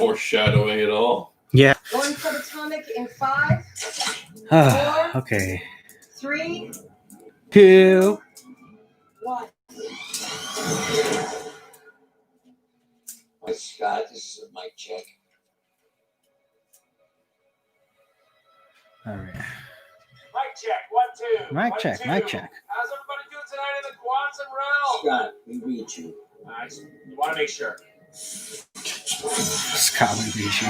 foreshadowing it all. Yeah. Going subatomic in 5, Okay. 3, 2. 1. Hi, Scott. This is a mic check. All right. Mic check. 1, 2. Mic 1, check. 2. Mic check. How's everybody doing tonight in the Quantum realm? Scott, we read you. I just want to make sure. Scott Beachy.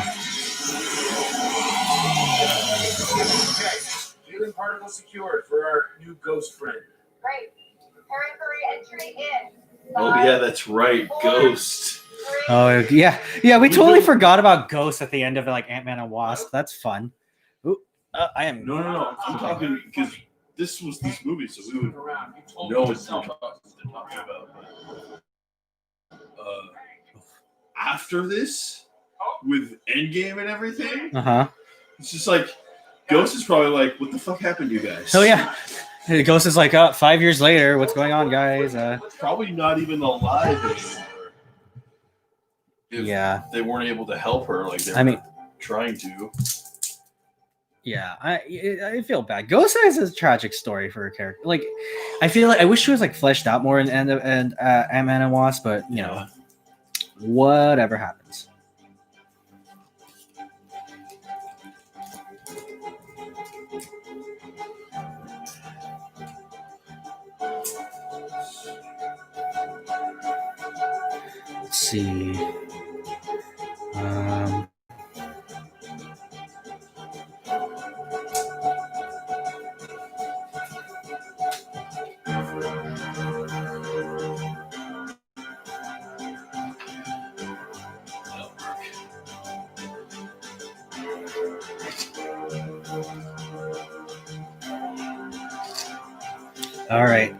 Okay. Healing particles secured for our new ghost friend. Great. Preparing for re-entry in. Oh yeah, that's right, Ghost. Oh yeah, yeah. We totally forgot about Ghost at the end of like Ant-Man and Wasp. That's fun. Ooh, I am. No. I'm talking because this was these movies, so we would know what we're talking about. After this, with Endgame and everything, it's just like Ghost is probably like, "What the fuck happened to you guys?" Oh yeah, Ghost is like, 5 years later, what's going on, guys? Probably not even alive anymore. If they weren't able to help her, like they were trying to. Yeah, I feel bad. Ghost has a tragic story for a character. Like, I feel like I wish she was like fleshed out more in Ant-Man and Wasp, but you know, whatever happens. Let's see. All right.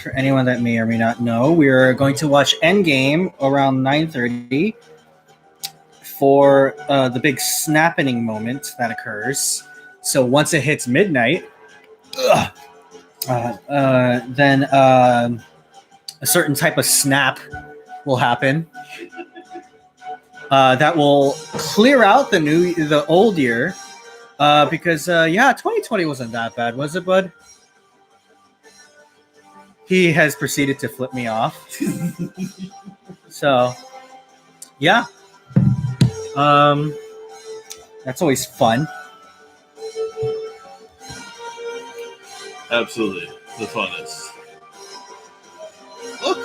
For anyone that may or may not know, we're going to watch Endgame around 9:30 for the big snapping moment that occurs. So once it hits midnight, then a certain type of snap will happen. That will clear out the old year. Because 2020 wasn't that bad, was it, bud? He has proceeded to flip me off. So, yeah. That's always fun. Absolutely, the funnest. Look.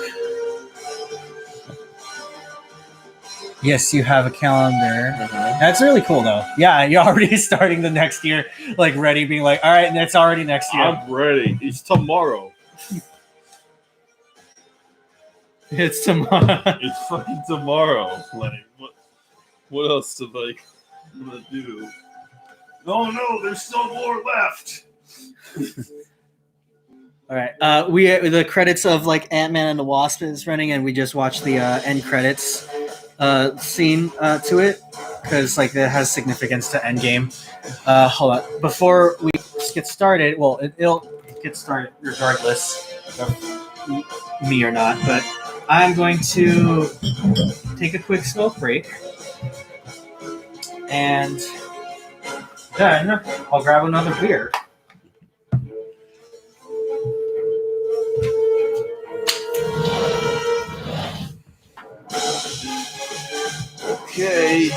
Yes, you have a calendar. That's really cool, though. Yeah, you're already starting the next year, like ready, being like, all right, it's already next year. I'm ready. It's tomorrow. It's tomorrow. It's fucking tomorrow. Like, what else am I gonna do? No, there's still more left. All right. The credits of like Ant-Man and the Wasp is running, and we just watched the end credits scene to it because like it has significance to Endgame. Hold on. Before we get started, well, it'll get started regardless of me or not, but I'm going to take a quick smoke break, and then I'll grab another beer. Okay.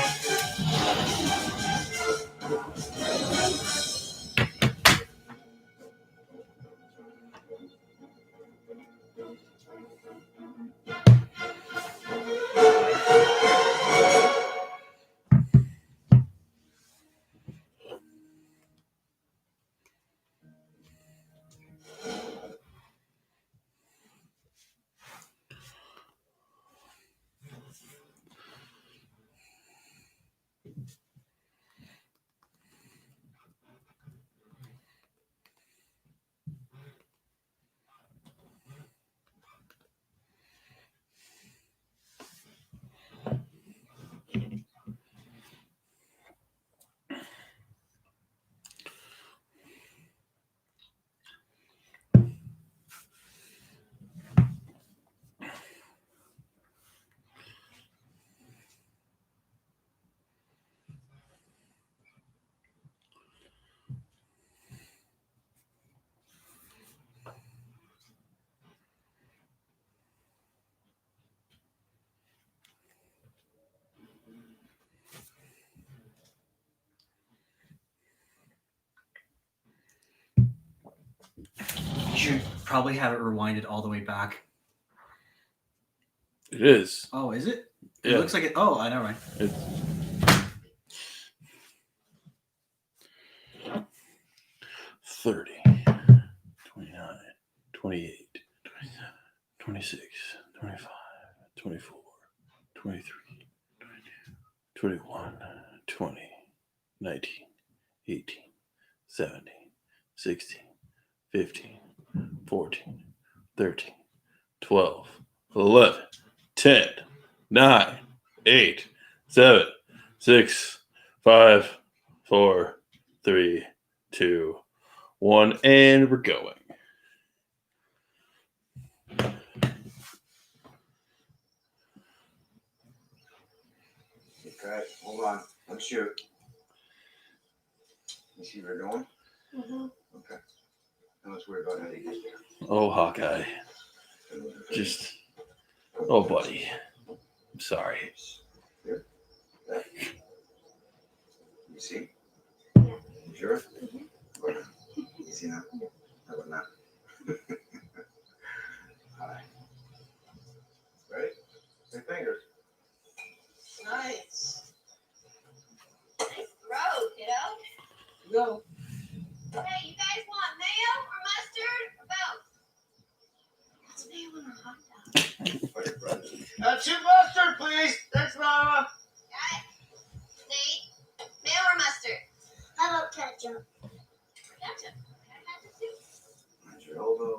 should probably have it rewinded all the way back. It is. Oh, is it? It Yeah. looks like it. Oh, I know, right? It's 30, 29, 28, 27, 26, 25, 24, 23, 22, 21, 20, 19, 18, 17, 16, 15, 14, 13, 12, 11, 10, 9, 8, 7, 6, 5, 4, 3, 2, 1, and we're going. Okay, hold on. Let's shoot. You see where we're going? Mm-hmm. Okay. Now let's worry about how you get there. Oh, Hawkeye. Just, oh, buddy. I'm sorry. Here. There. You see? You sure? Good. You see now? How about now? Hi. Ready? Say fingers. Nice. Nice throw, kiddo. Go. Hey, you guys want mayo or mustard or both? What's mayo on a hot dog? Two mustard, please. Thanks, Mama. Got it. Nate, mayo or mustard? How about ketchup? Ketchup. Can I have ketchup too? Mind your elbow.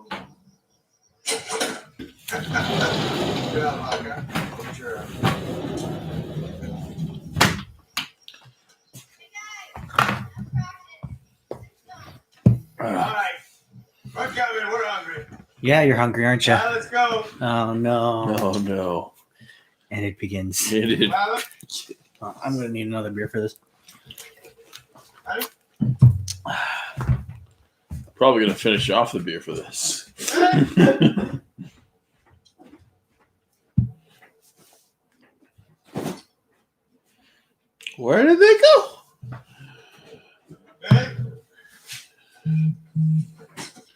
Good job, Hawkeye. Sure. Hey guys, let's practice. All right. We're coming. We're hungry. Yeah, you're hungry, aren't you? Now let's go. Oh no! Oh, no. And it begins. It is. Mama. I'm gonna need another beer for this. Probably going to finish off the beer for this. Where did they go? Bang.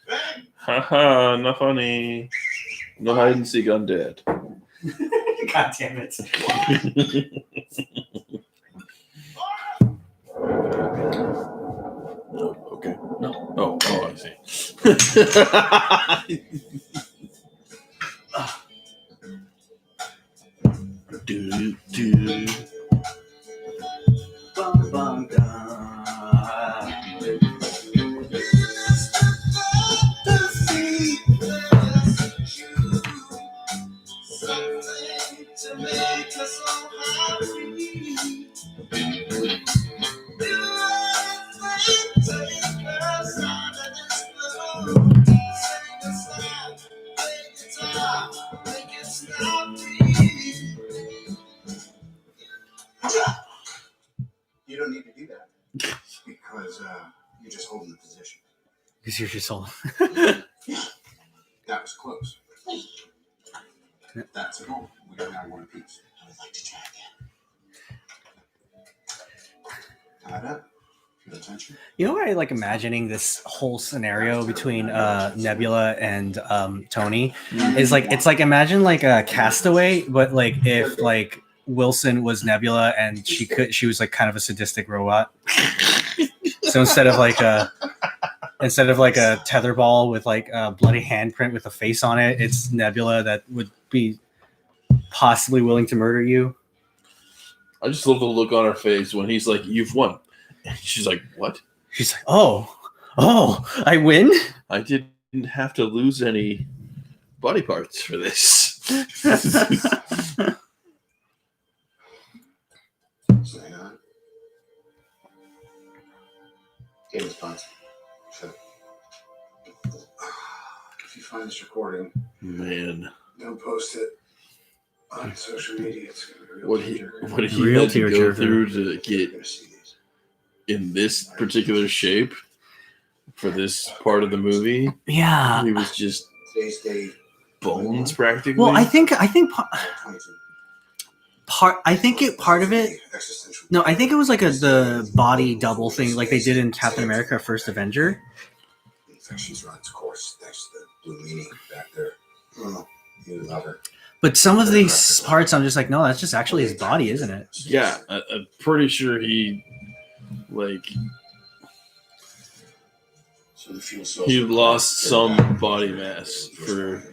Bang. Haha, not funny. No hide and seek undead. God damn it! No, okay. No. Oh, I see. do, do. Bum, bum, dum. You don't need to do that because you're just holding the position. Because you're just all. That was close. That's a goal. We got now one apiece. I would like to try again. Tied up. Good attention. You know what I like imagining this whole scenario between Nebula and Tony is like it's like imagine like a Castaway, but like if like Wilson was Nebula and she was like kind of a sadistic robot. So instead of like a tetherball with like a bloody handprint with a face on it, it's Nebula that would be possibly willing to murder you. I just love the look on her face when he's like, "You've won." And she's like, "What?" She's like, "Oh, I win." I didn't have to lose any body parts for this. Hang on. Game response. So, if you find this recording, Man, don't post it on social media. It's gonna be a real what he Real had to go tearjerker. through to You're get gonna see these. in this particular shape for this part of the movie. Yeah. He was just Today's day. bones practically. Well, I think 22. part of it. Existential. No, I think it was like the body double thing, like they did in Captain America: First Avenger, think she's run its course thanks to the blue meanie back there. Oh, you love her. But some of these parts, I'm just like, no, that's just actually his body, isn't it? Yeah, I'm pretty sure he So the fuel cells he are lost clear. some They're back. body mass for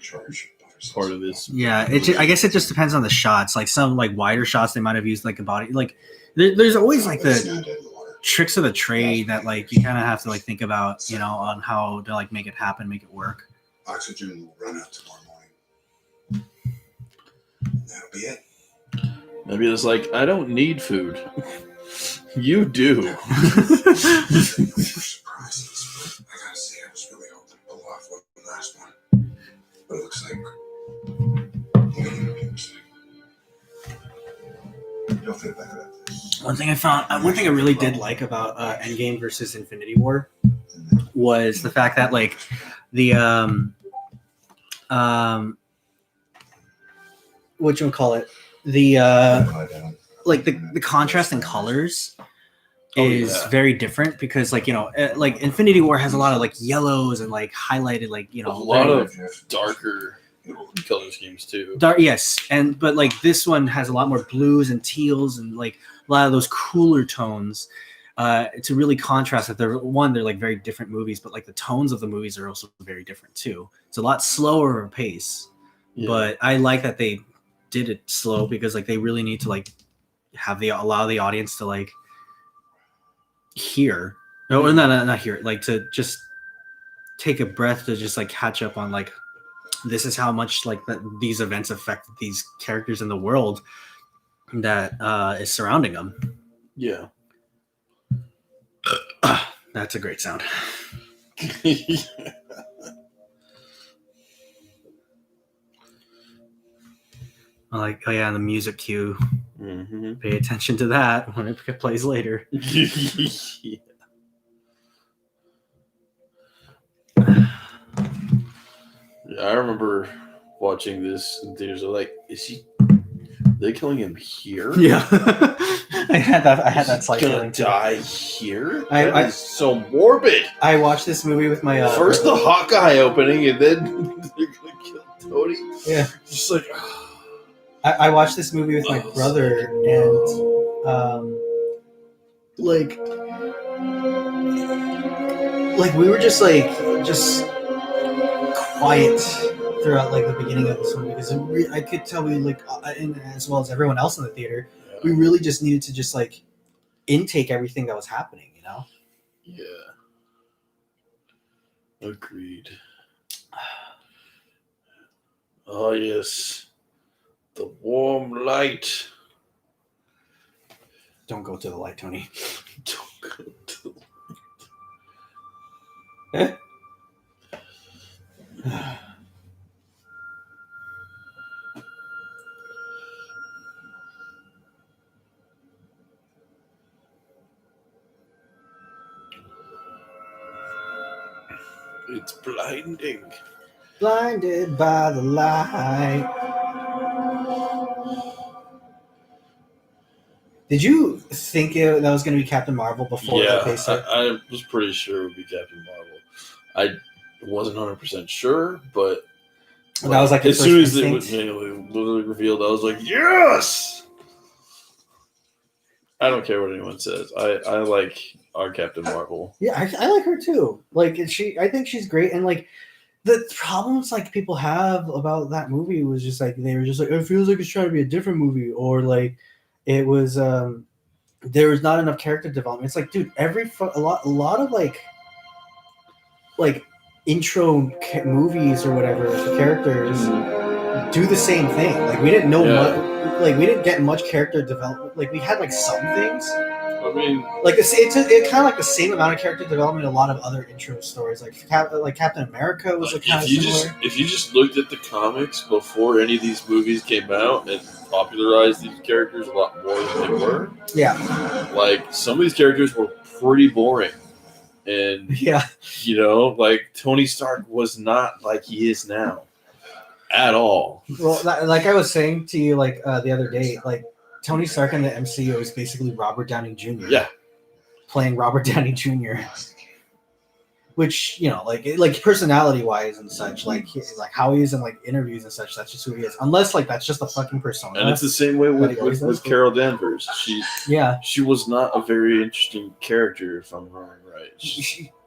part of this. Yeah, I guess it just depends on the shots. Like some like wider shots, they might have used like a body. Like there's always like It's the not dead in the water. tricks of the trade that like you kind of have to like think about, you know, on how to like make it happen, make it work. Oxygen will run out tomorrow morning. That'll be it. Maybe it's like, I don't need food. You do. For surprises, I gotta say, I was really hoping to pull off what the last one, but it looks like you'll feel better at this. One thing I really did like about Endgame versus Infinity War was the fact that like the what you call it, the like the contrast in colors is very different because like, you know, like Infinity War has a lot of like yellows and like highlighted like, you know, A lot of darker color schemes too. dark, yes, but like this one has a lot more blues and teals and like a lot of those cooler tones to really contrast that they're like very different movies, but like the tones of the movies are also very different too. It's a lot slower of a pace, but I like that they did it slow because like they really need to like allow the audience to like hear, or not hear it, like to just take a breath to just like catch up on like this is how much like these events affect these characters in the world that is surrounding them. Yeah. That's a great sound. I like, oh yeah, the music cue. Mm-hmm. Pay attention to that when it plays later. Yeah. I remember watching this in theaters. Like, they killing him here? Yeah. I had that slight gonna feeling too. die here? I- That is so morbid. I watched this movie with my First the Hawkeye opening, and then they're gonna kill Tony. Yeah. Just like I watched this movie with my brother, and like we were just quiet throughout like the beginning of this one because I could tell we like and as well as everyone else in the theater, we really just needed to just like intake everything that was happening, you know? Yeah. Agreed. Oh yes. The warm light. Don't go to the light, Tony. Don't go to the It's blinding. Blinded by the light. Did you think that was going to be Captain Marvel before Yeah, they said? I was pretty sure it would be Captain Marvel. I wasn't 100% sure, but That was like as soon as it instinct? was literally revealed, I was like, yes! I don't care what anyone says. I like our Captain Marvel. Yeah, I like her too. Like I think she's great, and like the problems like people have about that movie was just like they were just like it feels like it's trying to be a different movie, or like it was there was not enough character development. It's like, dude, a lot of like intro movies or whatever for characters do the same thing. Like we didn't know much. Like we didn't get much character development. Like we had like some things. I mean, Like it's kind of like the same amount of character development. A lot of other intro stories, like Captain America was kind of similar. If you just looked at the comics before any of these movies came out and popularized these characters a lot more than they were, like some of these characters were pretty boring, and you know, like Tony Stark was not like he is now at all. Well, like I was saying to you, like the other day, like Tony Stark in the MCU is basically Robert Downey Jr. Yeah, playing Robert Downey Jr. which like personality wise and such, like how he is in like interviews and such. That's just who he is. Unless like that's just a fucking persona. And it's the same way with Carol Danvers. She was not a very interesting character, if I'm wrong, right?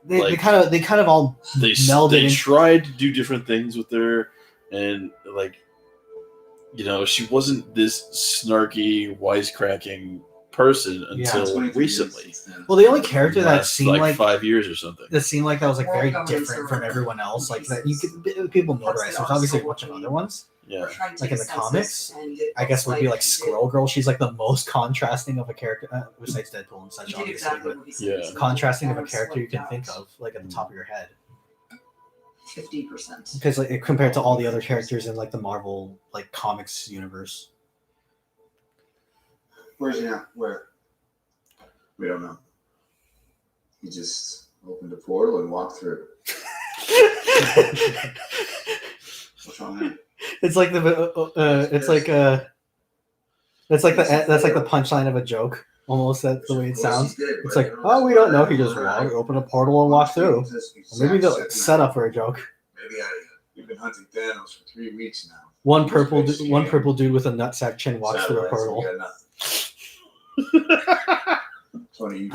They kind of all melded. They tried to do different things with her, and like she wasn't this snarky, wisecracking person until recently. Well, the only character that seemed like 5 years or something. That seemed like that was like very different from everyone else. Like that people notorize. There's obviously a bunch of other ones. Yeah. Like in the comics, I guess would be like Squirrel Girl. She's like the most contrasting of a character, besides Deadpool and such, obviously. But contrasting of a character you can think of, like at the top of your head. 50%. Because like compared to all the other characters in like the Marvel like comics universe. Where's he now? Where? We don't know. He just opened a portal and walked through. What's wrong there? It's like that's like the punchline of a joke. Almost that's the way it sounds. It's like, oh, we don't know. He just opened a portal and walked through. Or maybe the setup for a joke. Maybe we've been hunting Thanos for 3 weeks now. One purple dude with a nutsack chin walks through a portal. Tony, you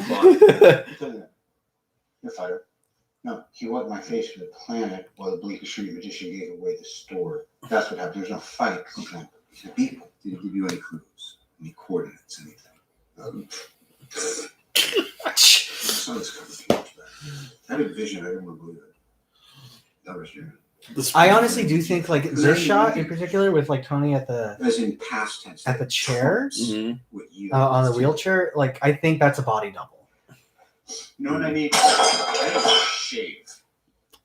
you're fired. No, he wiped my face for the planet while the bleak street magician gave away the store. That's what happened. There's no fight. The people didn't give you any clues, any coordinates, anything. I had a vision. I didn't want to believe it. That was you. I honestly do think like this shot in particular with like Tony at the past tense at the chairs mm-hmm. On the wheelchair, like I think that's a body double. You know what I mean? I don't shave.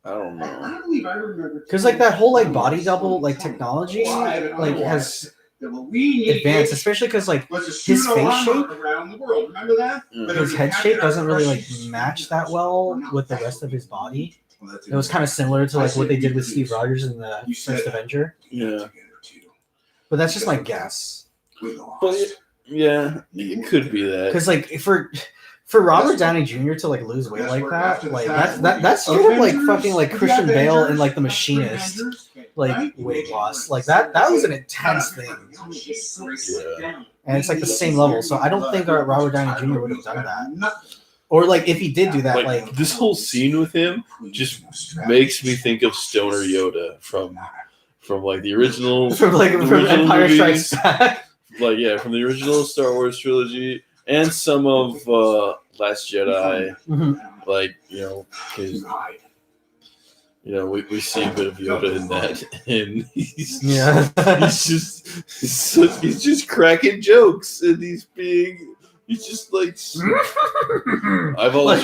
I don't know. I believe I remember because like that whole like body double like technology like has advanced, especially because like his face shape around the world. Remember that? His head shape doesn't really like match that well with the rest of his body. It was kind of similar to like what they did with Steve Rogers in the first Avenger. Yeah, but that's just my guess. But yeah, it could be that because like for Robert Downey Jr. to like lose weight like that, like that's straight up like fucking like Christian Bale and like The Machinist, like weight loss. Like that was an intense thing. Yeah. And it's like the same level. So I don't think Robert Downey Jr. would have done that. Or like if he did do that, like this whole scene with him just makes me think of Stoner Yoda from like the original from Empire Strikes Back. Like from the original Star Wars trilogy and some of Last Jedi. Mm-hmm. Like we see a bit of Yoda in that, and he's just cracking jokes, and he's just like I've always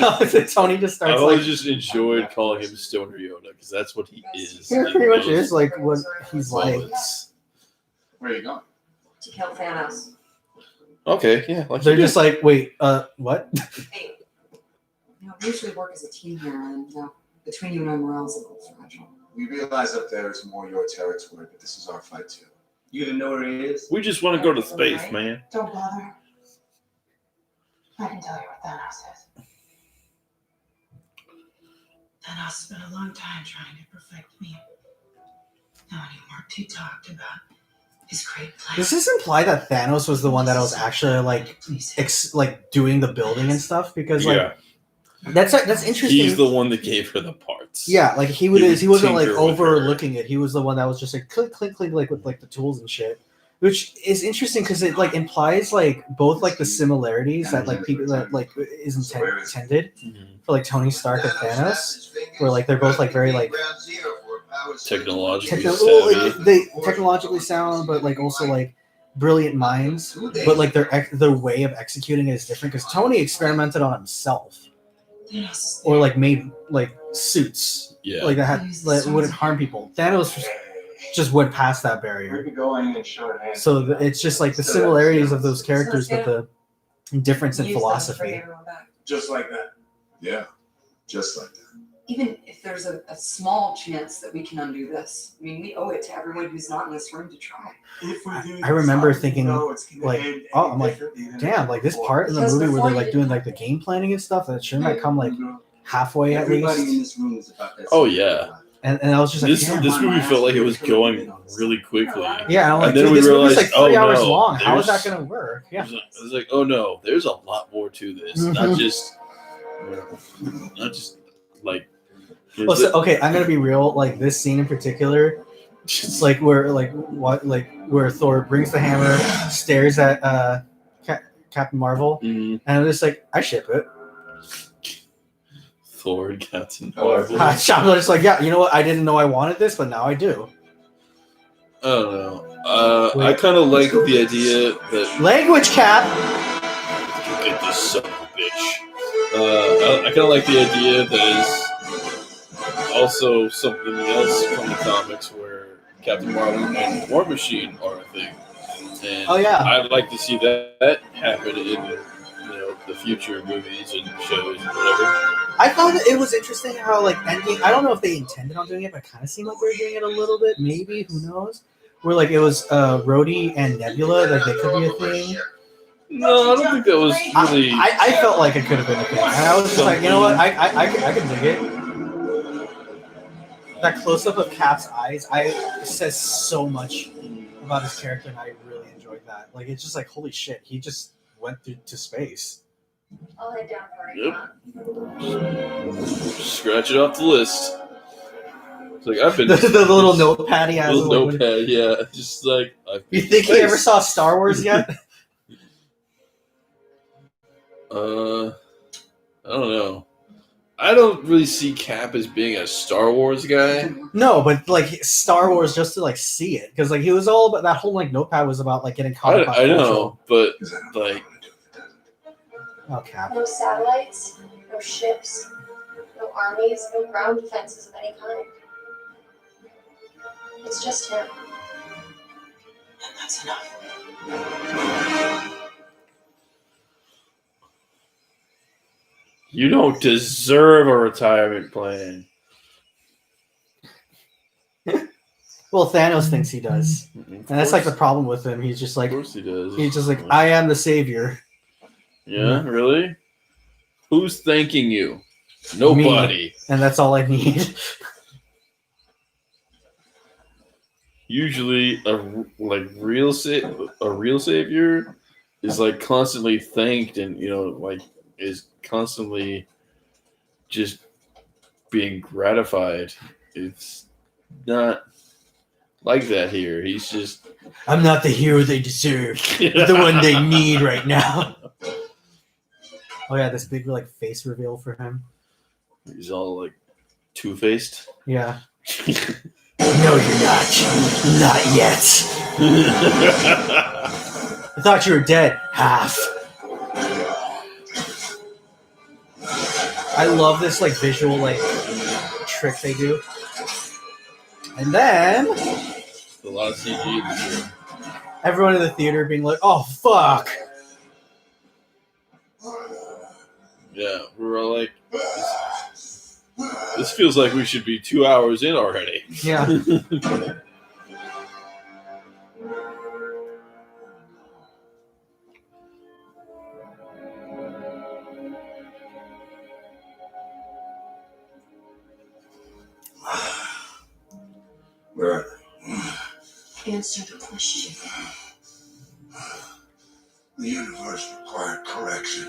Tony just starts. I've always just enjoyed calling him Stoner Yoda because that's what he is. He pretty much is like what he's like. Where are you going? To kill Thanos. Okay, yeah. Like they're just like, wait, what? Hey, we usually work as a team here, and between you and I, morale's a little fragile. We realize up there is more your territory, but this is our fight too. You didn't know where he is? We just want to go to space, man. Don't bother. I can tell you what Thanos is. Thanos spent a long time trying to perfect me. Now anymore, he talked about his great plan. Does this imply that Thanos was the one that was actually like doing the building and stuff? Because like that's interesting. He's the one that gave her the parts. Yeah, like he wasn't like overlooking it. He was the one that was just like click click click like with like the tools and shit. Which is interesting because it like implies like both like the similarities that like people that like is intended for like Tony Stark and Thanos, where like they're both like very like technologically sound, but like also like brilliant minds. But like their way of executing it is different because Tony experimented on himself, or like made like suits, like that wouldn't harm people. Thanos just went past that barrier. So it's just like the similarities of those characters, but the difference in philosophy. Just like that. Yeah, just like that. Even if there's a small chance that we can undo this, I mean, we owe it to everyone who's not in this room to try. I remember thinking, like, I'm like, damn, like this part in the movie where they're like doing like the game planning and stuff, that shouldn't that come like halfway at Everybody in least. this room is about that. Oh, same yeah. life. And I was just like, This damn. movie felt like it was going really quickly. Yeah, and I'm like, And then dude, we this movie's like realized, 3 oh, hours no, long. How is that there's- going to work? Yeah. I was like, oh no, there's a lot more to this. Not just like. Well, so, okay, I'm gonna be real. Like this scene in particular, it's like where Thor brings the hammer, stares at Captain Marvel, Mhm. and I'm just like, I ship it. Thor and Captain Oh, Marvel. I'm just like, yeah, you know what? I didn't know I wanted this, but now I do. I don't know. I kind of like the idea that Language, Cap. you get this son of a bitch. I kind of like the idea that is also something else from the comics where Captain Marvel and War Machine are a thing. And Oh, yeah. I'd like to see that happen in the future movies and shows and whatever. I thought it was interesting how like Endgame. I don't know if they intended on doing it, but it kind of seemed like they were doing it a little bit. Maybe, who knows? Where like it was Rhodey and Nebula, like they could be a thing. No, I don't think that was really. I felt like it could have been a thing, and I was just like, you know what? I can dig it. That close up of Cap's eyes, it says so much about his character, and I really enjoyed that. Like it's just like, holy shit, he just went to space. I'll head down for it. Yep. Scratch it off the list. It's like I've been the little notepad he has. little Like, notepad, yeah. Just like you think he ever saw Star Wars yet? I don't know. I don't really see Cap as being a Star Wars guy. No, but like Star Wars, just to like see it, because like he was all about that whole like notepad was about like getting caught up. I know, but like, oh, Cap. No satellites, no ships, no armies, no ground defenses of any kind. It's just him. And that's enough. you don't deserve a retirement plan. Well, Thanos thinks he does, Of and that's like the course- problem with him. He's just like, Of course he does. I am the savior. Yeah, really? Who's thanking you? Nobody. And that's all I need. Usually, a real savior is like constantly thanked, and like is constantly just being gratified. It's not like that here. He's just I'm not the hero they deserve, but the one they need right now. Oh yeah, this big like face reveal for him. He's all like two-faced. Yeah. No, you're not. Not yet. I thought you were dead. Half. I love this like visual like trick they do. And then a lot of CG in this room. everyone in the theater being like, "Oh fuck." Yeah, we were all like, this feels like we should be 2 hours in already. Yeah. Where are they? Answer the question. The universe required correction.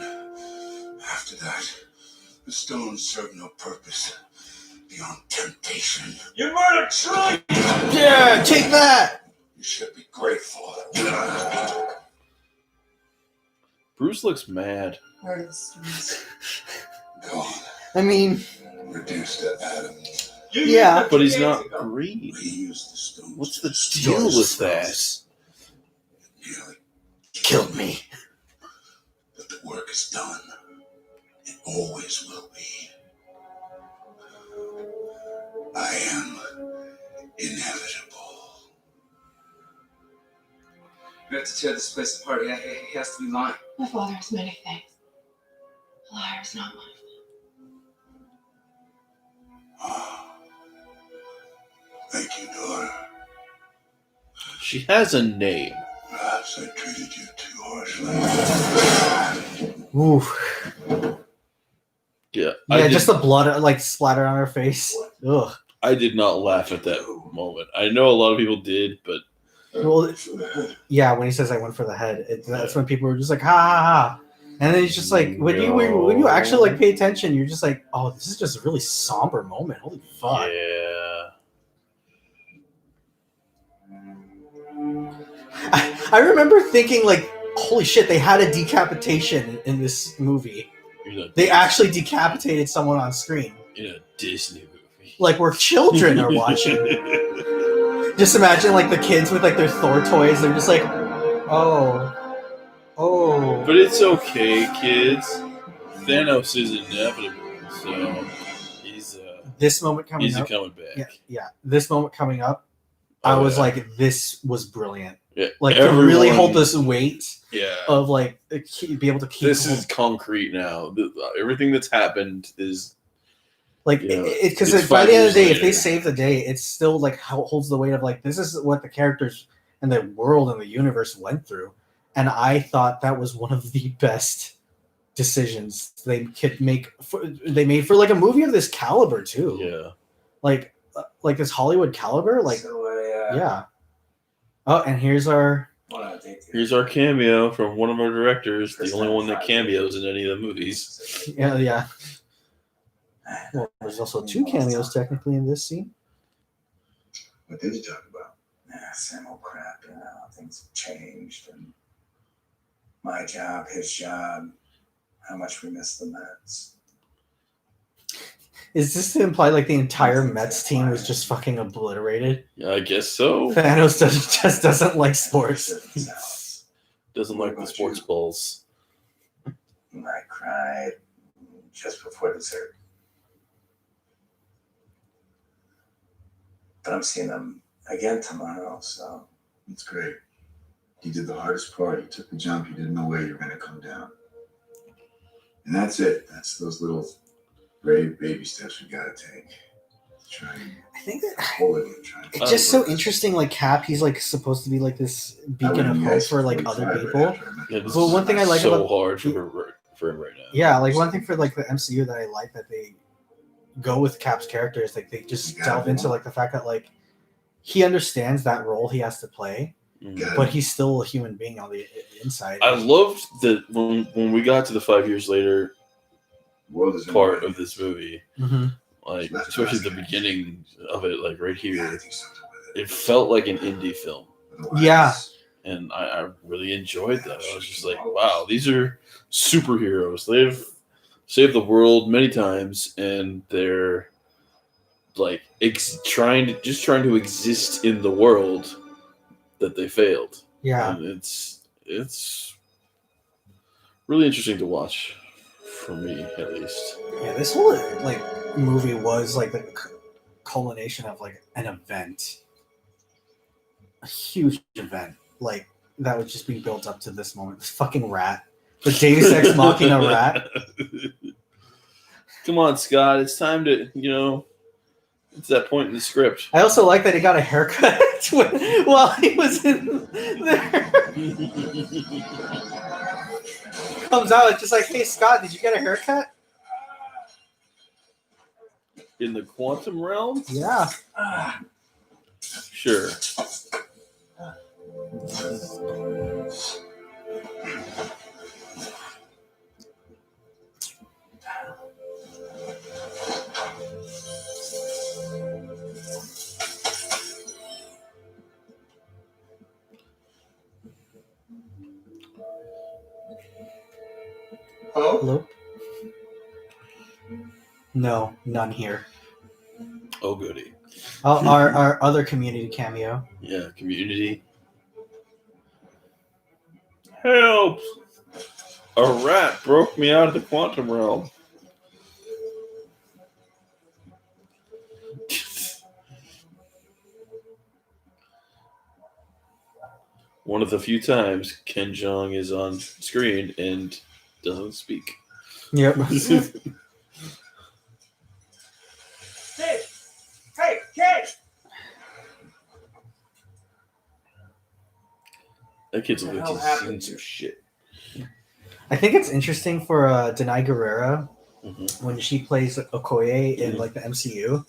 After that, the stones serve no purpose beyond temptation. You murdered Troy! Yeah, take that. You should be grateful. Bruce looks mad. Where are the stones? Gone, I mean, reduced to atoms. yeah. But he's not green. We used the stones. What's to the destroy deal with spells. that? Nearly Killed me. but the work is done. It always will be. I am inevitable. We have to tear this place apart. He has to be lying. My father has many things. A liar is not one of Ah. Thank you, daughter. She has a name. Perhaps I treated you too harshly. Oof. Yeah, Yeah, just the blood like splatter on her face. Ugh. I did not laugh at that moment. I know a lot of people did, but Well, yeah, when he says I went for the head, that's when people were just like ha ha ha. And then he's just like when you actually like pay attention, you're just like, oh, this is just a really somber moment. Holy fuck. yeah. I remember thinking like, holy shit, they had a decapitation in this movie. They actually decapitated someone on screen. In a Disney movie. Like where children are watching. Just imagine like the kids with like their Thor toys, they're just like, oh. But it's okay, kids. Thanos is inevitable, so he's this moment coming up. coming back. Yeah. This moment coming up, I was like, this was brilliant. Yeah, like to really hold this weight. Yeah. Of like be able to keep. This is concrete now. Everything that's happened is like because by the end of the day, if they save the day, it still like holds the weight of like this is what the characters and the world and the universe went through, and I thought that was one of the best decisions they could make. They made for like a movie of this caliber too. Yeah, like this Hollywood caliber. Like yeah. Oh, and here's our cameo from one of our directors, the only one that cameos in any of the movies. Yeah. Well, there's also 2 cameos technically in this scene. What did you talk about? Same old crap, things have changed, and my job, his job, how much we miss the Mets. Is this to imply like the entire Mets team was just fucking obliterated? Yeah, I guess so. Thanos just doesn't like sports. Doesn't like the sports balls. I cried just before dessert. But I'm seeing them again tomorrow, so. That's great. You did the hardest part. You took the jump. You didn't know where you were going to come down. And that's it. That's those little brave baby steps we got to take. I think that it's just so interesting. Like Cap, he's like supposed to be like this beacon of hope for like other people. Yeah, well, one thing I like so about hard for him right now. Yeah, like one thing for like the MCU that I like that they go with Cap's character is like they just delve into like the fact that like he understands that role he has to play, but he's still a human being on the inside. I loved that when we got to the 5 years later part of this movie, like especially the beginning of it, like right here, it felt like an indie film. Yeah, and I really enjoyed that. I was just like, wow, these are superheroes. They've saved the world many times, and they're like trying to exist in the world that they failed. Yeah, and it's really interesting to watch. For me, at least. Yeah, this whole like movie was like the culmination of like an event, a huge event, like that was just being built up to this moment. This fucking rat, the Deus Ex Machina rat. Come on, Scott! It's time to it's that point in the script. I also like that he got a haircut while he was in there. Comes out, it's just like, hey Scott, did you get a haircut? In the quantum realm? Yeah. Sure. Hello? No, none here. Oh, goody. Our other community cameo. Yeah, community. Help! A rat broke me out of the quantum realm. One of the few times Ken Jeong is on screen and doesn't speak. Yep. Hey, kid! That kid's like he's seen some shit. I think it's interesting for Denai Guerrera when she plays Okoye in like the MCU.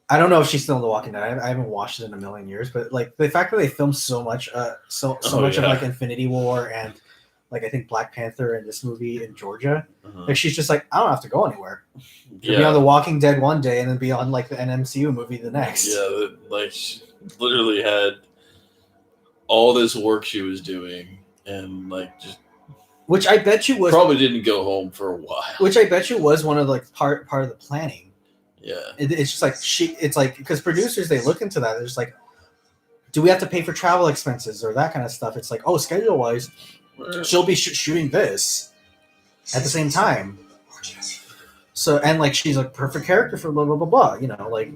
I don't know if she's still in The Walking Dead. I haven't watched it in a million years, but like the fact that they filmed so much, so much of like Infinity War and like I think Black Panther and this movie in Georgia, like she's just like, I don't have to go anywhere. She'll be on The Walking Dead one day and then be on like the NMCU movie the next. Yeah, like she literally had all this work she was doing and like just. Which I bet you was probably didn't go home for a while. Which I bet you was one of like part of the planning. Yeah, it's just like it's like because producers they look into that. They're just like, do we have to pay for travel expenses or that kind of stuff? It's like, oh, schedule wise, she'll be shooting this at the same time. So and like she's a perfect character for blah blah blah blah. You know, like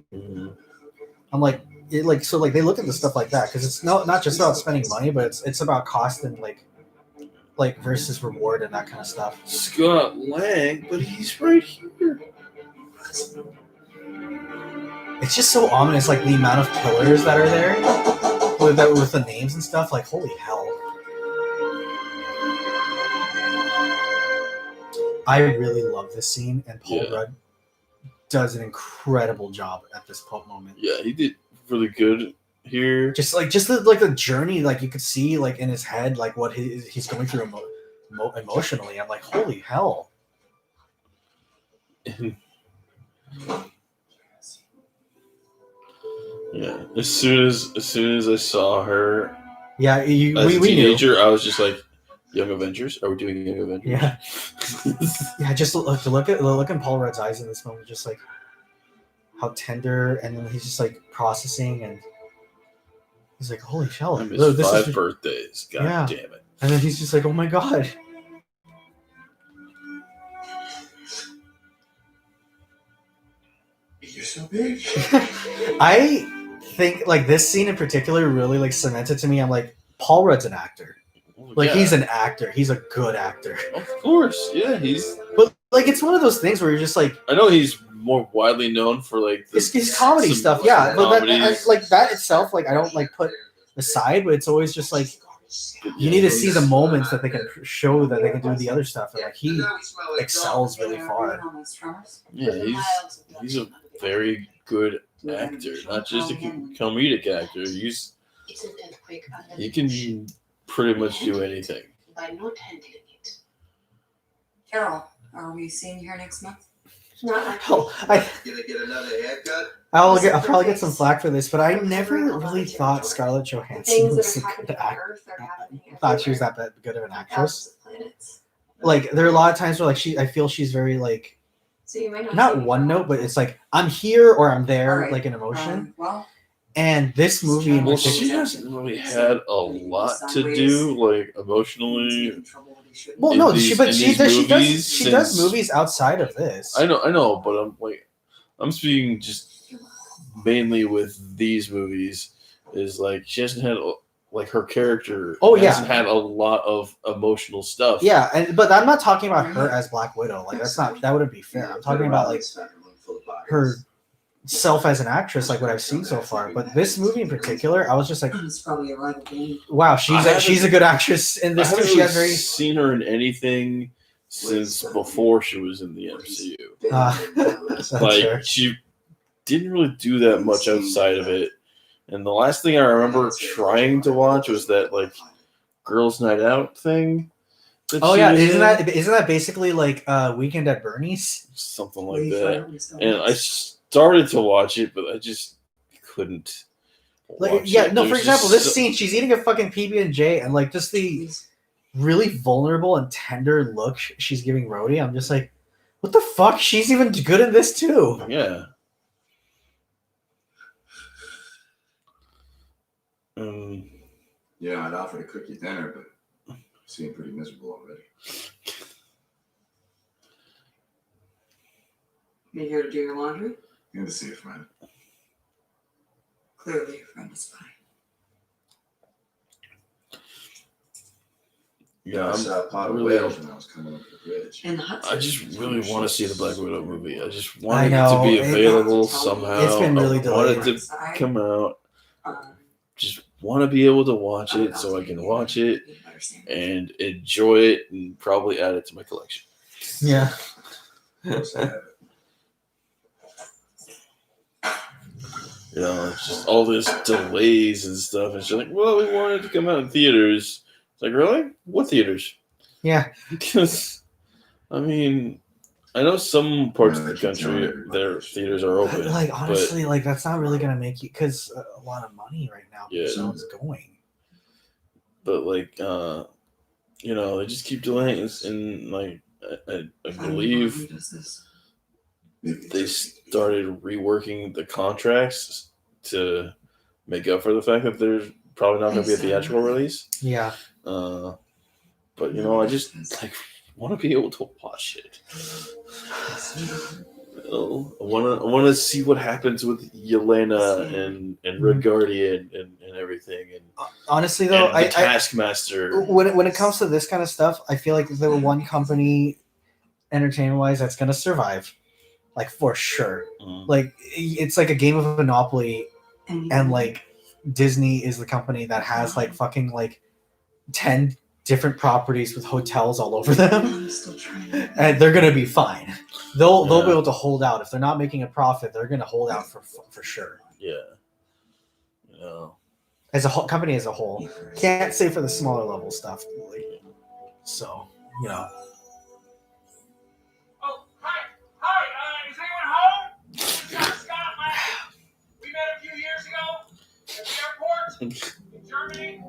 I'm like it like so like they look into stuff like that because it's not just about spending money, but it's about cost and like versus reward and that kind of stuff. Scott Lang, but he's right here. It's just so ominous, like the amount of pillars that are there with the names and stuff. Like, holy hell! I really love this scene, and Paul Rudd does an incredible job at this moment. Yeah, he did really good here. Just the journey, like you could see, like in his head, like what he's going through emotionally. I'm like, holy hell! Yeah, as soon as I saw her, as a teenager, knew. I was just like, Young Avengers. Are we doing Young Avengers? Yeah, yeah. Just to look in Paul Rudd's eyes in this moment, just like how tender, and then he's just like processing, and he's like, "Holy hell!" I missed 5 birthdays. God damn it! And then he's just like, "Oh my god." You're so big. I think like this scene in particular really like cemented to me. I'm like, Paul Rudd's an actor. Like he's an actor. He's a good actor. Of course, yeah, he's. But like it's one of those things where you're just like. I know he's more widely known for like his comedy stuff, yeah. But that itself, like I don't like put aside, but it's always just like you need to see the moments that they can show that they can do the other stuff, and like he excels really far. Yeah, he's a very good actor, not just a comedic actor. He can pretty much do anything. Carol, are we seeing you here next month? Gonna get another haircut? I'll probably get some flack for this, but I never really thought Scarlett Johansson was a good actor. I thought she was that good of an actress. Like there are a lot of times where like I feel she's very like not one note, but it's like I'm here or I'm there, like an emotion. And this movie, well, she hasn't really had a lot to do, like emotionally. Well, no, she does movies outside of this. I know, but I'm speaking just mainly with these movies. Is like she hasn't had like her character. Hasn't had a lot of emotional stuff. Yeah, but I'm not talking about her as Black Widow. Like that wouldn't be fair. I'm talking about like her self as an actress, like what I've seen so far. But this movie in particular, I was just like, wow, she's a good actress in this too. She has very seen her in anything since before she was in the MCU. Like she didn't really do that much outside of it. And the last thing I remember trying to watch was that like Girls' Night Out thing. Oh yeah, isn't that basically like Weekend at Bernie's? Something like that. And I started to watch it, but I just couldn't. For example, this scene, she's eating a fucking PB&J, and like just the really vulnerable and tender look she's giving Rhodey. I'm just like, what the fuck? She's even good in this too. Yeah. Yeah, I'd offer to cook you dinner, but you seem pretty miserable already. You here to do your laundry? Good to see you, friend. Clearly, your friend is fine. Yeah, I saw a pot of whales when I was coming up the bridge. I just really want to see the Black Widow movie. I just want it to be available somehow. It's been really delayed. I want it to come out. Just want to be able to watch it so I can watch it and enjoy it and probably add it to my collection. Yeah. course I have it. You know, it's just all this delays and stuff. And she's like, well, we wanted it to come out in theaters. It's like, really? What theaters? Yeah. Because, I mean, I know some parts of the country, their theaters are open. But, like, honestly, like, that's not really going to make you, because a lot of money right now, Yeah. so it's going. But, like, you know, they just keep delaying it. And, like, I believe they started reworking the contracts to make up for the fact that there's probably not going to be a theatrical release. Yeah. But, you know, I just, like, want to be able to watch it. You know, I want to see what happens with Yelena and Red Guardian and everything. And honestly, though, and the Taskmaster. When it comes to this kind of stuff, I feel like there were one company, entertainment-wise, that's going to survive. Like, for sure. Like, it's like a game of Monopoly, and, like, Disney is the company that has, like, fucking, like, 10 different properties with hotels all over them. And they're going to be fine. They'll be able to hold out. If they're not making a profit, they're going to hold out for sure. Yeah. You know. As a whole company as a whole. Can't say for the smaller level stuff. Like, so, you know. Oh, hi, is anyone home? This is Scott. We met a few years ago at the airport in Germany.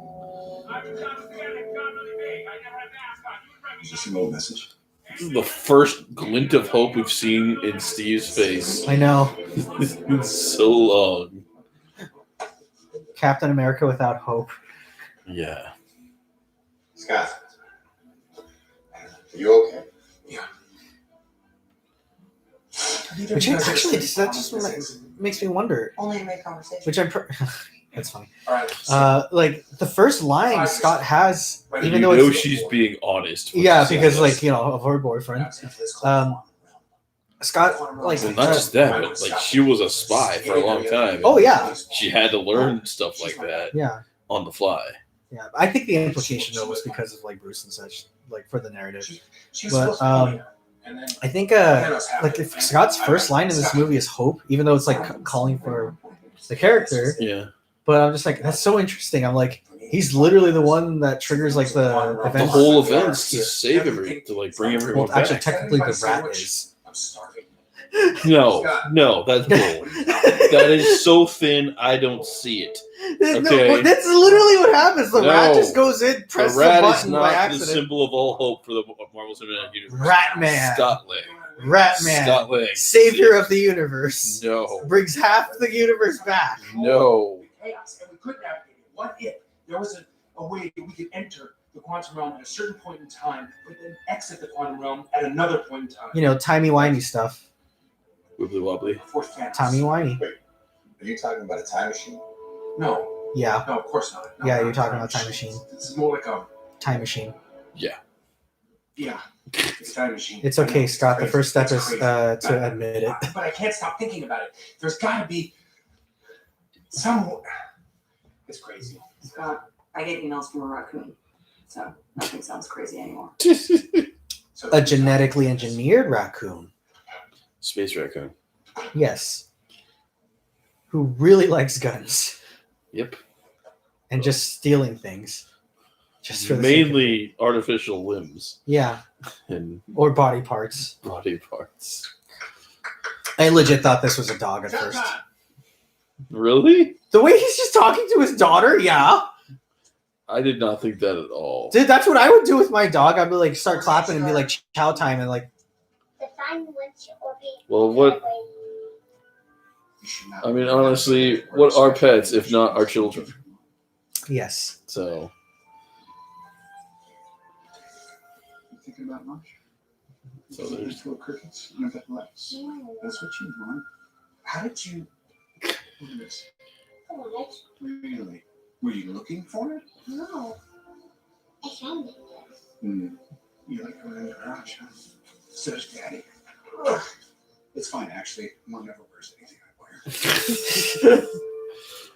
I was together and got really big. I never had a mask on. You would recognize Is this an old message? This is the first glint of hope we've seen in Steve's face. I know. It's been so long. Captain America without hope. Yeah. Scott, are you okay? Yeah. Which actually, that just makes me wonder. Only to make conversation. Which that's funny. All right. Like the first line Scott has, even You though know it's, she's being honest. yeah, because like, you know, of her boyfriend. Scott, like, Well, not just that, but like she was a spy for a long time. Oh yeah, She had to learn stuff like that. Yeah. On the fly. Yeah, I think the implication though was because of like Bruce and such, like for the narrative. But I think like if Scott's first line in this movie is hope, even though it's like calling for the character. Yeah. But I'm just like, that's so interesting. I'm like, he's literally the one that triggers like the events. The whole events to save everything, to like bring everyone Well, actually, back. technically, the rat is. I'm starving. No, that's bull. That is so thin, I don't see it. Okay, No, that's literally what happens. The rat just goes in, presses the rat is button by not the accident. symbol of all hope for the Marvel Cinematic Universe. Rat Man. Scott Lang. Rat Man. Scott Lang. Savior of the universe. No. Brings half the universe back. No. Chaos, and we could navigate it. What if there was a way we could enter the quantum realm at a certain point in time, but then exit the quantum realm at another point in time? You know, timey-wimey stuff. Wibbly wobbly. Timey-wimey. Wait, are you talking about a time machine? No. Yeah. No, of course not. No, Yeah, you're talking about time machine. This is more like a Time machine. yeah. It's a time machine. It's okay, Scott. The Crazy. first step It's is crazy. to admit it. But I can't stop thinking about it. There's got to be some. It's crazy. Scott, I get emails from a raccoon, so nothing sounds crazy anymore. So A genetically engineered raccoon. Space raccoon. Yes. Who really likes guns Yep. and just stealing things. Just for the sake of it. Mainly artificial limbs Yeah. and Or body parts. body parts. I legit thought this was a dog at first. Really? The way he's just talking to his daughter, yeah. I did not think that at all. Dude, that's what I would do with my dog. I'd be like, start clapping and be like, chow time, and like, Well, what? I mean, honestly, what are pets if not our children? yes. So, You thinking about lunch? so there's. Little crickets and a bit less. That's what you want. How did you? Look at this. Really? Were you looking for it? No. I found it. You like going in the garage, huh? So does Daddy. Ugh. It's fine, actually. Mom never wears anything I wear.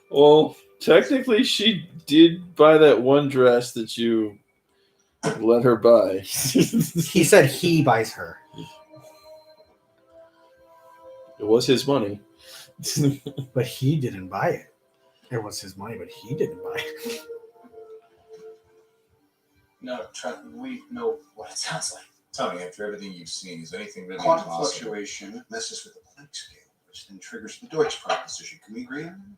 Well, technically, she did buy that one dress that you let her buy. He said he buys her. It was his money. But he didn't buy it. It was his money, but he didn't buy it. No, we know what it sounds like. Tell me, after everything you've seen, is anything really Quantum impossible? fluctuation messes with the Planck scale, which then triggers the Deutsch proposition. Can we agree on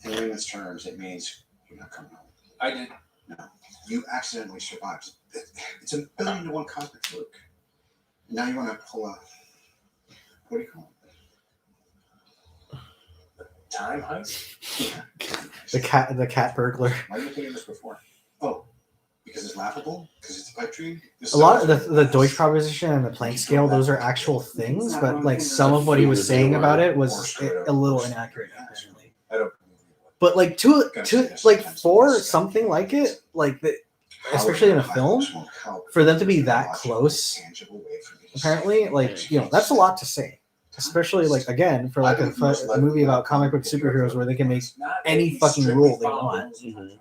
that? In layman's terms, it means you're not coming home. I did. No, you accidentally survived. It's a 1,000,000,000 to 1 cosmic fluke. Now you want to pull a, what do you call it? Time heist? Yeah. The cat burglar. Why didn't you think of this before? Oh, because it's laughable? Because it's a pipe dream? A lot of the Deutsch proposition and the Planck scale, those are actual things, but like some of what he was saying about it was a little inaccurate, apparently. I don't. But like to like for something like it, like the, especially in a film, for them to be that close, apparently, like that's a lot to say. Especially like again for like a movie about comic book superheroes where they can make any fucking rule they want. Mm-hmm.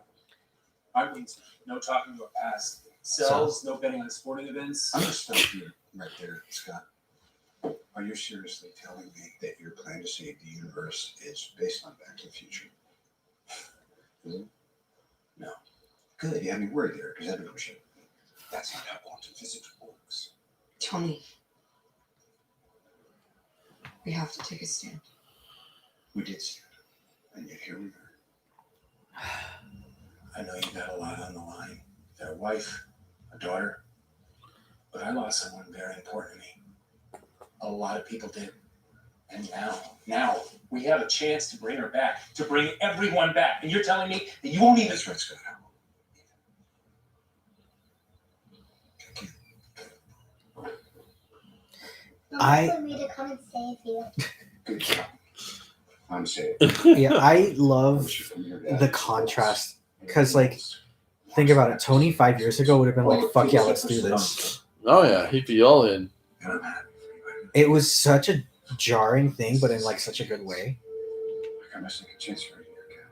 I mean, no talking about past selves, no betting on sporting events. I'm just stop you right there, Scott. Are you seriously telling me that your plan to save the universe is based on Back to the Future? No. Good, you had me worried there, because everyone should. That's not how quantum physics works. Tony, we have to take a stand. We did stand, and yet here we are. I know you got a lot on the line. You got a wife, a daughter, but I lost someone very important to me. A lot of people did. And now, we have a chance to bring her back, to bring everyone back. And you're telling me that you won't even... That's right, Scott. I want me to come and save you. Good job. I'm safe. Yeah, I love the contrast because, like, think about it. Tony 5 years ago would have been like, "Fuck yeah, let's do this." Oh yeah, he'd be all in. It was such a jarring thing, but in like such a good way. I got my second chance right here,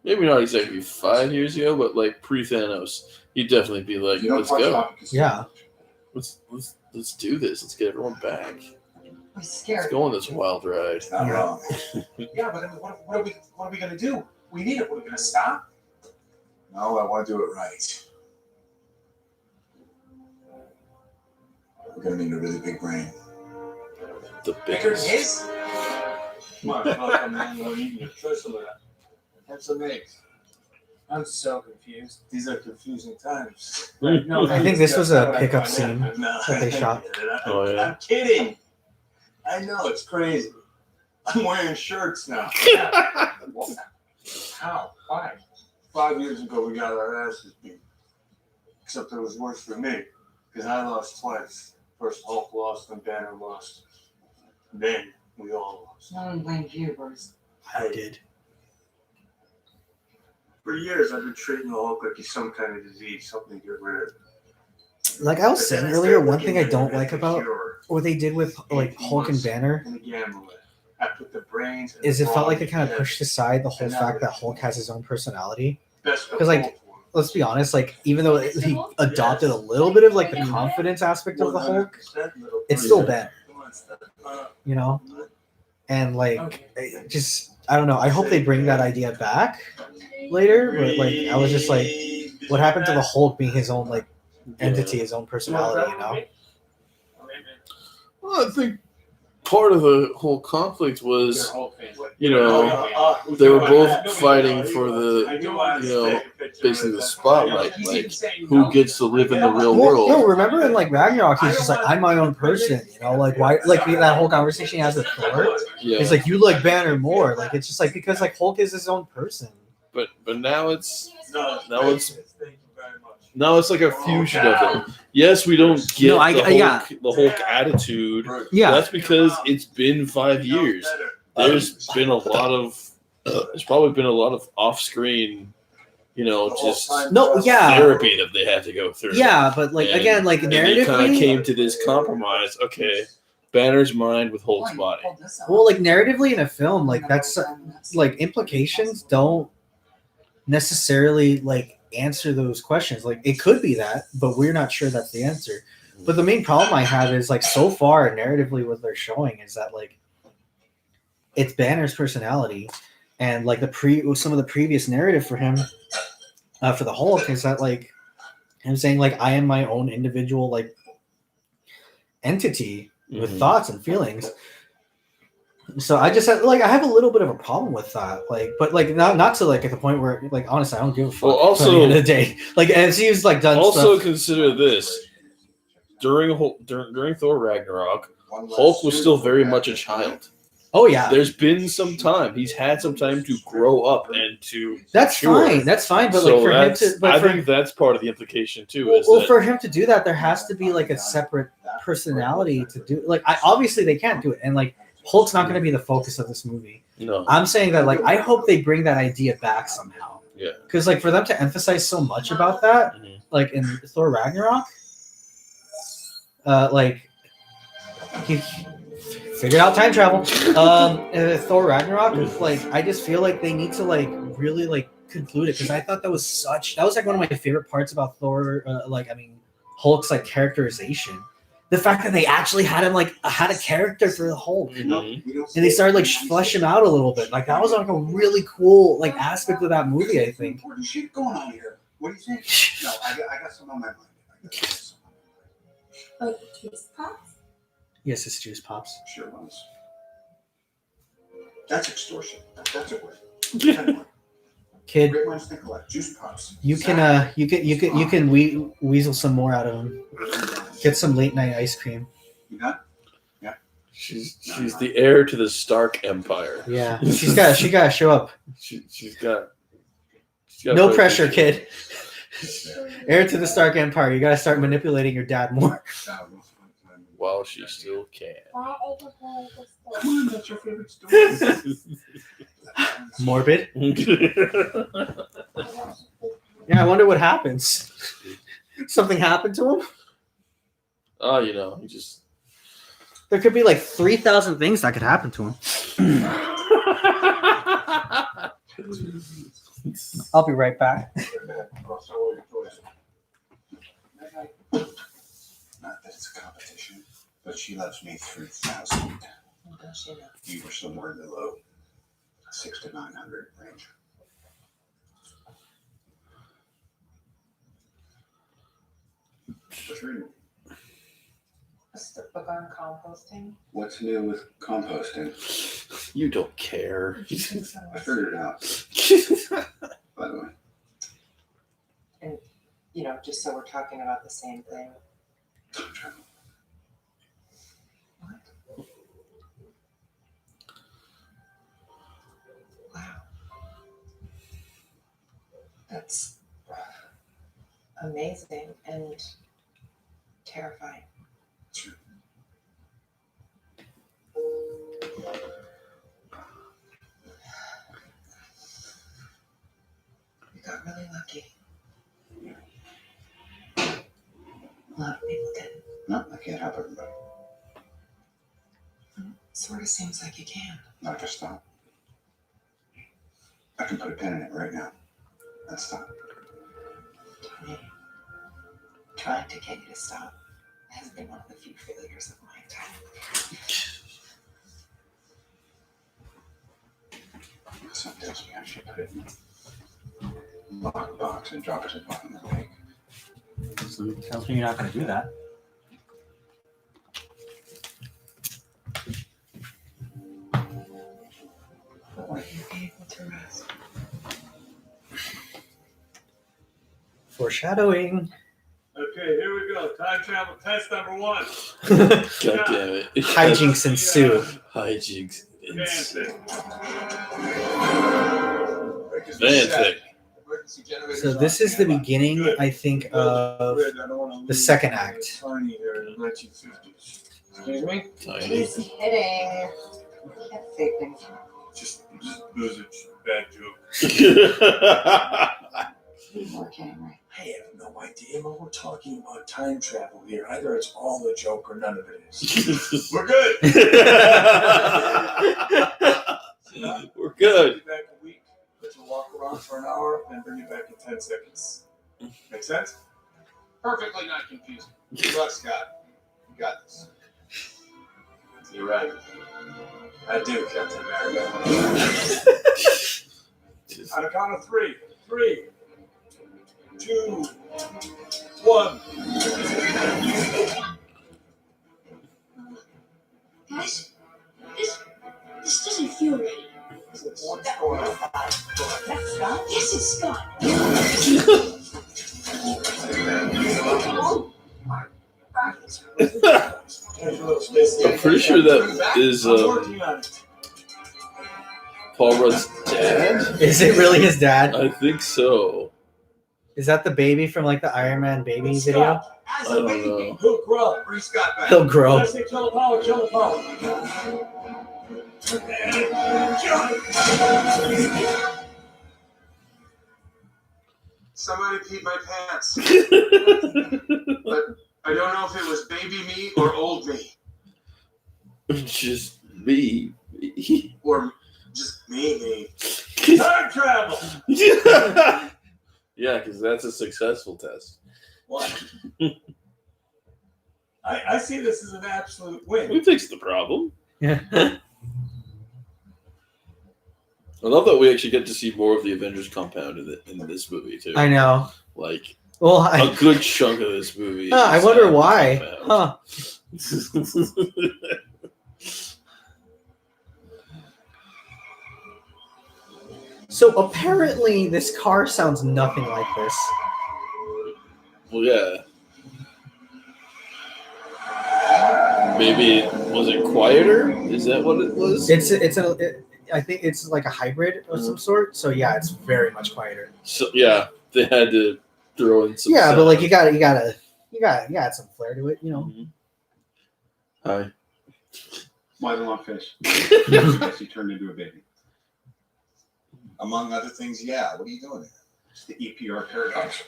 Maybe not exactly 5 years ago, but like pre-Thanos, he'd definitely be like, "Let's go. Yeah. Let's do this. Let's get everyone back. I'm scared. Let's go on this wild ride." Not wrong. Yeah, but I mean, what are we going to do? We need it. What are we going to stop? No, I want to do it right. We're going to need a really big brain. The Bigger than biggest. his? Come on, welcome, man. We're eating your choice of that. Have some eggs. I'm so confused. These are confusing times. No, I think this was a pickup scene No. that they shot. Oh, yeah. I'm kidding. I know, it's crazy. I'm wearing shirts now. How? Why? 5 years ago, we got our asses beat. Except it was worse for me, because I lost twice. First Hulk lost, and Banner lost. Then we all lost. No one blamed you, Bruce. I did. For years, I've been treating the Hulk like he's some kind of disease, something to get rid of. Like I was saying earlier, one thing I don't like about what they did with like Hulk and Banner I put the brains is it felt like they kind of pushed aside the whole fact that Hulk has his own personality. Because like, let's be honest, like even though he adopted a little bit of like the confidence aspect of the Hulk, it's still Banner, you know. And like, just I don't know. I hope they bring that idea back later. But like, I was just like, what happened to the Hulk being his own like entity, his own personality, you know? Well, I think part of the whole conflict was, you know, they were both fighting for the, you know, basically the spotlight, like who gets to live in the real world. No, remember in like Ragnarok, he's just like, I'm my own person, you know, like why, like that whole conversation he has with Thor. Yeah. He's like, you like Banner more, like it's just like because like Hulk is his own person. But now it's like a fusion of it. Yes, we don't get the Hulk attitude. Yeah, that's because it's been 5 years. There's been a lot of there's probably been a lot of off-screen, you know, just therapy that they had to go through. Yeah, but like again, like narratively, kind of came to this compromise. Okay, Banner's mind with Hulk's body. Well, like narratively in a film, like that's like implications don't necessarily like answer those questions. Like it could be that, but we're not sure that's the answer. But the main problem I have is like so far narratively what they're showing is that like it's Banner's personality, and like some of the previous narrative for him for the Hulk is that like him saying like I am my own individual like entity with thoughts and feelings. So I just have, like I have a little bit of a problem with that, like, but like not to like at the point where like honestly I don't give a fuck. Well, also at the end of the day, like as he's like done. Also stuff. consider this: during Thor Ragnarok, Hulk was still very much a child. Oh yeah, there's been some time. He's had some time to grow up and to. That's mature. fine. That's fine. But so like for him to, but I for, think that's part of the implication too. Well, for him to do that, there has to be like a separate personality to do. Like, obviously they can't do it, and like Hulk's not going to be the focus of this movie. No, I'm saying that like I hope they bring that idea back somehow. Yeah, because like for them to emphasize so much about that, like in Thor Ragnarok, like he figured out time travel. Thor Ragnarok, like I just feel like they need to like really like conclude it, because I thought that was like one of my favorite parts about Thor. Hulk's like characterization. The fact that they actually had him like had a character for the Hulk, and they started like flesh him out a little bit. Like that was like a really cool like aspect of that movie. I think. Important shit going on here. What do you think? No, I got some on my mind. Like juice pops? Yes, it's juice pops. Sure was. That's extortion. That's a word. Kid, Great minds think alike. Juice pops. you can weasel some more out of him. Get some late night ice cream. You got? Yeah. She's the heir to the Stark Empire. Yeah, she got to show up. She's got no pressure, kid. Heir to the Stark Empire. You got to start manipulating your dad more. While she still can. Come on, that's your favorite story. Morbid. Yeah, I wonder what happens. Something happened to him? Oh, he just. There could be like 3,000 things that could happen to him. I'll be right back. Not that it's a competition, but she loves me 3,000. You were somewhere in the low 600 to 900 range. What's reading? What's the book on composting? What's new with composting? You don't care. I figured it out. By the way. And, just so we're talking about the same thing. What? Wow. That's amazing and terrifying. True. You got really lucky. A lot of people didn't. No, I can't help everybody. Sort of seems like you can. Not if I stop. I can put a pin in it right now. Let's stop. Tony, trying to get you to stop has been one of the few failures of my time. Something tells me I should put it in a lockbox and drop it in the bottom of the lake. Something tells me you're not going to do that. But when you're able to rest. Foreshadowing. Okay, here we go. Time travel test number 1. God damn it. Hijinks ensue. Hijinks ensue. Van thing. So this is the beginning, I think, of the second act. Excuse me? Tiny. He's hitting. Can't say things. Just lose it. Bad joke. More kidding, right? I have no idea, but we're talking about time travel here. Either it's all a joke or none of it is. We're good. We're good. Back a week. Let you walk around for an hour, then bring you back in 10 seconds. Make sense? Perfectly not confusing. Good luck, Scott. You got this. You're right. I do, Captain America. On a count of three. 3, 2, 1. Guys, this doesn't feel right. What's going on? That's Scott? Yes, it's Scott. I'm pretty sure that is Paul Rudd's dad. Is it really his dad? I think so. Is that the baby from like the Iron Man baby video? I don't know. He'll grow. Bring Scott back. He'll grow. I say kill the power, kill the power. Somebody peed my pants. But I don't know if it was baby me or old me. Just me. Or just me. Time travel. Yeah, because that's a successful test. What? I see this as an absolute win. We fixed the problem. Yeah. I love that we actually get to see more of the Avengers compound in this movie too. I know. Like, well, a good chunk of this movie. I wonder why. Huh. So apparently, this car sounds nothing like this. Well, yeah. Maybe was it quieter? Is that what it was? I think it's like a hybrid of some sort. So yeah, it's very much quieter. So yeah, they had to throw in some. Yeah, sound. but like you got add some flair to it, you know. Mm-hmm. Hi. Why the long face? Yes, he turned into a baby. Among other things, yeah. What are you doing here? It's the EPR paradox.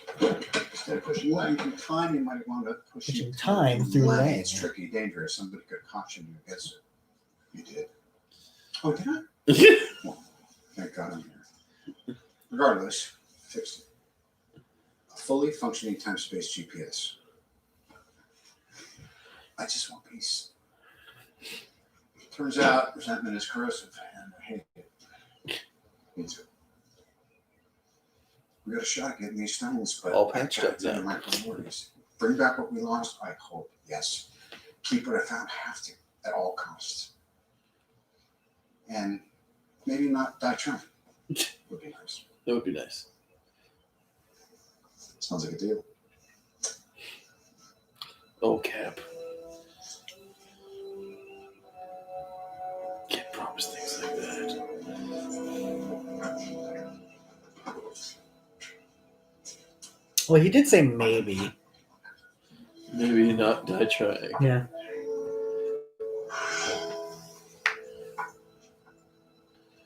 Instead of pushing left through time, you might have wound up pushing time through left. lane. It's tricky, dangerous. Somebody could caution you against it. You did. Oh, did I? Well, thank God I'm here. Regardless, fixed it. A fully functioning time-space GPS. I just want peace. Turns out resentment is corrosive, and I hate it. Me too. We got a shot at getting these stones, but all patched up now. My priorities. Bring back what we lost. I hope. Yes. Keep what I found. Have to at all costs. And maybe not die trying. Would be nice. That would be nice. Sounds like a deal. Oh, Cap. Can't promise things like that. Well, he did say maybe. Maybe not die trying. Yeah.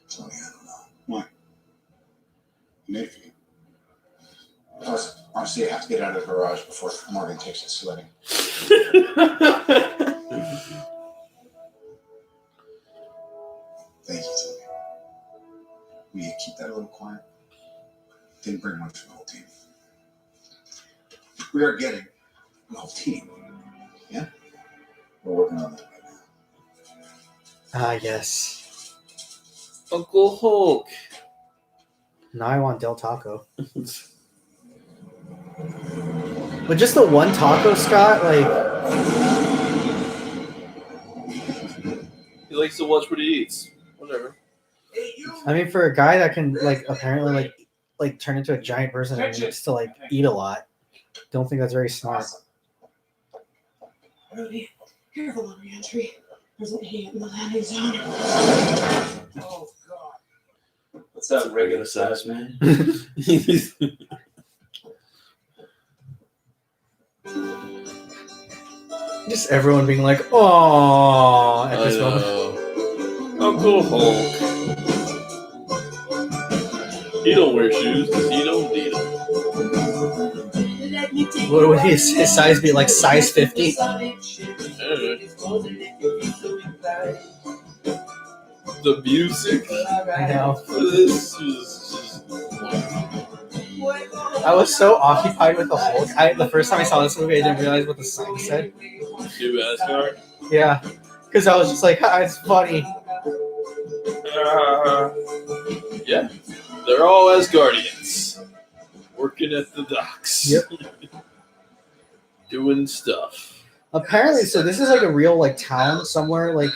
So, yeah, I don't know. Why? Maybe. Plus, honestly, I have to get out of the garage before Morgan takes it sledding. Thank you, Tony. Will you keep that a little quiet? Didn't bring much for the whole team. We are getting the whole team. Yeah? We're working on that right now. Yes. Uncle Hulk. Now I want Del Taco. But just the one taco, Scott, like He likes to watch what he eats. Whatever. I mean, for a guy that can like apparently like turn into a giant person and needs to like eat a lot, don't think that's very smart. Rudy, careful on re-entry. There's an idiot in the landing zone. Oh, God. What's up, regular size man? Just everyone being like, "Aww," at this moment. Uncle Hulk. He don't wear shoes because he don't need them. What would his size be? Like size 50? The music I know. for this is I was so occupied with the Hulk. The first time I saw this movie, I didn't realize what the sign said. New Asgard. Yeah, because I was just like, it's funny. Yeah, they're all Asgardians, working at the docks. Yep. Doing stuff. Apparently, so this is like a real like town somewhere like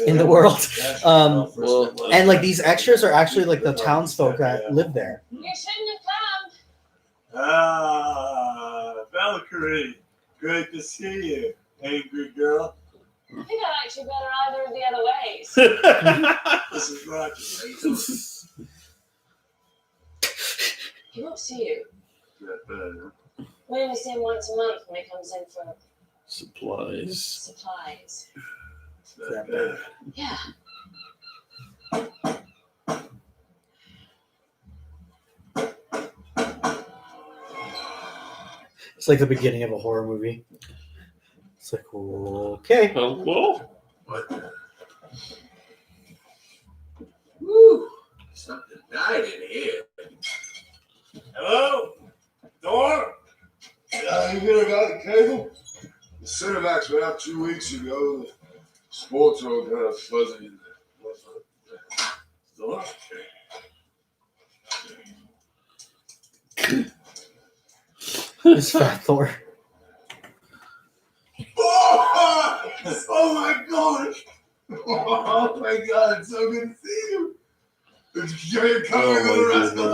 in the world. And like these extras are actually like the townsfolk that live there. You shouldn't have come. Valkyrie, great to see you, angry girl. I think I liked you better either of the other ways. This is Roger. He won't see you. That better. We only see him once a month when he comes in for Supplies. supplies. That better. Yeah. It's like the beginning of a horror movie. It's like, okay. Hello? Woo! Something died in here. Hello? Door? You hear about the cable? The Cinemax went out 2 weeks ago. The sports are kind of fuzzy in there. Door? It's Fat Thor. Oh my gosh! Oh my god, it's so good to see you! You're coming to the rest of the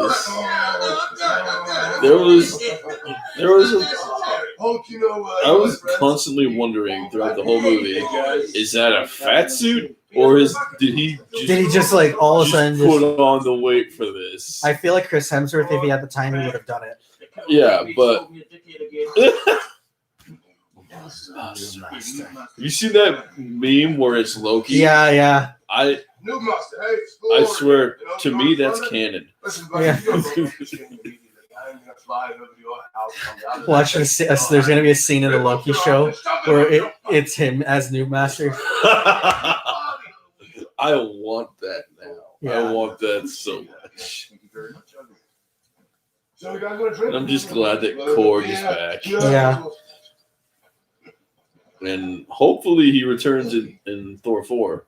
There was a, Hulk, you know I was constantly wondering throughout the whole movie, is that a fat suit or did he just like all of a sudden put just, on the weight for this? I feel like Chris Hemsworth, if he had the time, he would have done it. Yeah, but you see that meme where it's Loki? Yeah. I swear, to me, that's canon. Yeah. Watch this. There's gonna be a scene in the Loki show where it's him as Noob Master. I want that now. Yeah. I want that so much. And I'm just glad that Korg is back. Yeah. And hopefully he returns in Thor 4.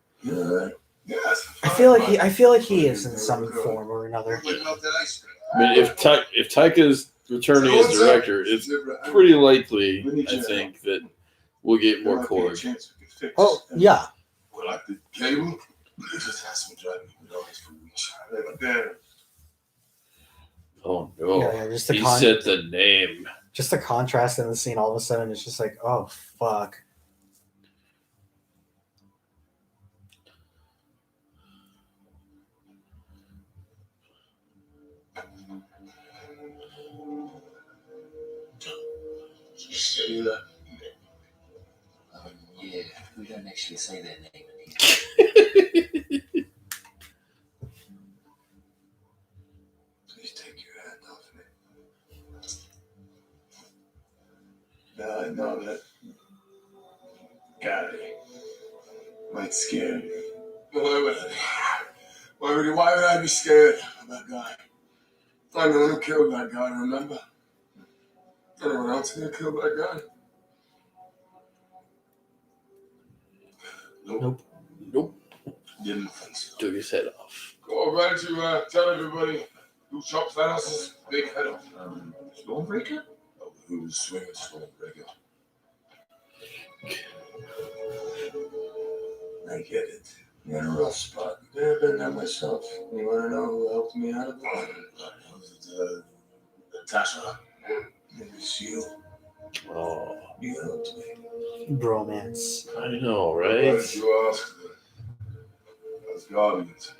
I feel like he is in some form or another. I mean, if Taika's returning as director, it's pretty likely, I think, that we'll get more Korg. Oh yeah. Like the cable, it just has some driving me nuts for weeks. Oh no! Yeah, just he said the name. Just the contrast in the scene. All of a sudden, it's just like, oh fuck. Yeah, we don't actually say that name anymore. Please take your hand off me. Now I know that guy might scare me. Why would I be scared of that guy? I'm the one who killed that guy, remember? Anyone else here killed that guy? Nope. Didn't think so. Took his head off. Go over to tell everybody who chops Thanos' big head off. Stormbreaker? Oh, who's swinging Stormbreaker? I get it. You're in a rough spot. Yeah, I've been there myself. You want to know who helped me out of it? Natasha. It was you. Oh, You helped me. Bromance. I know, Why right? did you ask as guardians?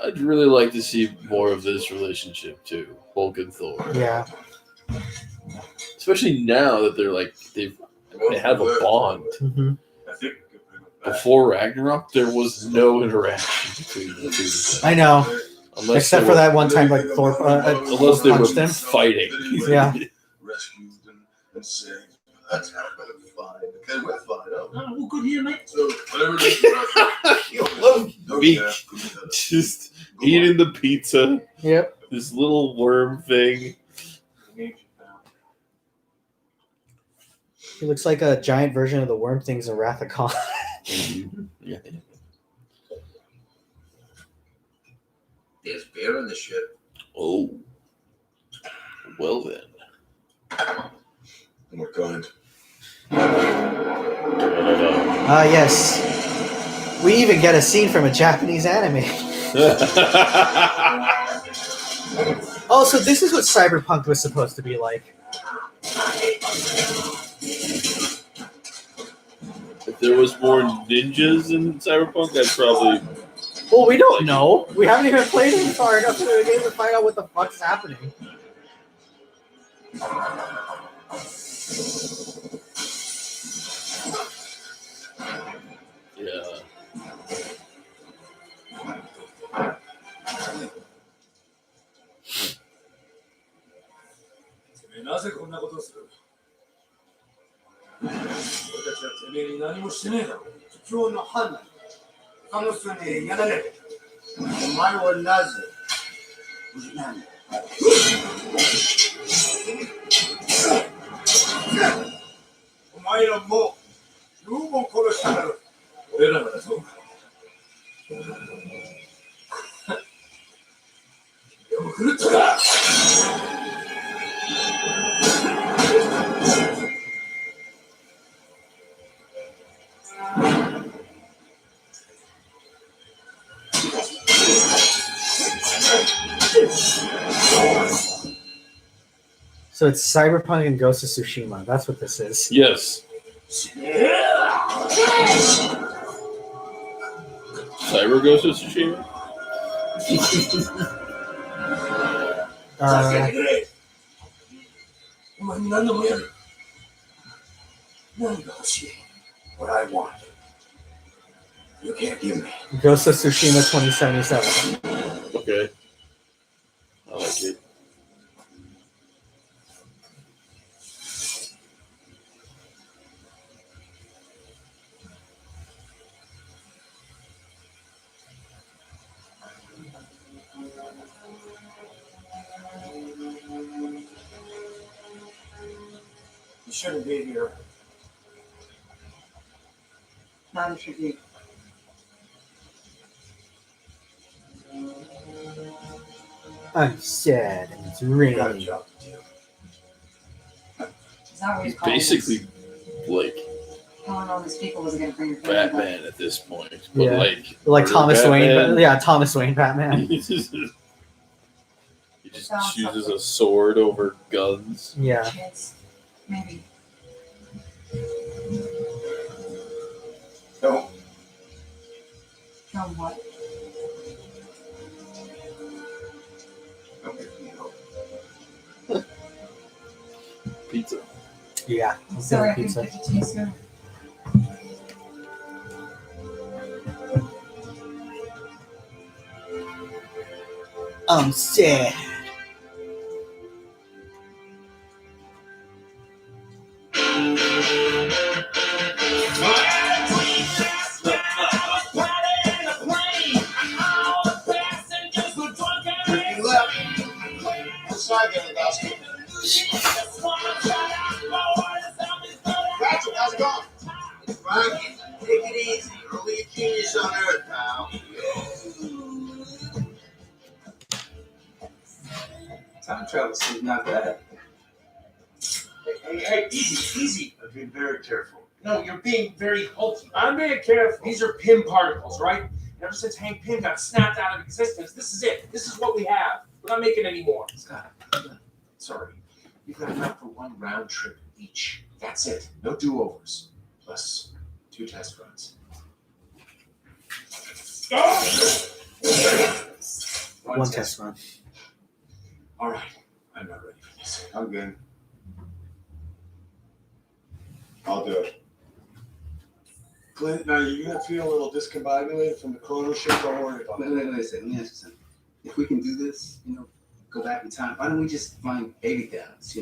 I'd really like to see more of this relationship too, Hulk and Thor. Yeah. Especially now that they're like they have a bond. Mm-hmm. I think Before Ragnarok, there was no interaction between the two. I know. Unless Except they for were- that one time, like Thor Unless they were punched him. fighting. Yeah. Rescued and saved. That's not fine. Okay, we're fine. Oh, all good here, mate. So whatever it is, You love don't meat. care. Just eating the pizza. Yep. This little worm thing. He looks like a giant version of the worm things in Wrath of Khan. Yeah. There's beer in the ship. Oh. Well then. What kind? Yes. We even get a scene from a Japanese anime. Oh, so this is what Cyberpunk was supposed to be like. If there was more ninjas in Cyberpunk, that's probably. Well, we don't know. We haven't even played it far enough into the game to find out what the fuck's happening. Yeah. So it's Cyberpunk and Ghost of Tsushima. That's what this is. Yes. Cyber Ghost of Tsushima? What I want. You can't give me. Ghost of Tsushima 2077. Okay. I like it. You shouldn't be here. Neither should you. I'm sad and it's raining. Got a job to do. Is that what He's he's calling basically like telling all these people was going to bring your family back? Batman at this point. But Yeah. like Like Thomas Batman. Wayne. Yeah, Thomas Wayne Batman. He just chooses a sword over guns. Yeah. Kids, maybe. Don't. Film what? Don't give me hope. Pizza. Yeah. Sorry, I couldn't Pizza. get it to you sooner. I'm sad. Patrick, how's it going? Frank, take it easy. Only a genius on earth, pal. Time travel seems not bad. Hey, easy. I've been very careful. No, you're being very hokey. I'm being careful. These are Pym particles, right? And ever since Hank Pym got snapped out of existence, this is it. This is what we have. We're not making any more. Scott, sorry. You've got enough for one round trip each. That's it. No do-overs. Plus 2 test runs. One test run. All right. I'm not ready for this. I'm good. I'll do it. Clint, now you're gonna feel a little discombobulated from the chrono shift. Don't worry about it. Wait a second. Let me ask you something. If we can do this, go back in time, why don't we just find baby cows,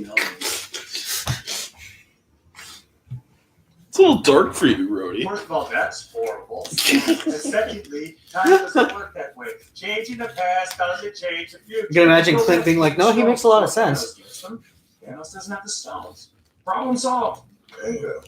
It's a little dark for you, Rhodey. First of all, that's horrible. And secondly, time doesn't work that way. Changing the past doesn't change the future. You can imagine Clint being like, no, he makes a lot of sense. Thanos doesn't have the stones. Problem solved. Bingo.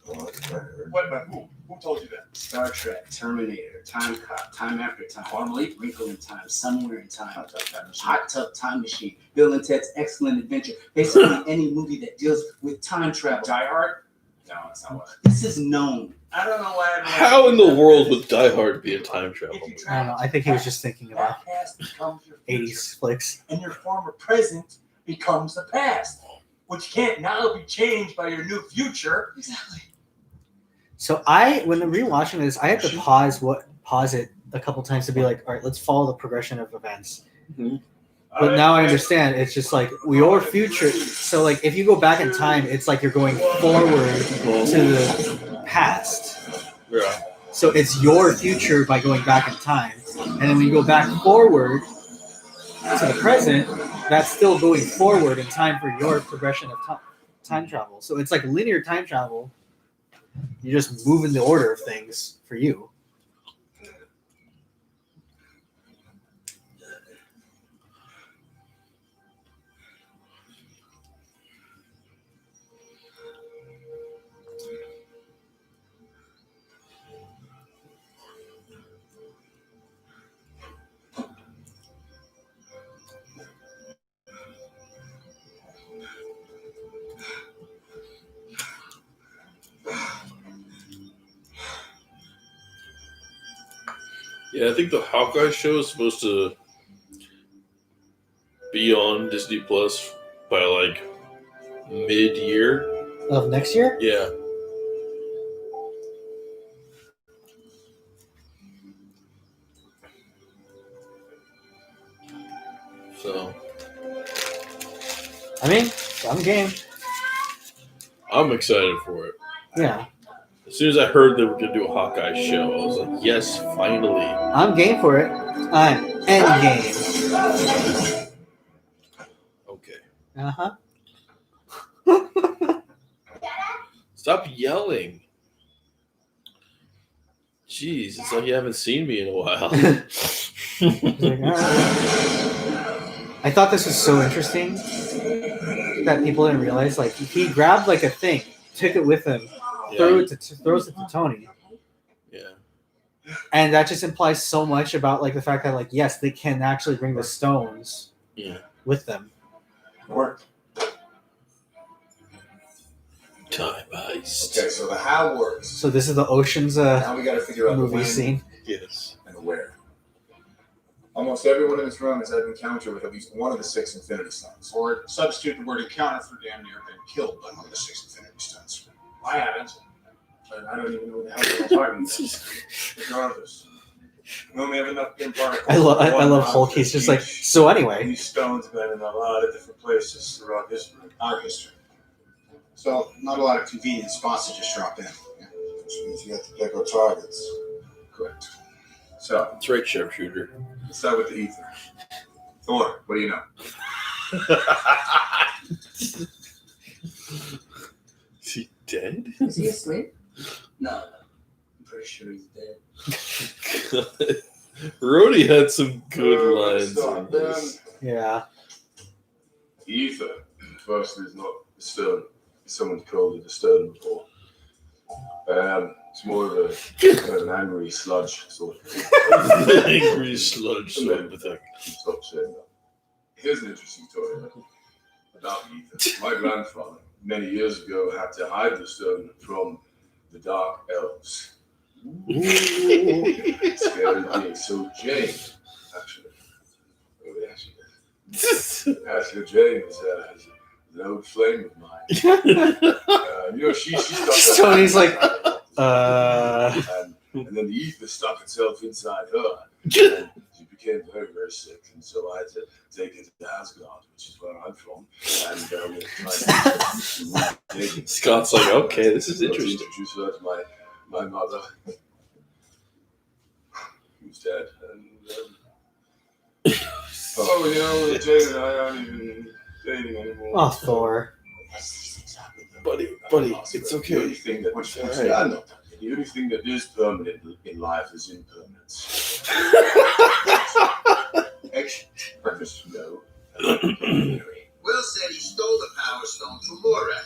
Who told you that? Star Trek, Terminator, Time Cop, Time After Time, Harmony, Wrinkle in Time, Somewhere in Time, Hot Tub Time Machine, Bill and Ted's Excellent Adventure. Basically, any movie that deals with time travel. Die Hard? No, it's not what. This is known. I don't know why. How in the world would Die Hard be a time travel movie? I don't know. I think he was just thinking about That past becomes your 80s flicks. and your former present becomes the past, which can't now be changed by your new future. Exactly. So when I'm rewatching this, I had to pause it a couple times to be like, all right, let's follow the progression of events. Mm-hmm. But now I understand. It's just like your future. So like if you go back in time, it's like you're going forward to the past. Yeah. So it's your future by going back in time, and then when you go back forward to the present, that's still going forward in time for your progression of time travel. So it's like linear time travel. You just move in the order of things for you. Yeah, I think the Hawkeye show is supposed to be on Disney Plus by like mid-year of next year. Yeah. So, I mean, I'm game. I'm excited for it. Yeah. As soon as I heard they were going to do a Hawkeye show, I was like, yes, finally. I'm game for it. I'm Endgame. Okay. Uh-huh. Stop yelling. Jeez, it's like you haven't seen me in a while. I thought this was so interesting that people didn't realize. Like, he grabbed like a thing, took it with him, throws it to Tony. Yeah. And that just implies so much about like the fact that like yes, they can actually bring the stones with them. Work. Time heist. Okay, so the how works. So this is the Ocean's now we got to figure out movie when scene. Yes. And where. Almost everyone in this room has had an encounter with at least one of the 6 Infinity Stones. Or substitute the word encounter for damn near been killed by one of the 6 Infinity Stones. I haven't. But I don't even know what the hell you're talking about. Regardless. We only have enough pin particles. I love Hulk. He's just like, so anyway. These stones have been in a lot of different places throughout history. Our history. So, not a lot of convenient spots to just drop in. Yeah. Which means you have to pick our targets. Correct. So, That's right, sharpshooter. let's start with the ether. Thor, what do you know? Is he dead? Is he asleep? No. I'm pretty sure he's dead. Rhodey had some good lines in this. Yeah. Ether, firstly, is not a stone. Someone's called it a stone before. It's more of an angry sludge sort of thing. Angry sludge sort of thing. Stop saying that. Here's an interesting story about ether. My grandfather, many years ago, had to hide the stone from the dark elves. Scary thing. So Jane, actually, Jane is an old flame of mine. She stuck Tony's like, and then the ether stuck itself inside her. And she became very, very sick. And so I had to take her to Asgard, which is where I'm from. And Scott's like, okay, this is interesting. Introduce her to my mother, who's dead. And Jane and I aren't even dating anymore. oh, Thor. Buddy. Buddy, it's okay. The only thing that, What's the right? only thing that is permanent in life is impermanence. Breakfast? No. Will said he stole the Power Stone from Morag.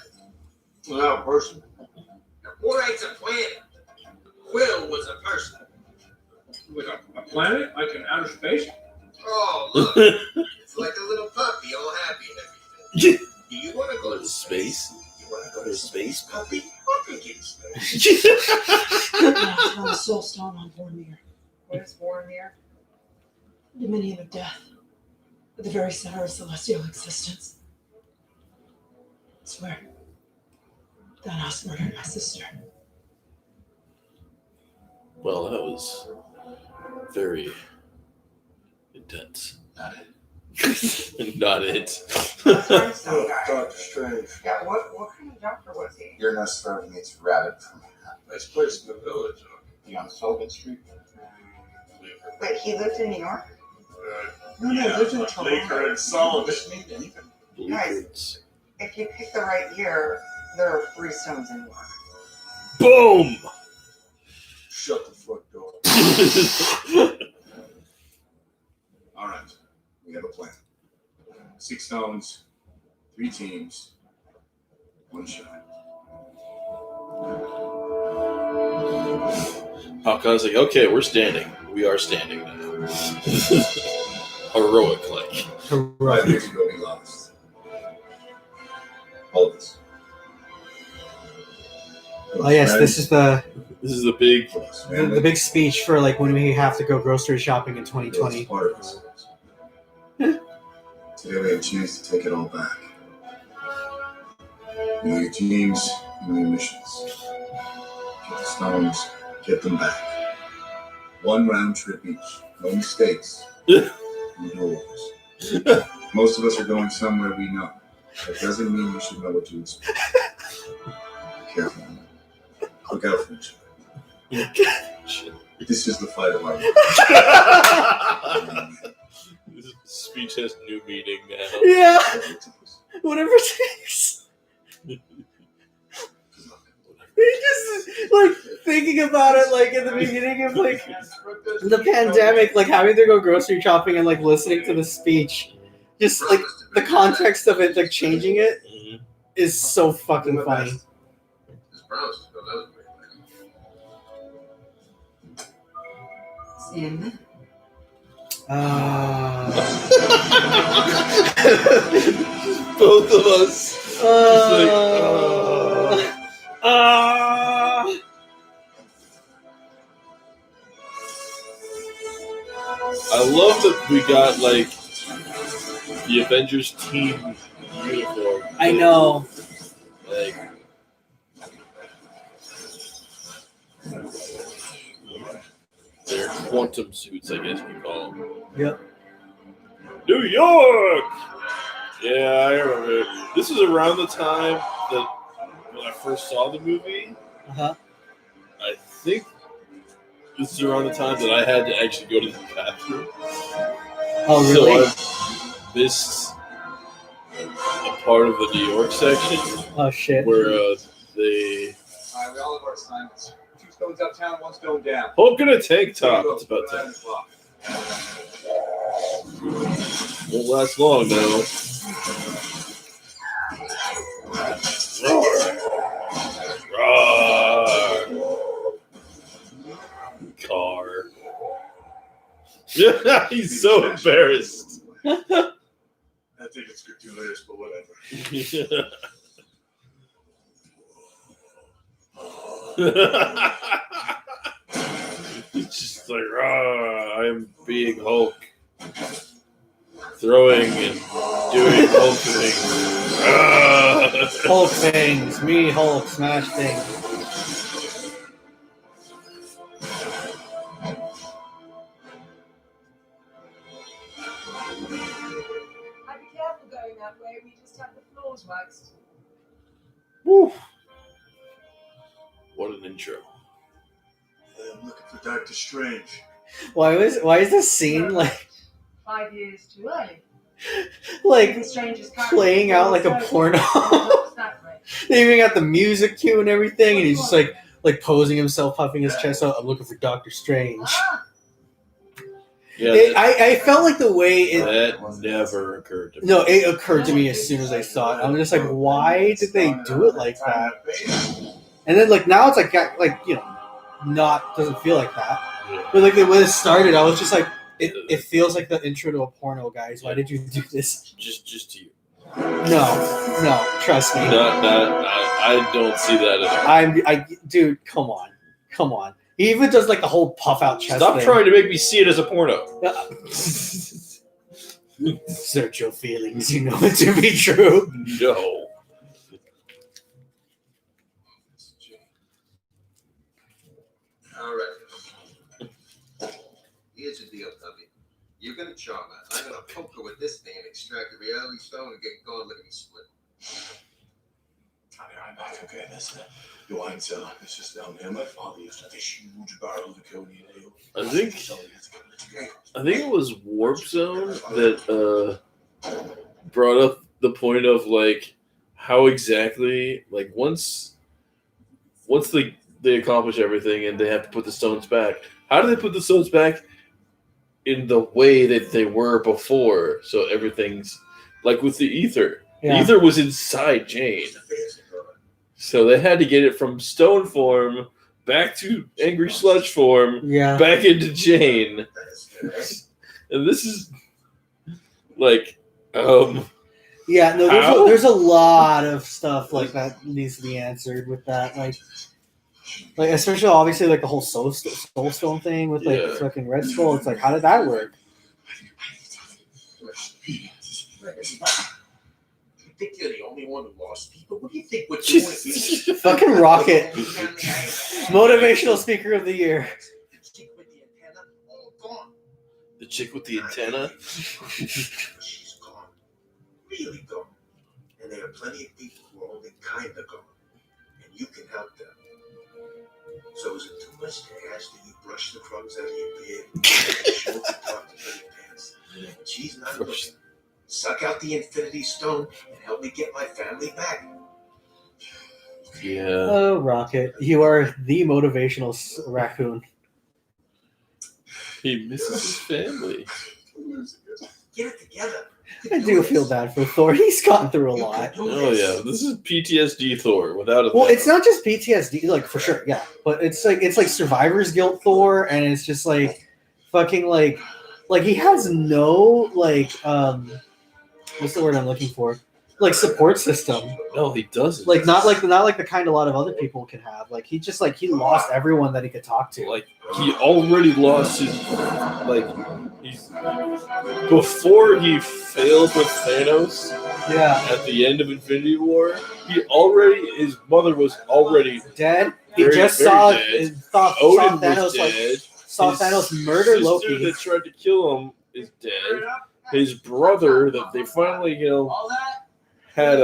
Well, person. Now, Morag's a planet. Will was a person. With a planet like in outer space? Oh, look. It's like a little puppy, all happy and everything. Do you want to go to Space? You want to go to space, puppy? Puppy can space. I found the soul stone on Vormir. What is Boromir? Dominion of death. At the very center of celestial existence. I swear. Thanos murdered my sister. Well, that was very intense. Not it. Not it. Stone guy. Doctor Strange. Yeah, what kind of doctor was he? Your Nosferatu meets rabbit from Nice place in the village. beyond Sullivan Street. But he lived in New York? No, he lived in Toronto. Laker and Solomon. This means anything. Guys. If you pick the right year, there are 3 stones in New York. Boom! Shut the front door. All right. We have a plan. 6 stones, 3 teams, 1 shot. Hawkeye's like, okay, we're standing. We are standing now. Heroic, like. 5 years ago, we lost. All of us. Oh yes, this is the big the big speech for like when we have to go grocery shopping in 2020. Part of us. Today we have a chance to take it all back. You know your teams, you know your missions. Get the stones, get them back. 1 round trip each. No mistakes. No wars. Most of us are going somewhere we know. That doesn't mean we should know what to expect. Be careful. Look out for each other. This is the fight of our life. This speech has new meaning now. Yeah. Whatever it takes. Just like thinking about it, like in the beginning of like the pandemic, like having to go grocery shopping and like listening to the speech, just like the context of it, like changing it, is so fucking funny. Salmon. Both of us. I love that we got like the Avengers team uniform. I know. Like, they're quantum suits, I guess we call them. Yep. New York! Yeah, I remember. This was around the time that when I first saw the movie. Uh-huh. I think this is around the time that I had to actually go to the bathroom. Oh, really? So I missed a part of the New York section. Oh, shit. Where they... Alright, we all have our assignments. 2 stones uptown, 1 stone down. Hulk in a tank top. It's about time. Won't last long now. Car. He's so embarrassed. I think it's gratuitous, but whatever. He's just like, I'm being Hulk. Throwing and doing Hulk things. Hulk things. Me, Hulk, smash things. I'd be careful going that way. We just have the floors waxed. Woo. What an intro. I'm looking for Doctor Strange. Why is this scene like 5 years too early. like The strangers can't playing out like a porno? What's that, Rick? They even got the music cue and everything, and he's just like posing himself, puffing his chest out. I'm looking for Doctor Strange. Yeah, I felt like the way that never occurred to me. No, it occurred to me as soon as I saw it. I'm just like, why did they do it like that? And then like now it's like not doesn't feel like that. But like when it started, I was just like, it feels like the intro to a porno, guys. Why did you do this? Just to you. No, trust me. I don't see that at all. Dude, come on. He even does like the whole puff out chest. Stop thing. trying to make me see it as a porno. Search your feelings. You know it to be true. No. All right. Here's the deal, Tubby. You're gonna charm her. I'm gonna poke her with this thing and extract the reality stone and get going. Look at me split. I'm back, okay? That's the wine cellar. It's just down there. My father used to have this huge barrel of Cody ale. I think it was Warp Zone that brought up the point of like how exactly like once they accomplish everything and they have to put the stones back. How do they put the stones back in the way that they were before? So everything's like with the ether. Yeah. The ether was inside Jane. So they had to get it from stone form back to angry sludge form, back into Jane. And this is like, yeah, no, there's a lot of stuff like that needs to be answered with that, like especially obviously like the whole soul stone thing with like fucking Red Skull. It's like, how did that work? You think you're the only one who lost people? What do you think we're doing? Fucking Rocket. Motivational speaker of the year. The chick with the antenna? She's gone. Really gone. And there are plenty of people who are only kind of gone. And you can help them. So is it too much to ask that you brush the crumbs out of your beard and show the top to pretty pants? When she's not looking, suck out the Infinity Stone and help me get my family back. Yeah. Oh, Rocket, you are the motivational raccoon. He misses his family. Get it together. I do feel bad for Thor. He's gone through a lot. Oh yeah, this is PTSD Thor without a. Well, it's not just PTSD, like for sure, yeah, but it's like survivor's guilt Thor, and it's just like fucking like he has no like what's the word I'm looking for? Like support system. No, he doesn't. Like not like the kind a lot of other people can have. Like he just like he lost everyone that he could talk to. Like he already lost his he's before he failed with Thanos. Yeah. At the end of Infinity War, his mother was already dead. He just saw dead. Odin Thanos was dead. Saw Thanos murder Loki. His sister that tried to kill him is dead. His brother that they finally had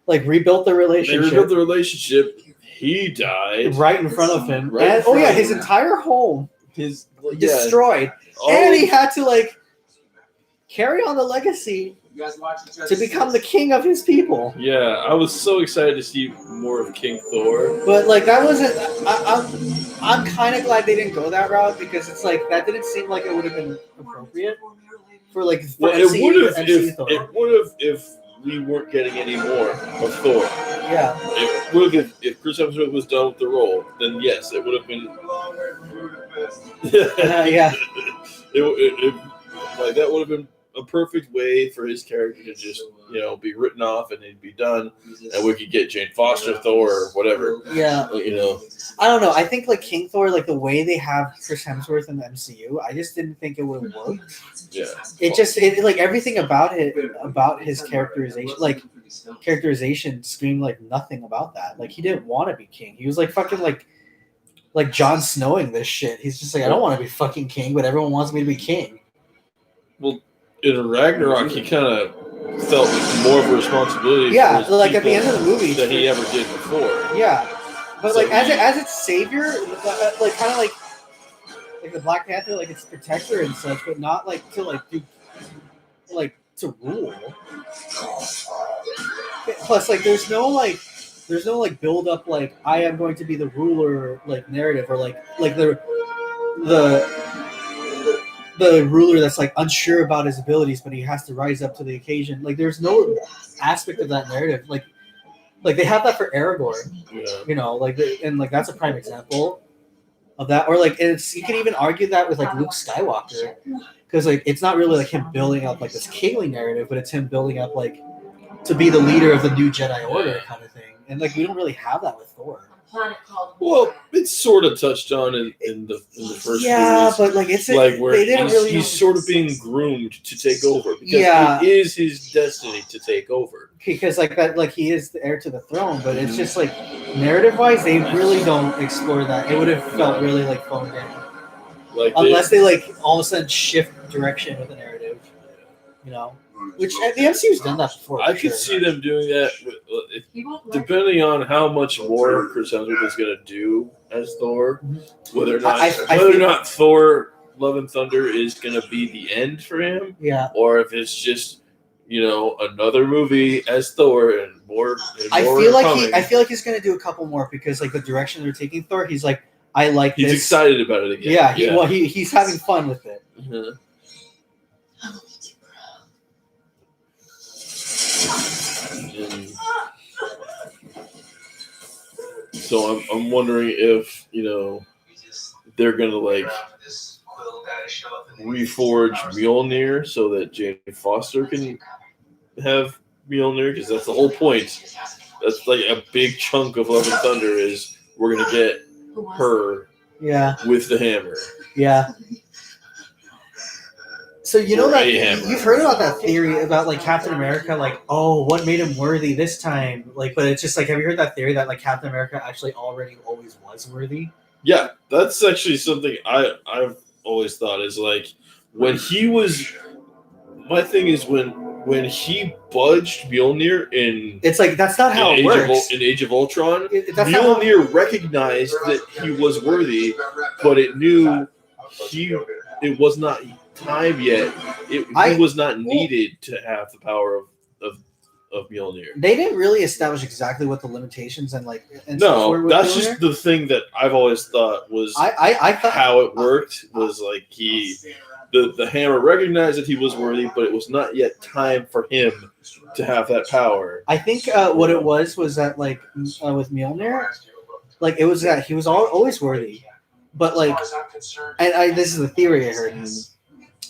rebuilt the relationship. They rebuilt the relationship. He died right in front of him. Right and, his entire home destroyed, and he had to carry on the legacy to become the king of his people. Yeah, I was so excited to see more of King Thor. But that wasn't. I'm kind of glad they didn't go that route because it's that didn't seem like it would have been appropriate for it would have if we weren't getting any more of Thor. Yeah. If Chris Hemsworth was done with the role, then yes, it would have been. Yeah. That would have been a perfect way for his character to just be written off and it'd be done, and we could get Jane Foster Thor or whatever. Yeah. I don't know. I think King Thor, the way they have Chris Hemsworth in the MCU, I just didn't think it would have worked. Yeah. It everything about his characterization screamed nothing about that. He didn't want to be king. He was fucking Jon Snowing this shit. He's just I don't want to be fucking king, but everyone wants me to be king. Well, in Ragnarok, he kind of felt more of a responsibility. Yeah, for his at the end of the movie than he ever did before. Yeah, but as its savior, kind of like the Black Panther, its protector and such, but not to to rule. Plus, there's no there's no like build up like I am going to be the ruler like narrative or like the ruler that's like unsure about his abilities but he has to rise up to the occasion. Like there's no aspect of that narrative like they have that for Aragorn, you know, like and like that's a prime example of that. Or like it's you can even argue that with like Luke Skywalker because like it's not really like him building up like this kingly narrative, but it's him building up like to be the leader of the new Jedi Order kind of thing. And like we don't really have that with Thor. Well, it's sort of touched on in the first movies, but like it's like where they didn't really he's sort of being groomed to take over because it is his destiny to take over. Because like that, like he is the heir to the throne, but it's just like narrative wise, they really don't explore that. It would have felt really like phoned in, like unless they like all of a sudden shift direction with the narrative, you know. Which the MCU's done that before. I could see them doing that, depending on how much more Chris Hemsworth is going to do as Thor. Whether or not Thor: Love and Thunder is going to be the end for him, or if it's just another movie as Thor and more. I feel like he's going to do a couple more because like the direction they're taking Thor, he's like, I like. He's this. excited about it again. Yeah, he's having fun with it. Mm-hmm. So I'm wondering if they're gonna like reforge Mjolnir so that Jane Foster can have Mjolnir, because that's the whole point. That's like a big chunk of Love and Thunder is we're gonna get her with the hammer. Yeah. So you know that you've heard about that theory about like Captain America, like, oh, what made him worthy this time? Like, but it's just like, have you heard that theory that like Captain America actually already always was worthy? Yeah, that's actually something I've always thought is like when he was. My thing is when he budged Mjolnir in. It's like that's not how it works. In Age of Ultron, Mjolnir recognized that he was worthy, but it knew it was not time yet. He was not needed to have the power of Mjolnir. They didn't really establish exactly what the limitations and like. And no, that's just the thing that I've always thought was. I thought how it worked was like the hammer recognized that he was worthy, but it was not yet time for him to have that power. I think what it was that like with Mjolnir, like it was that he was always worthy, but like, and this is the theory I heard.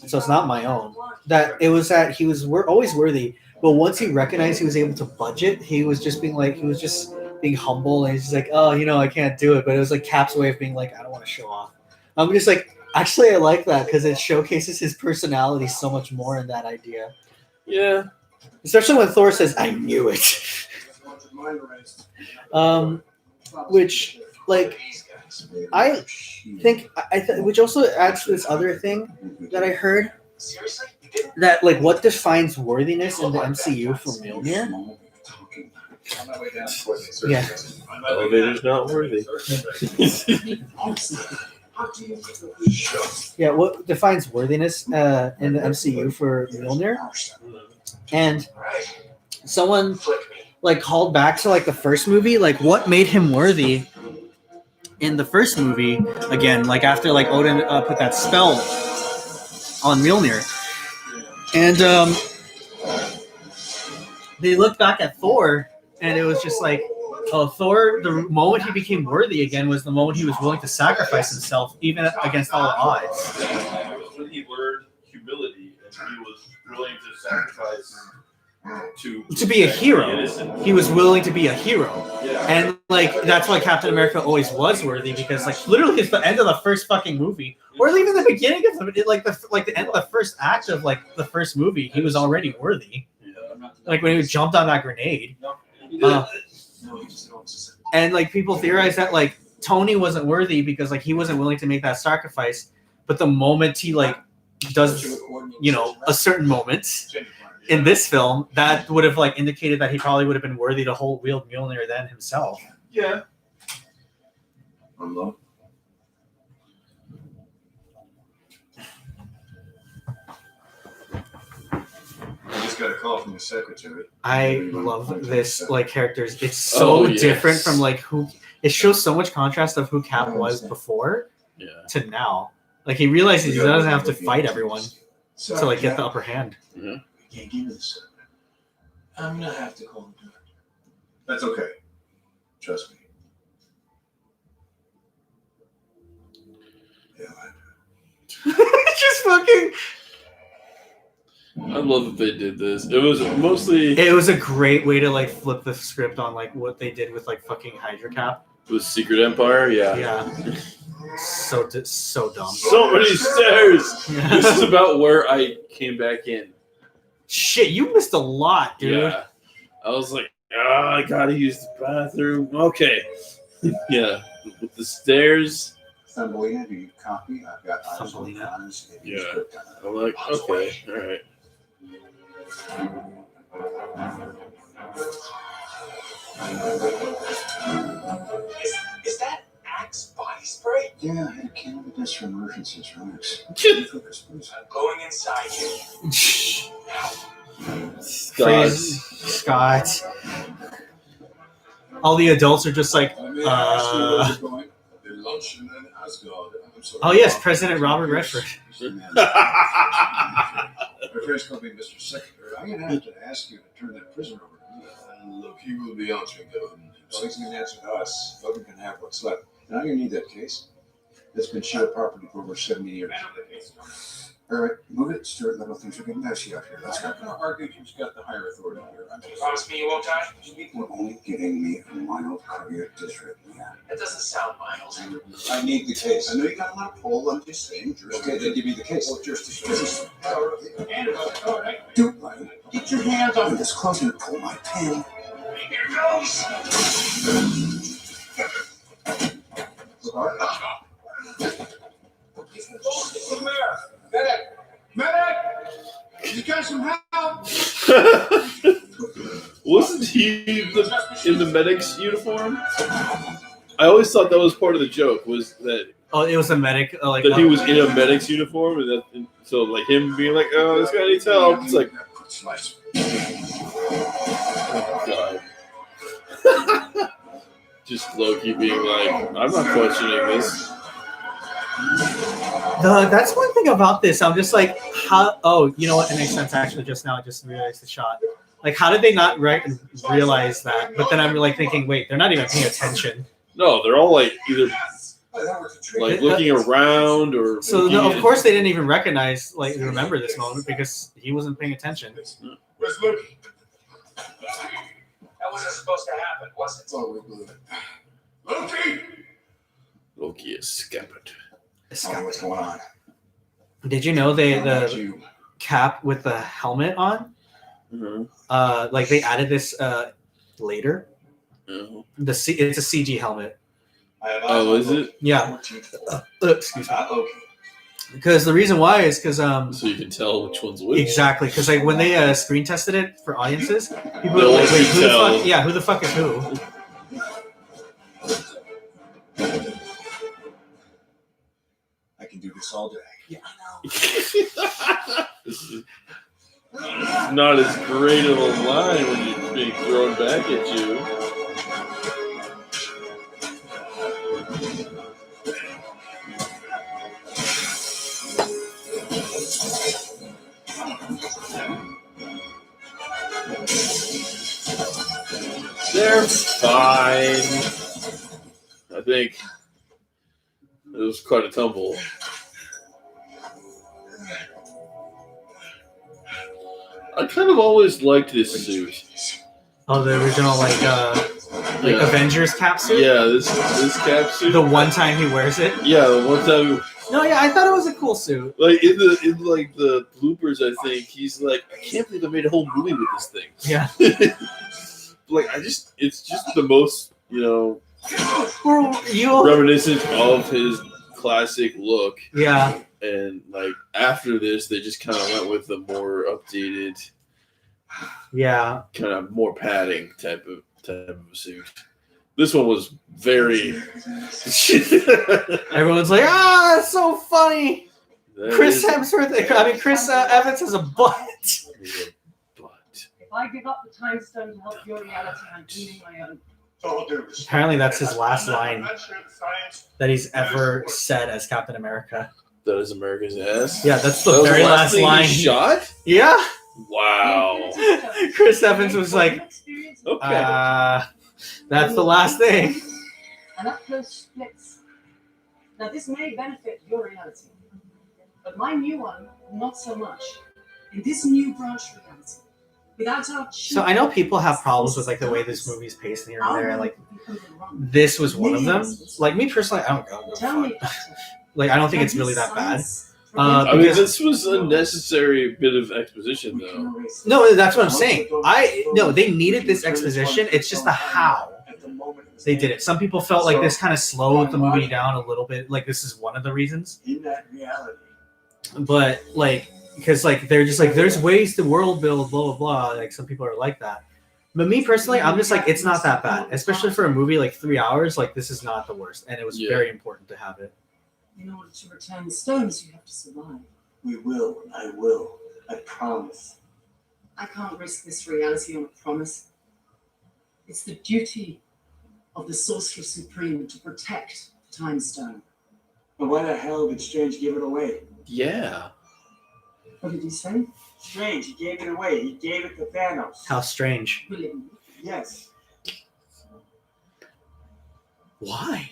So it's not my own. That it was that he was always worthy, but once he recognized he was able to budget, he was just being humble, and he's just like, oh, I can't do it. But it was like Cap's way of being like, I don't want to show off. I'm just like, actually, I like that because it showcases his personality so much more in that idea. Yeah, especially when Thor says, "I knew it," which like. I think which also adds to this other thing that I heard that like what defines worthiness in the MCU for Mjolnir. Yeah, elevator's not worthy. Yeah, what defines worthiness in the MCU for Mjolnir? And someone like called back to like the first movie, like what made him worthy. In the first movie, again, like after like Odin put that spell on Mjolnir, and they looked back at Thor, and it was just like, oh, Thor. The moment he became worthy again was the moment he was willing to sacrifice himself, even against all odds. It was when he learned humility, and he was willing to sacrifice. To be a hero. He was willing to be a hero. Yeah. And like that's why Captain America always was worthy, because like literally it's the end of the first fucking movie. Or even the beginning of the end of the first act of like the first movie, he was already worthy. Like when he jumped on that grenade. And like people theorize that like Tony wasn't worthy because like he wasn't willing to make that sacrifice. But the moment he like does a certain moment in this film, that would have like indicated that he probably would have been worthy to wield Mjolnir than himself. Yeah. just got a call from the secretary. I love this like characters. It's so different from like who. It shows so much contrast of who Cap was before to now. Like he realizes he doesn't have to fight everyone to like get the upper hand. I can't give you this. I'm gonna have to call the director. That's okay. Trust me. Just fucking. I love that they did this. It was mostly. It was a great way to like flip the script on like what they did with like fucking Hydra Cap. With Secret Empire, Yeah. So dumb. So many stairs. This is about where I came back in. Shit, you missed a lot, dude. Yeah. I was like, I gotta use the bathroom. Okay. Yeah. With the stairs. Thumbelina, do you copy? I've got eyes on Thumbelina. eyes. Yeah. I'm like, okay, all right. Is that Axe body spray? Yeah, I had a cannabis for emergencies, Rex. I'm going inside you. Scott. All the adults are just like, The luncheon in Asgard. I'm sorry. oh yes, President Robert Redford. First copy, Mr. Secretary. I'm going to have to ask you to turn that prisoner over to me. Look, he will be answering Governor. Well, he's going to answer to us. Logan can have what's left. And I'm going to need that case. That's been shared property for over 70 years. All right, move it, Stuart. Little things are getting messy out here. Let's go. I'm not going to argue who's got the higher authority here. I'm just Promise me you won't die? We're only getting me a mild cardiac distress. Yeah. That doesn't sound mild. I need the case. I know you got a lot of pull. I'm just saying. Okay, then give me the case. Oh, jurisdiction. All right. Dude, Ryan, get your hands off this close and pull my pin. Here goes. Medic! You got some help? Wasn't he in the medic's uniform? I always thought that was part of the joke. Was that? Oh, it was a medic. Like that he was in a medic's uniform, and so like him being like, "Oh, this guy needs help." It's like, God. Just Loki being like, "I'm not questioning this." That's one thing about this. I'm just like, how? Oh, you know what? It makes sense actually. Just now, I just realized the shot. Like, how did they not realize that? But then I'm like thinking, wait, they're not even paying attention. No, they're all like either like looking around or. So no, of course they didn't even recognize, like, remember this moment because he wasn't paying attention. Where's Loki? That wasn't supposed to happen, was it? Oh, we blew it. Loki! Loki is scampered. Tell me what's going on. Did you know the Cap with the helmet on? Mm-hmm. Like they added this later. Mm-hmm. It's a CG helmet. Oh, is it? Yeah. Excuse me. Because the reason why is because so you can tell which one's which. Exactly, because like when they screen tested it for audiences, people were like, "Wait, who the fuck is who?" I can do this all day. Yeah, I know. This is not as great of a line when you're being thrown back at you. They're fine. I think it was quite a tumble. I kind of always liked this suit. Oh, the original Avengers cap suit? Yeah, this cap suit. The one time he wears it? Yeah, the one time. No, yeah, I thought it was a cool suit. Like in the bloopers, I think he's like, I can't believe I made a whole movie with this thing. Yeah. Like it's just the most, reminiscent of his classic look. Yeah. And like after this, they just kind of went with the more updated, kind of more padding type of suit. This one was very. Everyone's like, it's so funny. Chris Evans has a butt. I give up the time stone to help your reality, I'm leaving my own. Apparently, that's his last line I'm not sure the science. that he's ever said as Captain America. That is America's ass. Yeah, that's the That was very the last thing line. he shot? Yeah. Wow. Chris Evans was like, Okay. that's the last thing. And up close splits. Now this may benefit your reality, but my new one, not so much. In this new branch reality, without our So I know people have problems with like the way this movie's paced here and there. Like this was one of them. Like me personally, I don't go. Like I don't think it's really that bad. I mean, this was a necessary bit of exposition, though. No, that's what I'm saying. They needed this exposition. It's just the how they did it. Some people felt like this kind of slowed the movie down a little bit. Like this is one of the reasons. In that reality. But like, because like they're just like, there's ways to world build, blah blah blah. Like some people are like that. But me personally, I'm just like, it's not that bad. Especially for a movie like 3 hours. Like this is not the worst, and it was very important to have it. In order to return the stones, you have to survive. We will. I will. I promise. I can't risk this reality on a promise. It's the duty of the Sorcerer Supreme to protect the Time Stone. But why the hell did Strange give it away? Yeah. What did he say? Strange, he gave it away. He gave it to Thanos. How strange. Willingly. Yes. Why?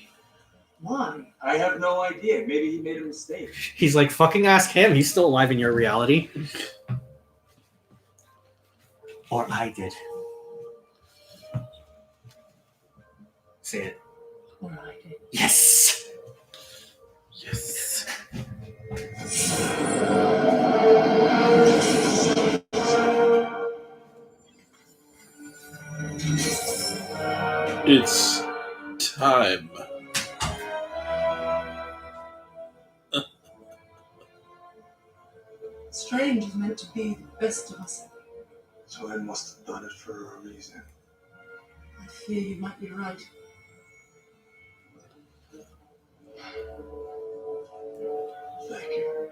Why? I have no idea. Maybe he made a mistake. He's like, fucking ask him. He's still alive in your reality. Or I did. Say it. Or I did. Yes! Yes. It's time. Strange is meant to be the best of us. So I must have done it for a reason. I fear you might be right. Thank you.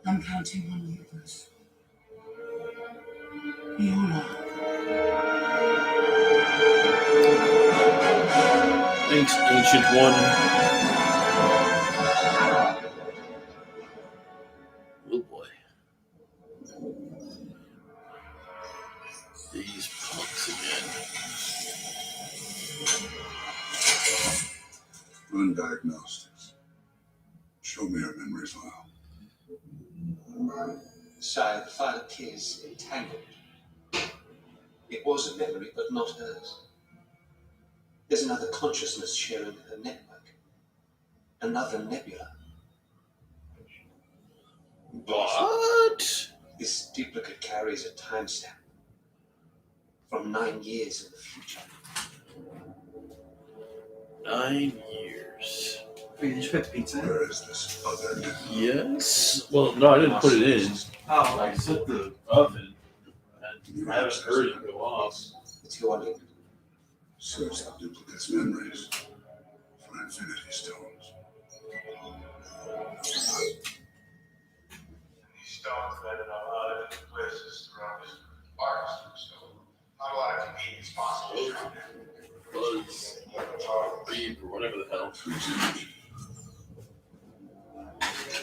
I'm counting on you, Bruce. You are. Thanks, Ancient One. Oh boy. These punks again. Run diagnostics. Show me her memories well. Sire, the file appears entangled. It was a memory, but not hers. There's another consciousness sharing her network. Another nebula. What? This duplicate carries a timestamp from 9 years in the future. 9 years. Wait, did you put pizza in? Where is this other nebula? Yes. Well, no, I didn't put it in. Oh, I set the oven. And I haven't heard it go off. It's your name. Search the duplicate's memories for Infinity Stones. These stones led in a lot of different places throughout this arc, so not a lot of convenience possible. Buzz. Reap or whatever the hell.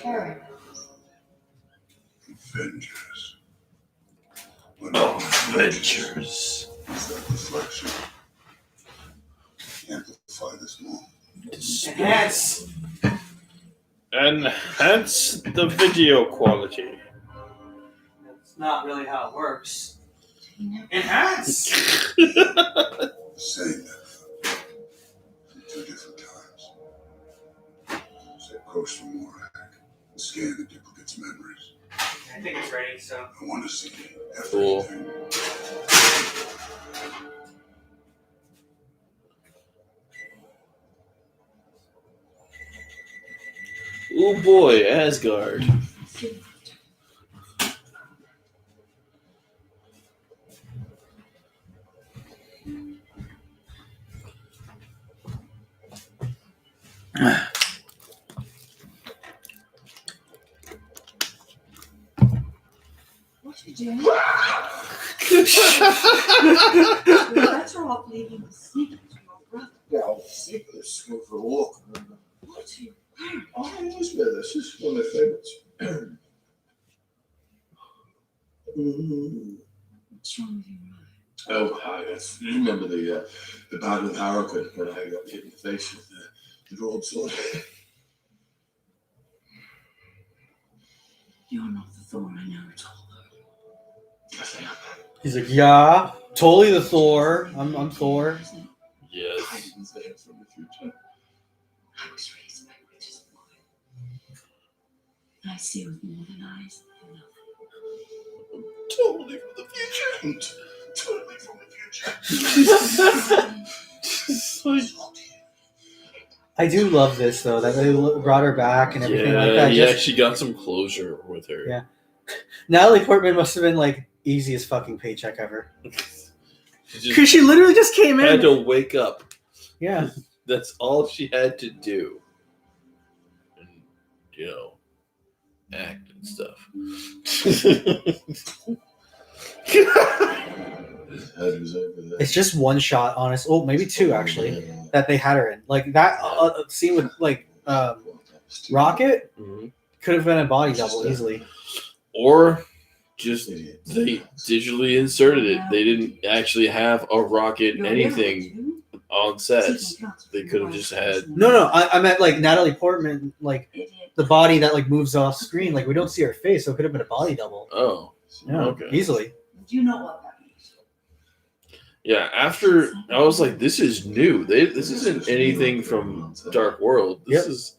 Harry. Avengers. Adventures. Is that reflection? Amplify this more. Enhance! Enhance the video quality. That's not really how it works. Enhance! Same depth. From 2 different times. Say approach from Morak and scan the duplicate's memories. I think it's ready, so. I want to see Cool. everything. Oh boy, Asgard. Jim? We're better off leaving the secret to your brother. Yeah, I'll see this. Go for a walk. What are you? Oh, it's better. This is one of my favorites. What's wrong with your eye? Oh, hi. You remember the bad with Harrowkin when I got hit in the face with the broadsword? You're not the Thor I know at all. Yes, I am. He's like, yeah, totally the Thor. I'm Thor. Yes. I didn't say it from the future. I was raised by witches and women. I see with more than eyes and nothing. Totally from the future. Totally from the future. I do love this though that they brought her back and everything like that. Yeah, she got some closure with her. Yeah. Natalie Portman must have been like easiest fucking paycheck ever. Because she literally just came in. Had to wake up. Yeah. That's all she had to do. And, act and stuff. It's just one shot, honest. Oh, maybe two actually that they had her in. Like that scene with like Rocket could have been a body double easily. Or just they digitally inserted it. They didn't actually have a Rocket anything on sets. They could have just had. No. I meant like Natalie Portman, like the body that like moves off screen. Like we don't see her face, so it could have been a body double. Oh, yeah, okay, easily. Do you know what that means? Yeah, after I was like, this is new. This isn't anything from Dark World. This is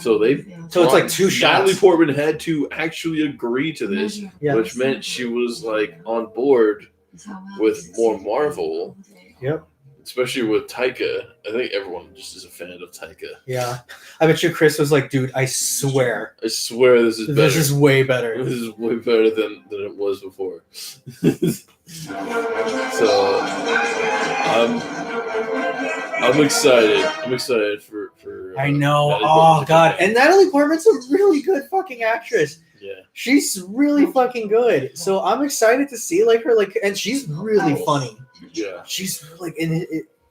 so it's like two shots. Natalie Portman had to actually agree to this, which meant she was like on board with more Marvel. Yep. Especially with Taika. I think everyone just is a fan of Taika. Yeah. I bet you Chris was like, dude, I swear this is better. This is way better. This is way better than it was before. So I'm excited. I'm excited for I know. Oh god. And Natalie Portman's a really good fucking actress. Yeah. She's really fucking good. So I'm excited to see like her and she's really funny. Yeah. She's like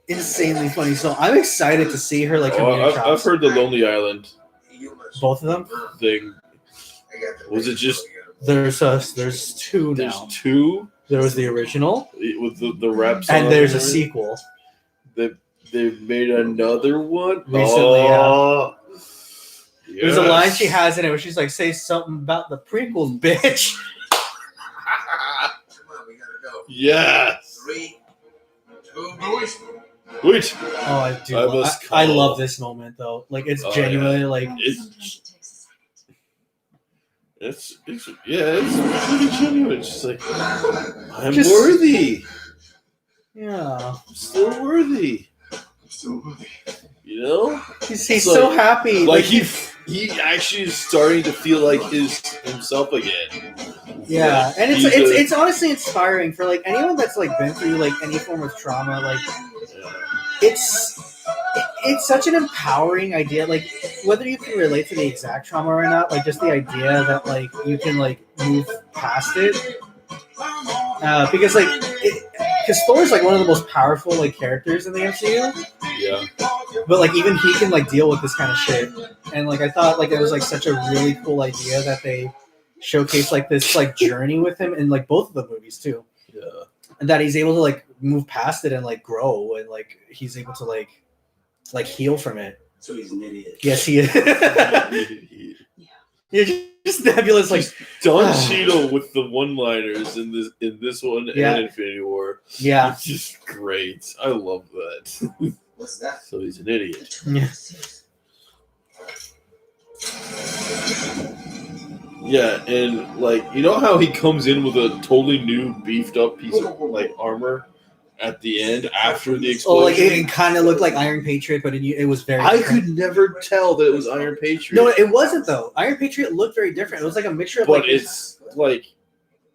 insanely funny. So I'm excited to see her like. I've heard the Lonely Island. Both of them thing. Was it just? There's two now. There's two. There was the original with the rap song, and there's a sequel. They made another one recently. Oh, yes. There's a line she has in it where she's like, "Say something about the prequels, bitch." Come on, we gotta go. Yes. 3, 2, boys. Wait. Oh, I do. I love this moment though. Like it's genuinely like it's pretty genuine. It's just like I'm worthy. Yeah. I'm still worthy. He's so happy. Like he actually is starting to feel like himself again. Yeah, and it's honestly inspiring for like anyone that's like been through like any form of trauma. Like it's such an empowering idea. Like whether you can relate to the exact trauma or not, like just the idea that like you can like move past it. Because like because Thor's like one of the most powerful like characters in the MCU. Yeah. But like even he can like deal with this kind of shit, and like I thought like it was like such a really cool idea that they showcase like this like journey with him in like both of the movies too. Yeah. And that he's able to like move past it and like grow and like he's able to like heal from it. So he's an idiot. Yes, he is. Yeah, just Nebula's like Don Cheadle with the one-liners in this one and Infinity War. Yeah, it's just great. I love that. What's that? So he's an idiot. Yeah. Yeah, and like how he comes in with a totally new beefed up piece of like armor at the end after the explosion. Oh, like it kind of looked like Iron Patriot, but it was very. I could never tell that it was Iron Patriot. No, it wasn't though. Iron Patriot looked very different. It was like a mixture of. But like, it's like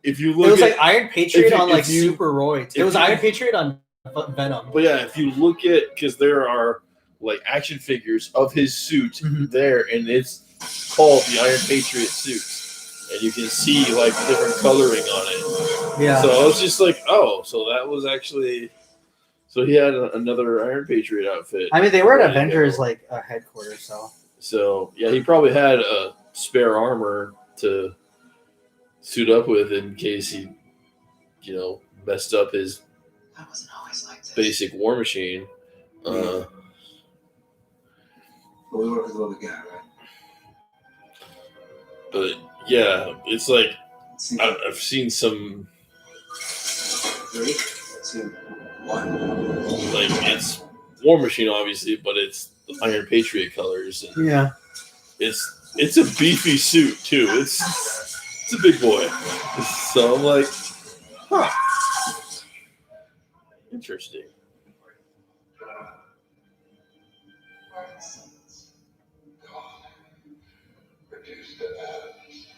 if you look. It was like Iron Patriot on like steroids. It was Iron Patriot on Venom. But yeah, if you look at because there are like action figures of his suit there, and it's called the Iron Patriot suit. And you can see like different coloring on it. Yeah. So I was just like, oh, so that was actually. So he had another Iron Patriot outfit. I mean, they were at ready to Avengers go. like a headquarters, so. So yeah, he probably had a spare armor to suit up with in case he, messed up his I wasn't always like this. basic war machine. But we work with what we got, right? But yeah, it's like I've seen some. 3, 2, 1. Like it's War Machine, obviously, but it's the Iron Patriot colors. And Yeah. It's a beefy suit too. It's a big boy. So I'm like, huh, interesting. Reduce the atoms.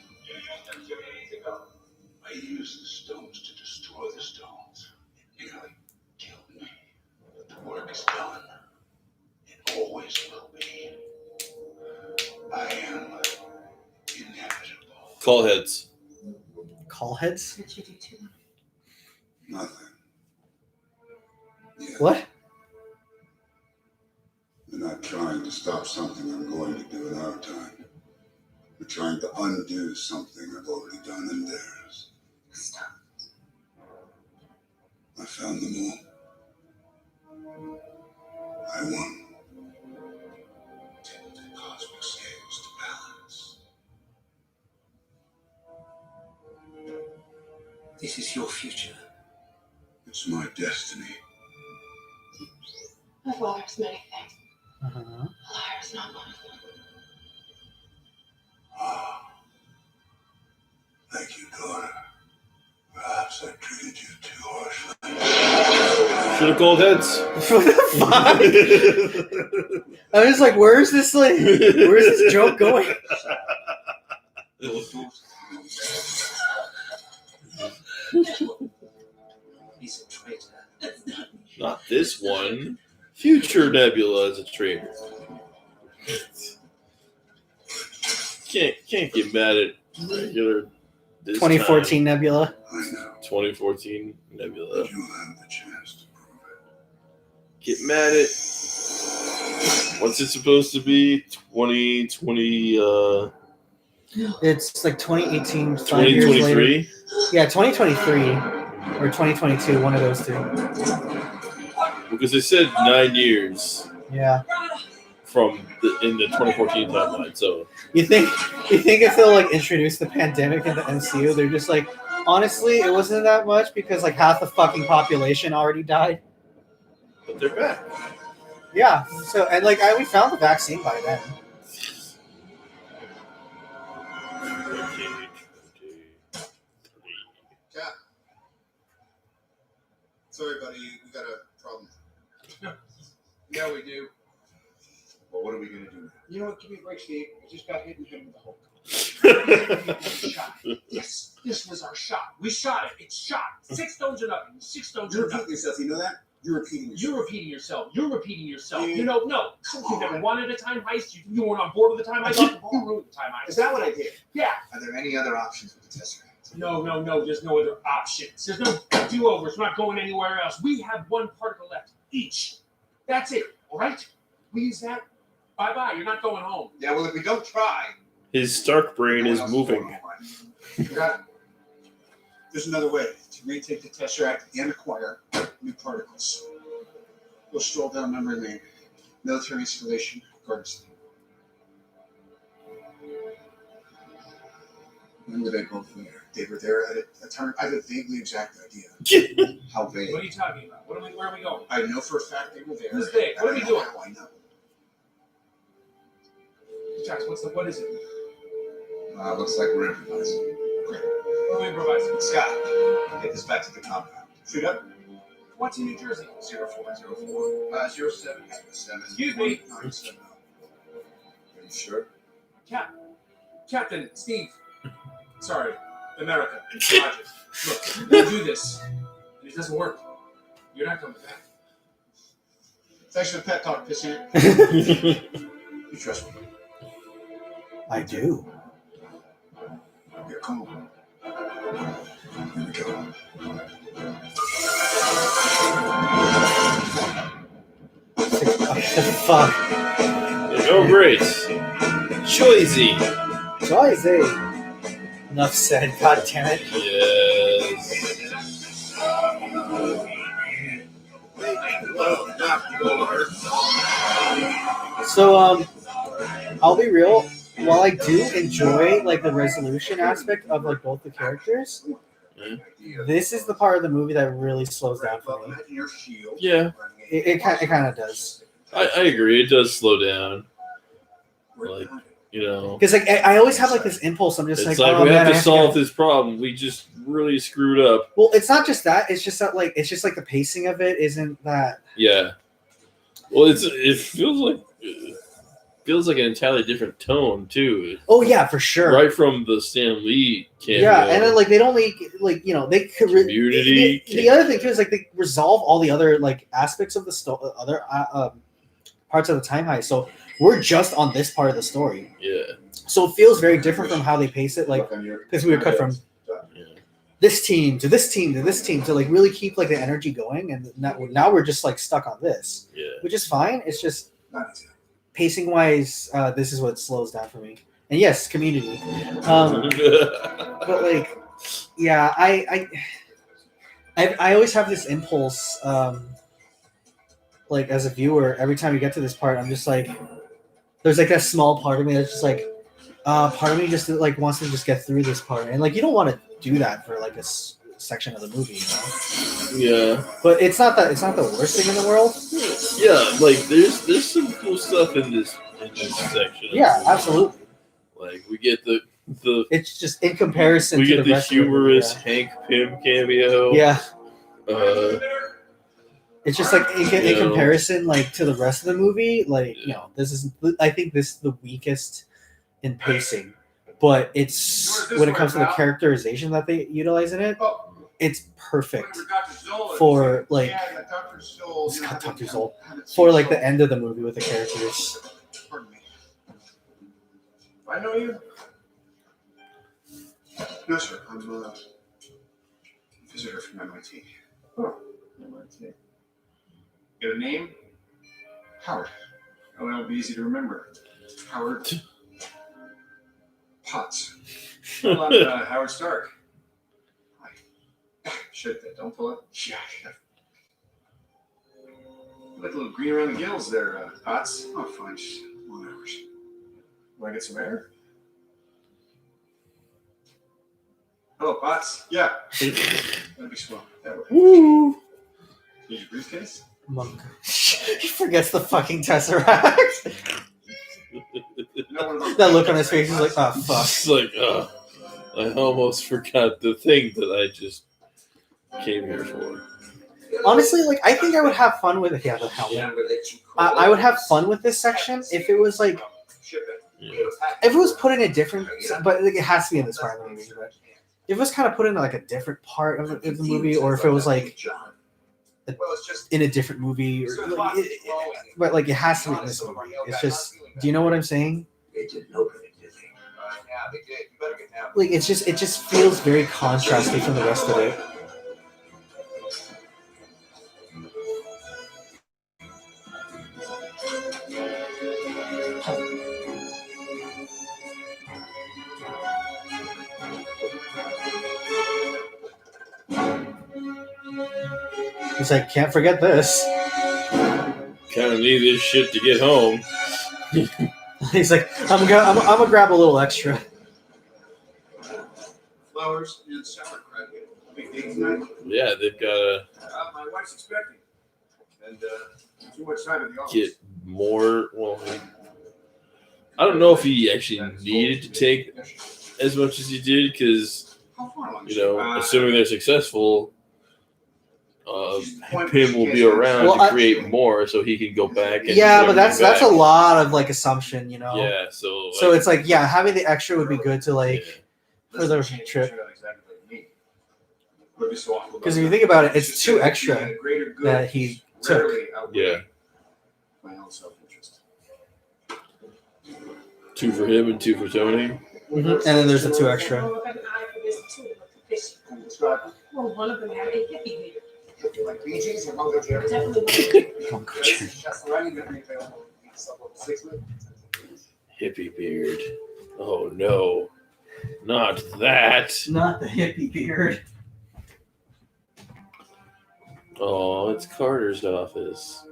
I use the stones to destroy the stones. It nearly killed me. But the work is done. It always will be. I am inevitable. Call heads. Call heads? What did you do to them? Nothing. Yeah. What? We're not trying to stop something I'm going to do in our time. We're trying to undo something I've already done in theirs. Stop. I found them all. I won. Tipped the cosmic scales to balance. This is your future. It's my destiny. My father's many things. Uh-huh. A liar is not one of them. Ah. Thank you, daughter. Perhaps I treated you too harshly. Should have called heads. What the fuck? I was like, where's this joke going? He's a traitor. Not this one. Future Nebula is a traitor. Can't get mad at regular. This 2014 time. Nebula. I know. 2014 Nebula. You'll have the chance to prove it. Get mad at. What's it supposed to be? 2020. It's like 2018, 5 years later. 2023? Yeah, 2023 or 2022, one of those two. Because it said 9 years Yeah. in the 2014 timeline. So You think if they'll like introduce the pandemic in the MCU, they're just like, honestly, it wasn't that much because like half the fucking population already died. but they're back. Yeah. So and like we found the vaccine by then. Cap. Sorry, buddy. We got a problem. Yeah, we do. Well, what are we going to do now? You know what? Give me a break, Steve. I just got hit in the head with a Hulk. Shot. Yes, this was our shot. We shot it. It's shot. 6 stones or nothing. 6 stones You're or nothing. repeating yourself. You know that? You're repeating yourself. You're repeating yourself. You're repeating yourself. Dude, You know, no. You never wanted a time heist. You weren't on board with the time heist. You ruined the time heist. Is that what I did? Yeah. Are there any other options with the Tesseract? No. There's no other options. There's no do-overs. We're not going anywhere else. We have 1 particle left each. That's it. All right? We use that. Bye-bye. You're not going home. Yeah, well, if we don't try... His Stark brain no is one else moving. going home, right? There's another way to retake the Tesseract and acquire new particles. We'll stroll down memory lane. Military installation, Garden When did I go from there? They were there at a time. I have a vaguely exact idea. How vague? What are you talking about? Where are we going? I know for a fact they were there. Who's they? What are we doing? How I know. Jax, what is it? Looks like we're improvising. What are we improvising? Scott, get this back to the compound. Shoot up. What's in New Jersey? 0404 0777. Excuse me. 970. Are you sure? Captain Steve. Sorry, America. Roger. Look, we do this, and it doesn't work. You're not coming back. Thanks for the pet talk, Pissant. You trust me? I do. You're cool. Here we go. Fuck. Oh, Grace. Choizy. Enough said. God damn it. Yes. So I'll be real. While I do enjoy like the resolution aspect of like both the characters, this is the part of the movie that really slows down for me. Yeah. It kind of does. I agree. It does slow down. Like, you know. Because like I always have like this impulse. I'm just It's like, like oh, we man, have to solve this problem. We just really screwed up. Well, it's not just that. It's just that like the pacing of it isn't that. Yeah. Well, it feels like an entirely different tone too. Oh yeah, for sure. Right from the Stan Lee cameo. Yeah, and then like they don't like you know they could Community. The other thing too is like they resolve all the other like aspects of the other parts of the time heist. So we're just on this part of the story. Yeah. So it feels very different from how they pace it, like because we were cut from this team to this team to this team to like really keep like the energy going, and now we're just like stuck on this. Yeah. Which is fine. It's just pacing wise, this is what slows down for me. And yes, Community. But like, yeah, I always have this impulse, like as a viewer, every time you get to this part, I'm just like, there's like that small part of me that's just like, part of me just like wants to just get through this part, and like you don't want to do that for like a section of the movie, you know? Yeah. But it's not the worst thing in the world. Yeah, like there's some cool stuff in this section. Yeah, absolutely. Like we get the it's just in comparison we to get the rest humorous of Hank Pym cameo. Yeah. It's just like in comparison, like to the rest of the movie, like you know, I think this is the weakest in pacing, but it's when it comes to the characterization that they utilize in it, it's perfect for like Dr. Zoll for like the end of the movie with the characters. Pardon me. I know you. No, sir. I'm a visitor from MIT. Oh, MIT. Got a name? Howard. Oh, that'll be easy to remember. Howard Potts. Well, I'm Howard Stark. Hi. Shit, that don't pull it. Yeah. You look a little green around the gills there, Potts. Oh, fine. Just long hours. Want to get some air? Hello, Potts. Yeah. That'd be swell. That way. Woo! Need your briefcase? Monk. He forgets the fucking Tesseract. That look on his face is like, oh fuck. It's like, I almost forgot the thing that I just came here for. Honestly, like I think I would have fun with it. Yeah, the helmet. I would have fun with this section if it was like, if it was put in a different, but like, it has to be in this part of the movie. But if it was kind of put in like a different part of the movie, or if it was like in a different movie, or like, but like it has to be in this movie. It's just, do you know what I'm saying? Like it just feels very contrasty from the rest of it. He's like, can't forget this. Kind of need this shit to get home. He's like, I'm gonna grab a little extra. Flowers and sauerkraut. Big day tonight. Yeah, they've got to My wife's expecting. And too much time at the office. get more. Well, I don't know if he actually needed to take as much as he did because, you know, assuming they're successful, Pym will be around to create more, so he can go back. And yeah, but that's a lot of like assumption, you know. Yeah, so it's like, yeah, having the extra would be good to like for the trip. Because if you think about it, it's 2 extra that he took. Yeah. My own self-interest. 2 for him and 2 for Tony. Mm-hmm. And then there's the 2 extra. describe them? Well, one of them had a hippie beard. Like Bee Gees or Mungo Jerry? Definitely. That's the running that may available. Supplement 6 minutes. Hippie beard. Oh no. Not that. Not the hippie beard. Oh, it's Carter's office.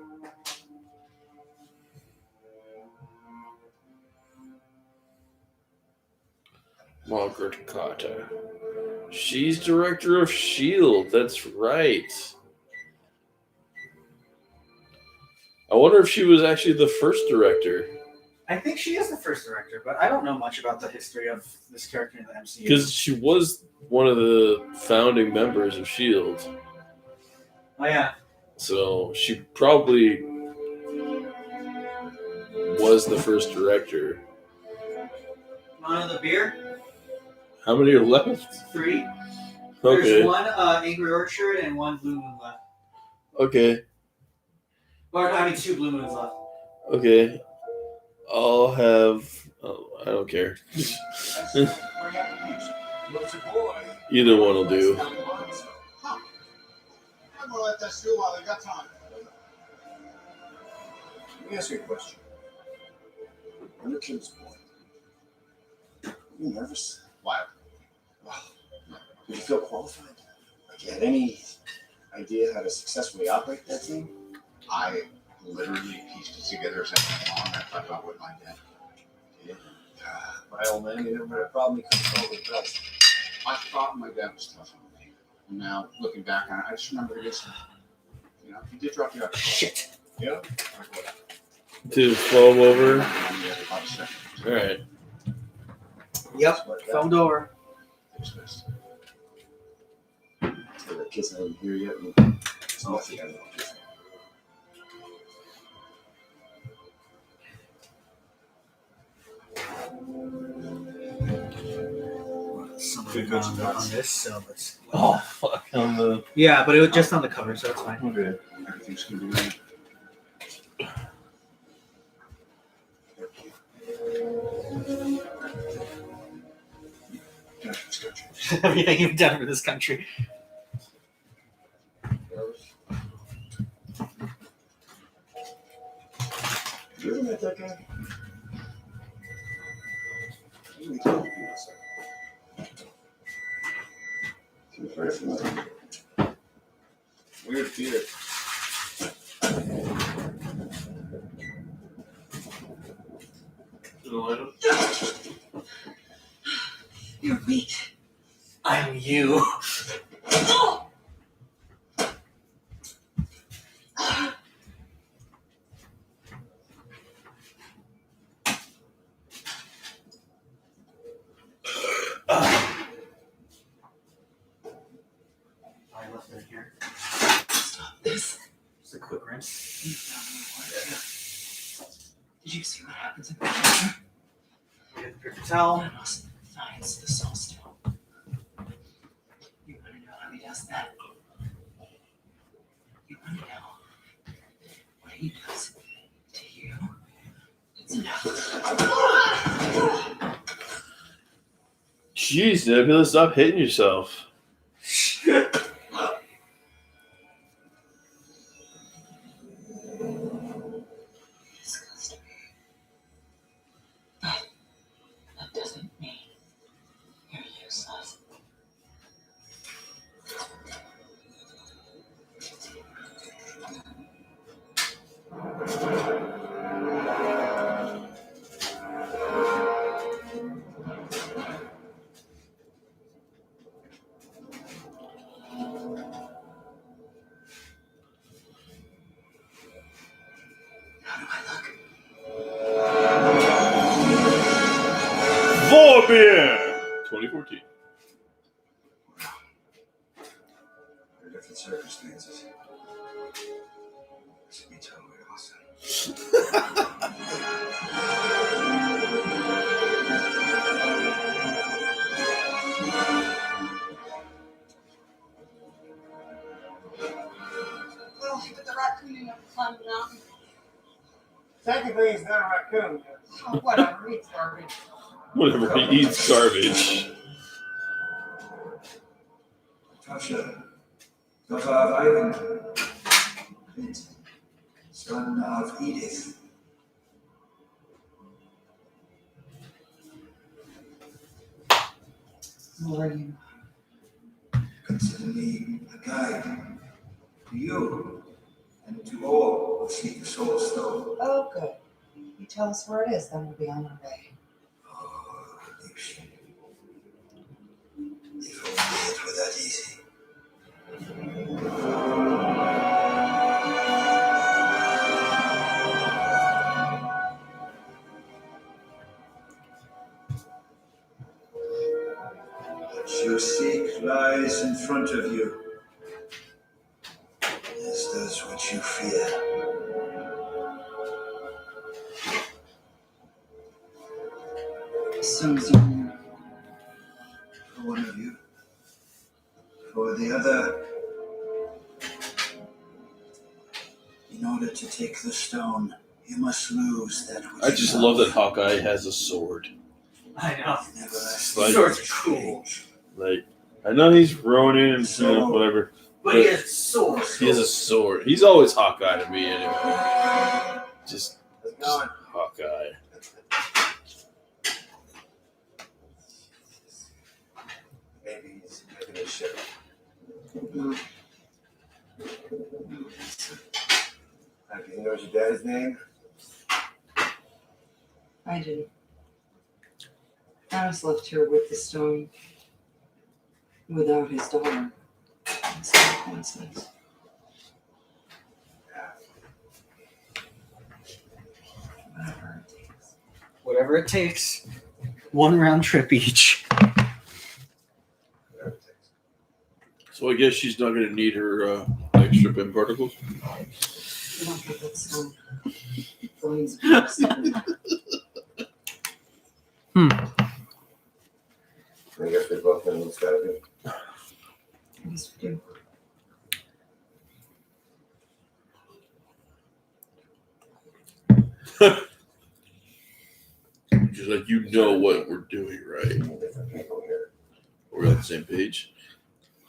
Margaret Carter. She's director of S.H.I.E.L.D. That's right. I wonder if she was actually the first director. I think she is the first director, but I don't know much about the history of this character in the MCU. Because she was one of the founding members of S.H.I.E.L.D. Oh, yeah. So she probably was the first director. Want another beer? How many are left? 3. Okay. There's one Angry Orchard and one Blue Moon left. Okay. Or, I mean, 2 Blue Moons left. Okay. I'll have... Oh, I don't care. Either one will do. I'm gonna let that stew while I got time. Let me ask you a question. When your kid was born, were you nervous? Why? Well, did you feel qualified? Like you had any idea how to successfully operate that thing? I literally pieced it together as I went along. I thought about what my dad did. My old man, he never had a problem. He couldn't solve it best. I thought my dad was tough on me. And now, looking back on it, I just remember the good stuff. You know, he did drop you out. Shit. Yeah? Like what? To flow him over? About a second. All right. Yep. Foamed over. The kid's not even here yet. It's nothing I know. Something on this, so let's. Oh, fuck. On the... Yeah, but it was just on the cover, so it's fine. Okay. Everything's gonna be right. Everything you've done for this country. You ever met that guy? Let me tell you something. Seems very familiar. Weird theater. You're weak. I'm you. I left it here. Stop this. Just a quick rinse. Did you see what happens in the future? Get the paper towel. Thanos finds the Soul Stone. You want to know how he does that? You want to know what he does to you? It's enough. Jeez, Nebula, stop hitting yourself. That doesn't mean you're useless. How do I look? Vorbeer! 2014. Under different circumstances. This would be totally awesome. Well, but the raccoon didn't have to climb the mountain. Technically, he's not a raccoon. Oh, whatever, it's garbage. Whatever, he eats garbage. daughter of Ivan, Clint, son of Edith. Who are you? Consider me a guide to you and to all who seek the soul stone. Oh, good. You tell us where it is, then we'll be on our way. Oh, if only it were that easy. What you seek lies in front of you, as does what you fear. As soon as you're here. For one of you, for the other. In order to take the stone, you must lose that which I just love that Hawkeye has a sword. I know. Like, Sword's cool. Like, I know he's Ronin and whatever. But he has a sword. He has a sword. He's always Hawkeye to me anyway. Just Hawkeye. maybe he's making a ship. Do you know your dad's name? I didn't. I was left here with the stone without his daughter. It's not a coincidence. Whatever it takes. Whatever it takes. 1 round trip each. So I guess she's not going to need her extra PIM particles. You don't get that stone. Please. I guess we both know what's got to be. Yes, we do. Just like you know what we're doing, right? We're on the same page.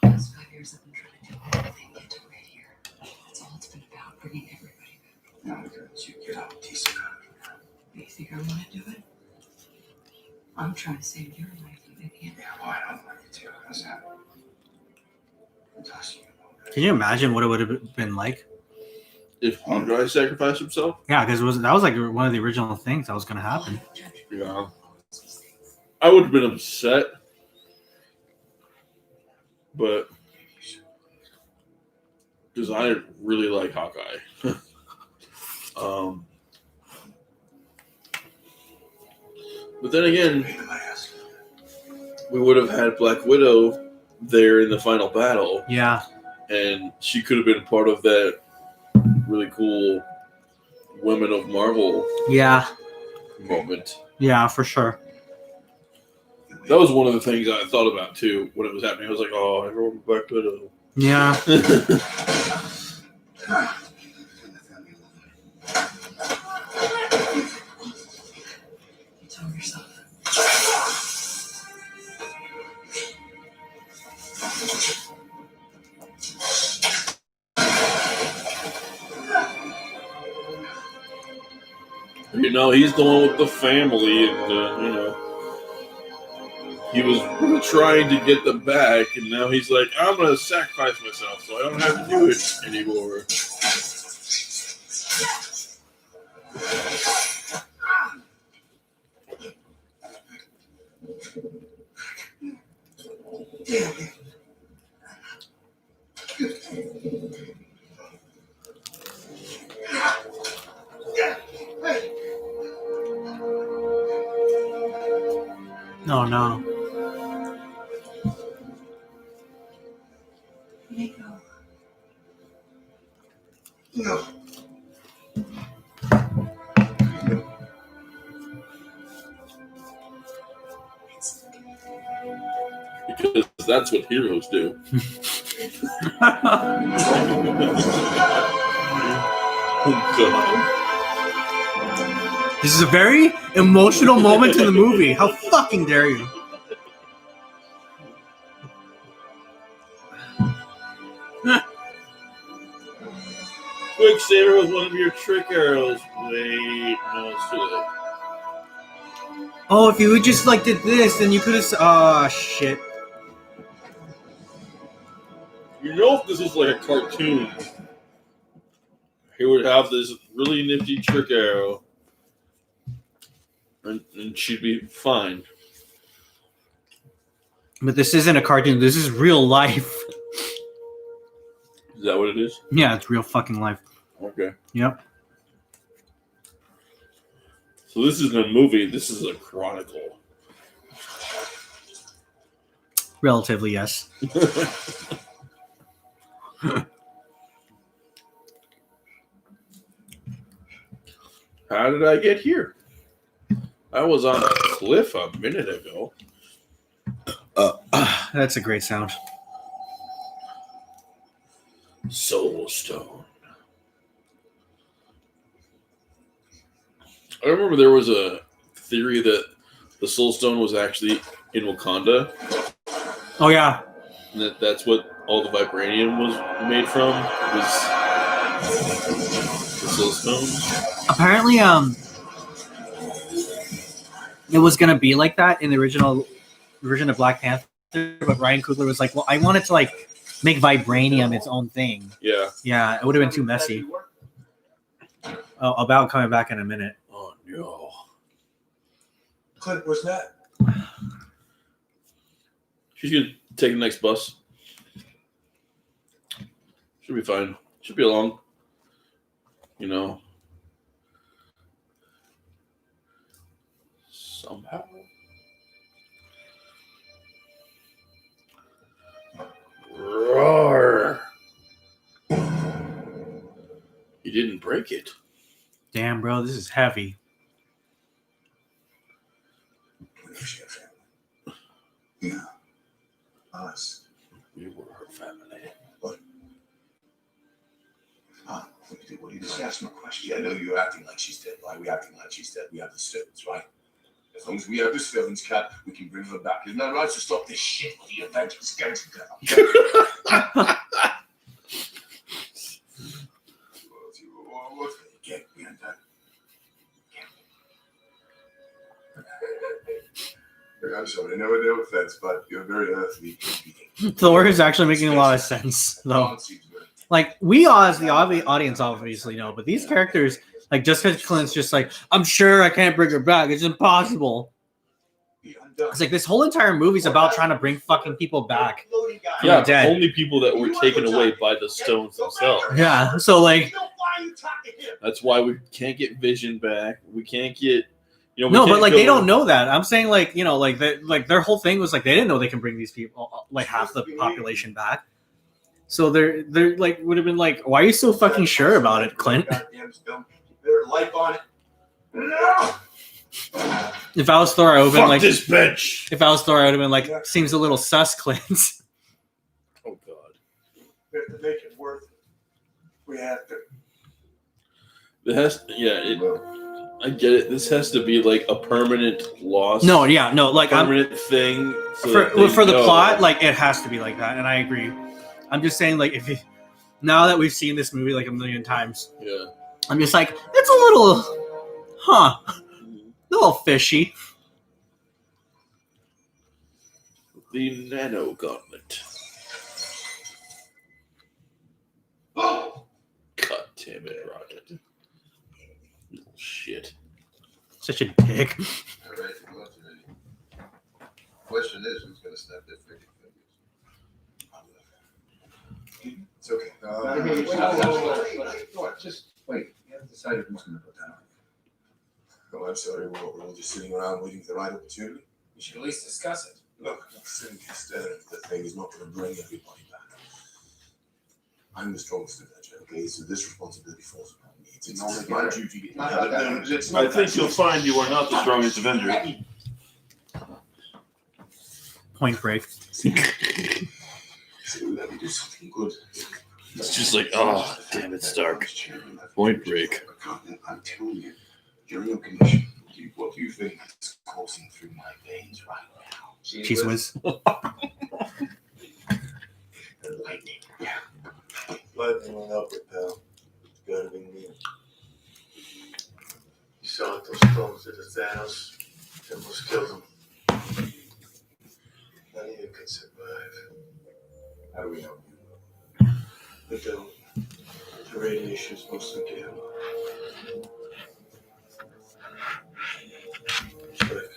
The last 5 years I've been trying to do everything to get to right here. That's all it's been about, bringing everybody back. Now that you get out decent out of here. You think I want to do it? I'm trying to save your life, Vivian. Yeah, well, I don't want you to. How's that? Can you imagine what it would have been like? If Hawkeye sacrificed himself? Yeah, because that was like one of the original things that was going to happen. Yeah. I would have been upset. But because I really like Hawkeye. But then again, we would have had Black Widow there in the final battle. Yeah. And she could have been part of that really cool Women of Marvel moment. Yeah, for sure. That was one of the things I thought about too when it was happening. I was like, oh, everyone Black Widow. Yeah. You told yourself. You know, he's the one with the family, and you know, he was trying to get them back, and now he's like, I'm going to sacrifice myself so I don't have to do it anymore. No, no. Nico. No. Because that's what heroes do. Oh, God. This is a very emotional moment in the movie. How fucking dare you? Quicksilver with one of your trick arrows. Wait, no, it's too late. Oh, if you just like did this, then you could have. Oh shit! You know, if this was like a cartoon, he would have this really nifty trick arrow, and she'd be fine. But this isn't a cartoon. This is real life. Is that what it is? Yeah, it's real fucking life. Okay. Yep. So this isn't a movie. This is a chronicle. Relatively, yes. How did I get here? I was on a cliff a minute ago. That's a great sound. Soul Stone. I remember there was a theory that the Soul Stone was actually in Wakanda. Oh yeah. And that's what all the vibranium was made from. Was the Soul Stone. Apparently, it was gonna be like that in the original version of Black Panther, but Ryan Coogler was like, "Well, I wanted to like make vibranium its own thing." Yeah. Yeah, it would have been too messy. Oh, about coming back in a minute. Oh no. Clint, where's that? She's gonna take the next bus. Should be fine. Should be along. You know. Somehow. Roar. You didn't break it. Damn, bro, this is heavy. Yeah. Us. We were her family. What? What do you just ask me a question? I know you're acting like she's dead. Why are we acting like she's dead? We have the stones, right? As long as we have the stones, Cat, we can bring her back. Isn't that right? So stop this shit with the Avengers going to go. What's get me undone? I'm sorry, no offense, but you're very earthly. Thor is actually making a lot of sense, though. Like, we as the audience obviously know, but these characters, like, just because Clint's just like, I'm sure I can't bring her back. It's impossible. It's like this whole entire movie's about trying to bring fucking people back. Yeah, the only people that were taken away by the stones themselves. Yeah, so like, that's why we can't get Vision back. We can't get, you know. No, but like they don't know that. I'm saying like, you know, like their whole thing was like they didn't know they can bring these people, like half the population back. So they're like would have been like, why are you so fucking sure about it, Clint? There's life on it. No. If I was Thor, I would have been like, this bitch. If I was Thor, I would have been like, seems a little sus, Clint. Oh God. We have to make it worth it. We have to. It has, I get it. This has to be like a permanent loss. No, yeah, no, like permanent thing. So for the plot, like it has to be like that, and I agree. I'm just saying, like, now that we've seen this movie like a million times, yeah, I'm just like, it's a little fishy. The nano gauntlet. Oh! God damn it, Rocket. Little shit. Such a dick. All right, question is, who's going to snap their fingers? It's okay. Just wait. You haven't decided who's going to put that on. Oh, I'm sorry. We're all just sitting around waiting for the right opportunity. We should at least discuss it. Look, sitting there, the thing is not going to bring everybody back. I'm the strongest Avenger, okay? So this responsibility falls upon me. It's my duty. I think you'll find you are not the strongest Avenger. Point Break. Let me do something good. It's just like, oh, damn it, Stark. Point Break. I'm telling you, during your condition, what do you think is coursing through my veins right now? Cheese whiz. The lightning. Yeah. Lightning went up with pal. Good. selling those stones to the Thanos, it almost killed him. None of you can survive. How do we know? We don't. The radiation's mostly gamma. But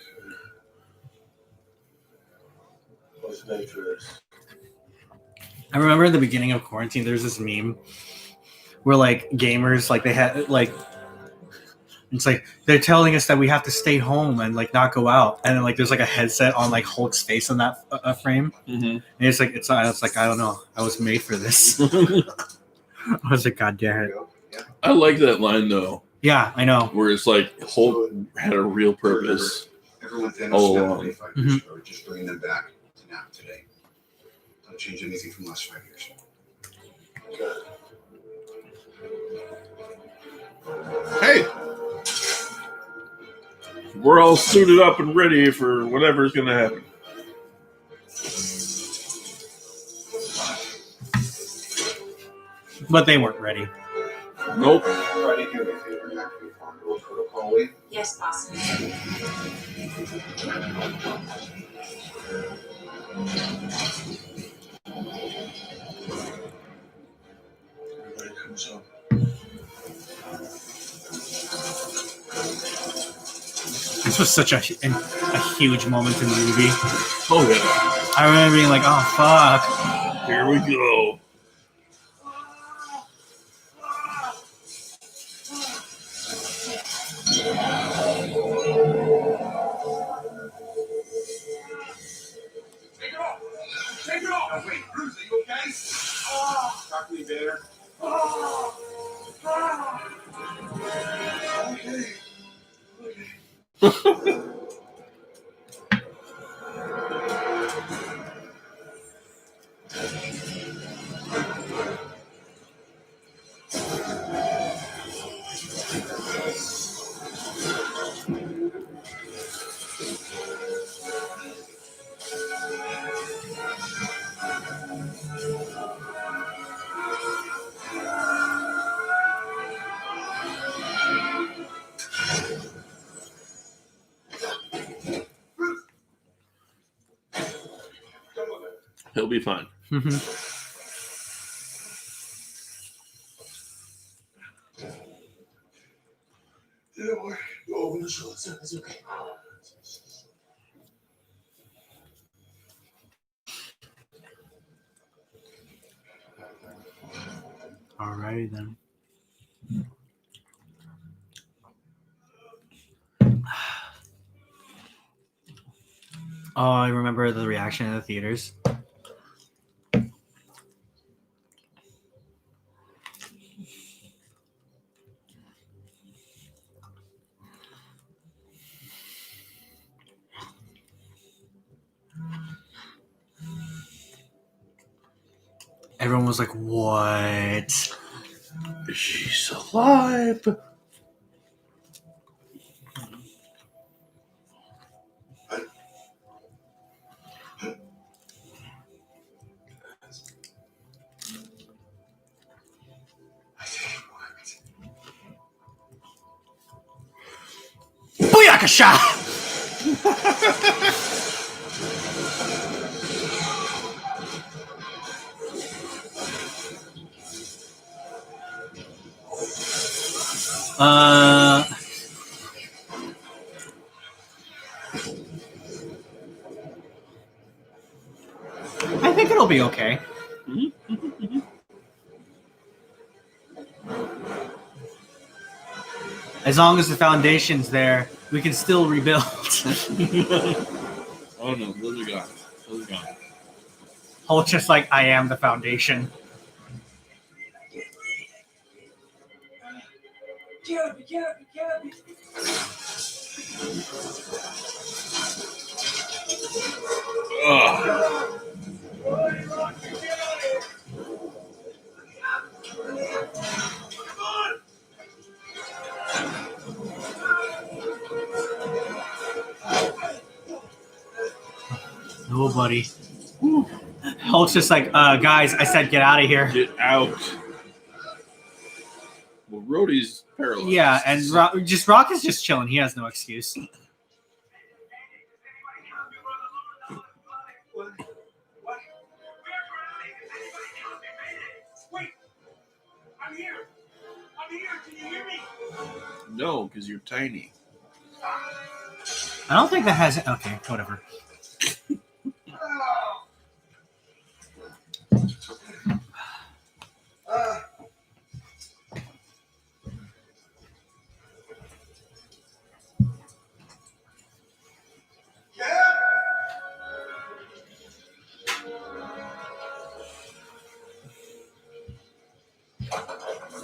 I was made for this. I remember in the beginning of quarantine, there's this meme where like gamers, like they had like, it's like they're telling us that we have to stay home and like not go out, and then like there's like a headset on like Hulk's face in that frame, and it's like it's like I don't know, I was made for this. I was like, God damn it. I like that line though. Yeah, I know. Where it's like Hulk had a real purpose. Everyone Thanos all spent along. 25 years ago, just bringing them back to now, today. Don't change anything from the last 5 years. Hey, we're all suited up and ready for whatever's going to happen. But they weren't ready. Nope. Try to do me a favor and activate Farmville protocol wave. Yes, boss. Everybody comes home. This was such a huge moment in the movie. Oh yeah. I remember being like, oh fuck. Here we go. Take it off! Take it off! Oh, wait, Bruce, are you okay? Talk to me, Banner. He'll be fine. Don't worry. Go over the shoulder. It's okay. Alrighty then. Oh, I remember the reaction in the theaters. Everyone was like, what? She's alive. Booyakasha! I think it'll be okay. As long as the foundation's there, we can still rebuild. Oh no, those are gone. Those are gone. Hulk just like, I am the foundation. Get up, get up, get up. Ugh. No, buddy. Hulk's just like, guys, I said get out of here. Get out. Well, Rhodey's paralyzed. Yeah, and Rock is just chilling. He has no excuse. Wait! I'm here! I'm here! Can you hear me? No, because you're tiny. I don't think that has. Okay, whatever.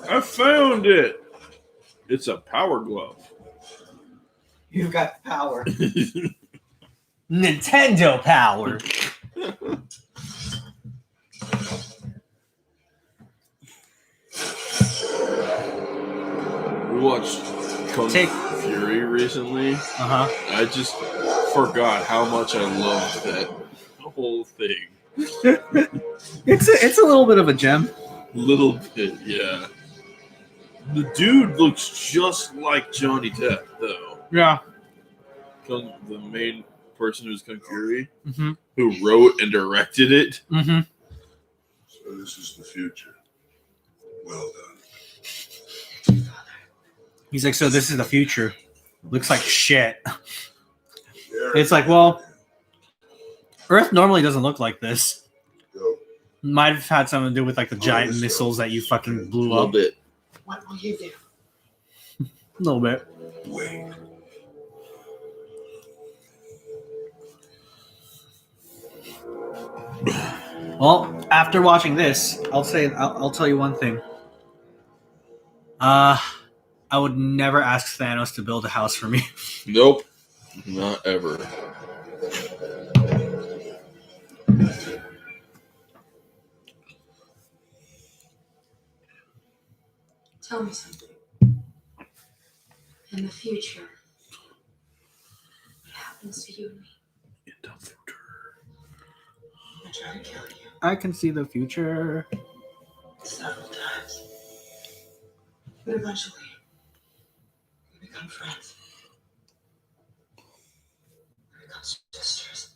I found it. It's a power glove. You've got power. Nintendo power. We watched Kung Fury recently. I just forgot how much I loved that whole thing. It's a little bit of a gem. Little bit, yeah. The dude looks just like Johnny Depp, though. Yeah. The main person who's Kung Fury, who wrote and directed it. So this is the future. Well done. He's like, so this is the future. Looks like shit. It's like, well, Earth normally doesn't look like this. Might have had something to do with like the giant missiles that you fucking blew up. A little bit. What will you do? A little bit. Wait. Well, after watching this, I'll tell you one thing. I would never ask Thanos to build a house for me. Nope. Not ever. Tell me something. In the future, what happens to you and me? In the future. I try to kill you I can see the future. several times. But eventually, we become friends. We become sisters.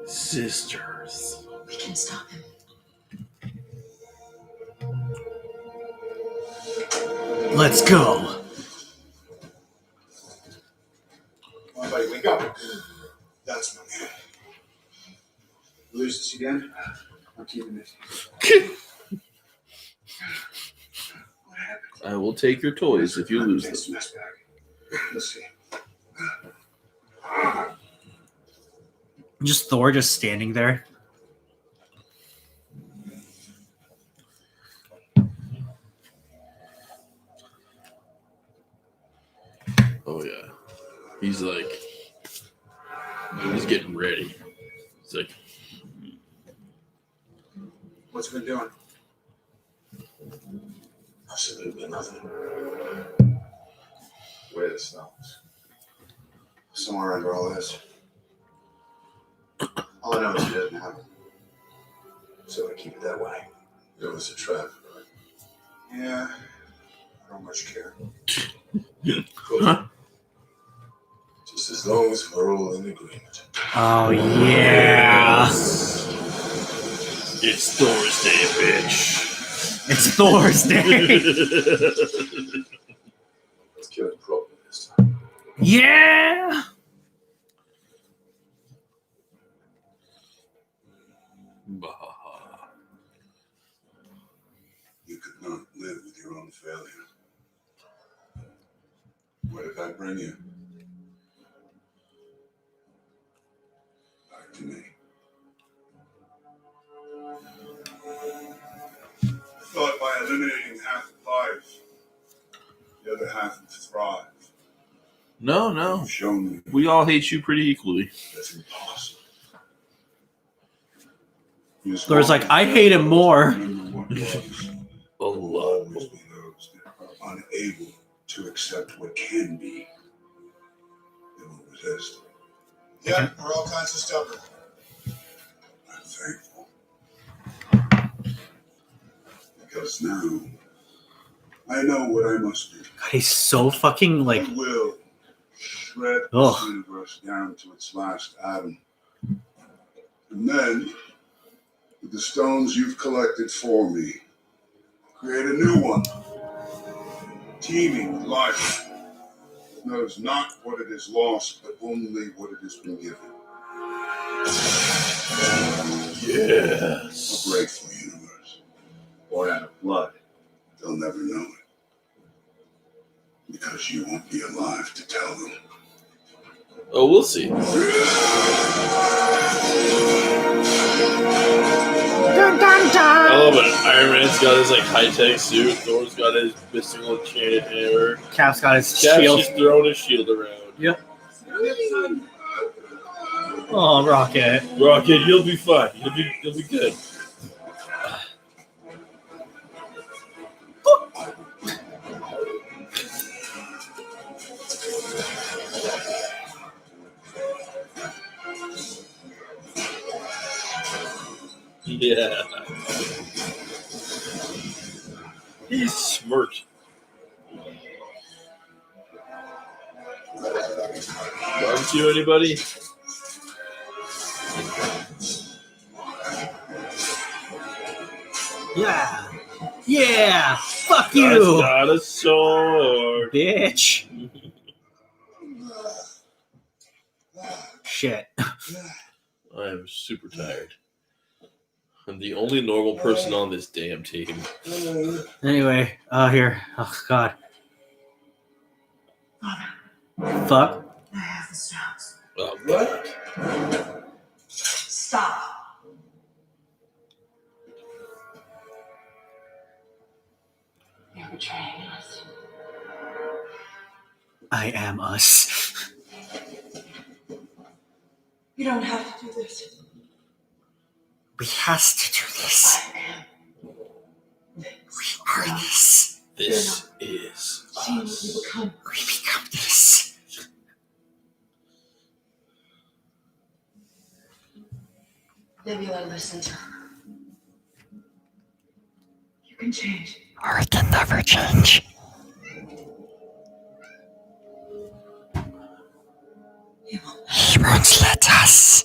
Sisters. We can stop him. Let's go. Come on, buddy, wake up. That's my man. Lose this again? I'm keeping it. What happened? I will take your toys if you lose them. Mess bag. Let's see. Just Thor just standing there. Oh yeah. He's getting ready. He's like, What's it been doing? Absolutely nothing. Where the stones? Somewhere under all this. All I know is it doesn't happen. So I keep it that way. It was a trap. Yeah. I don't much care. Cool. Just as long as we're all in agreement. Oh yeah. it's Thor's Day, bitch. It's Thor's Day. Let's kill it properly this time. Yeah. You could not live with your own failure. Where did that bring you? Back to me. I thought by eliminating half the lives, the other half would thrive. No. You've shown me We all hate you pretty equally. that's impossible. Thor's like, I hate him more. A lot. Always be those that are unable to accept what can be. They will resist. Yeah, we're all kinds of stubborn. I'm thankful. Because now I know what I must do. God, he's so fucking like. I will shred Ugh. this universe down to its last atom. And then, with the stones you've collected for me, create a new one. Teeming with life. That knows not what it has lost, but only what it has been given. Yes. A grateful universe. Born out of blood. They'll never know it. Because you won't be alive to tell them. Oh, we'll see. Dun, dun, dun. I love it. Iron Man's got his like high-tech suit. Thor's got his mystical enchanted hammer. Cap's got his Cap's shield. just throwing his shield around. Yep. Oh, Rocket. Rocket, you'll be fine. You'll be good. Yeah. He's smart. Barbecue, anybody? Yeah. Yeah. Fuck Guy's you. got a sword. Bitch. Shit. I am super tired. I'm the only normal person on this damn team. Anyway, here. Oh, God. Fuck. I have the stones. Oh, God. Stop. You're betraying us. I am us. You don't have to do this. We has to do this. I am. We are this. This is See what us. you become. We become this. Nebula, listen. You can change. Or it can never change. He won't let us.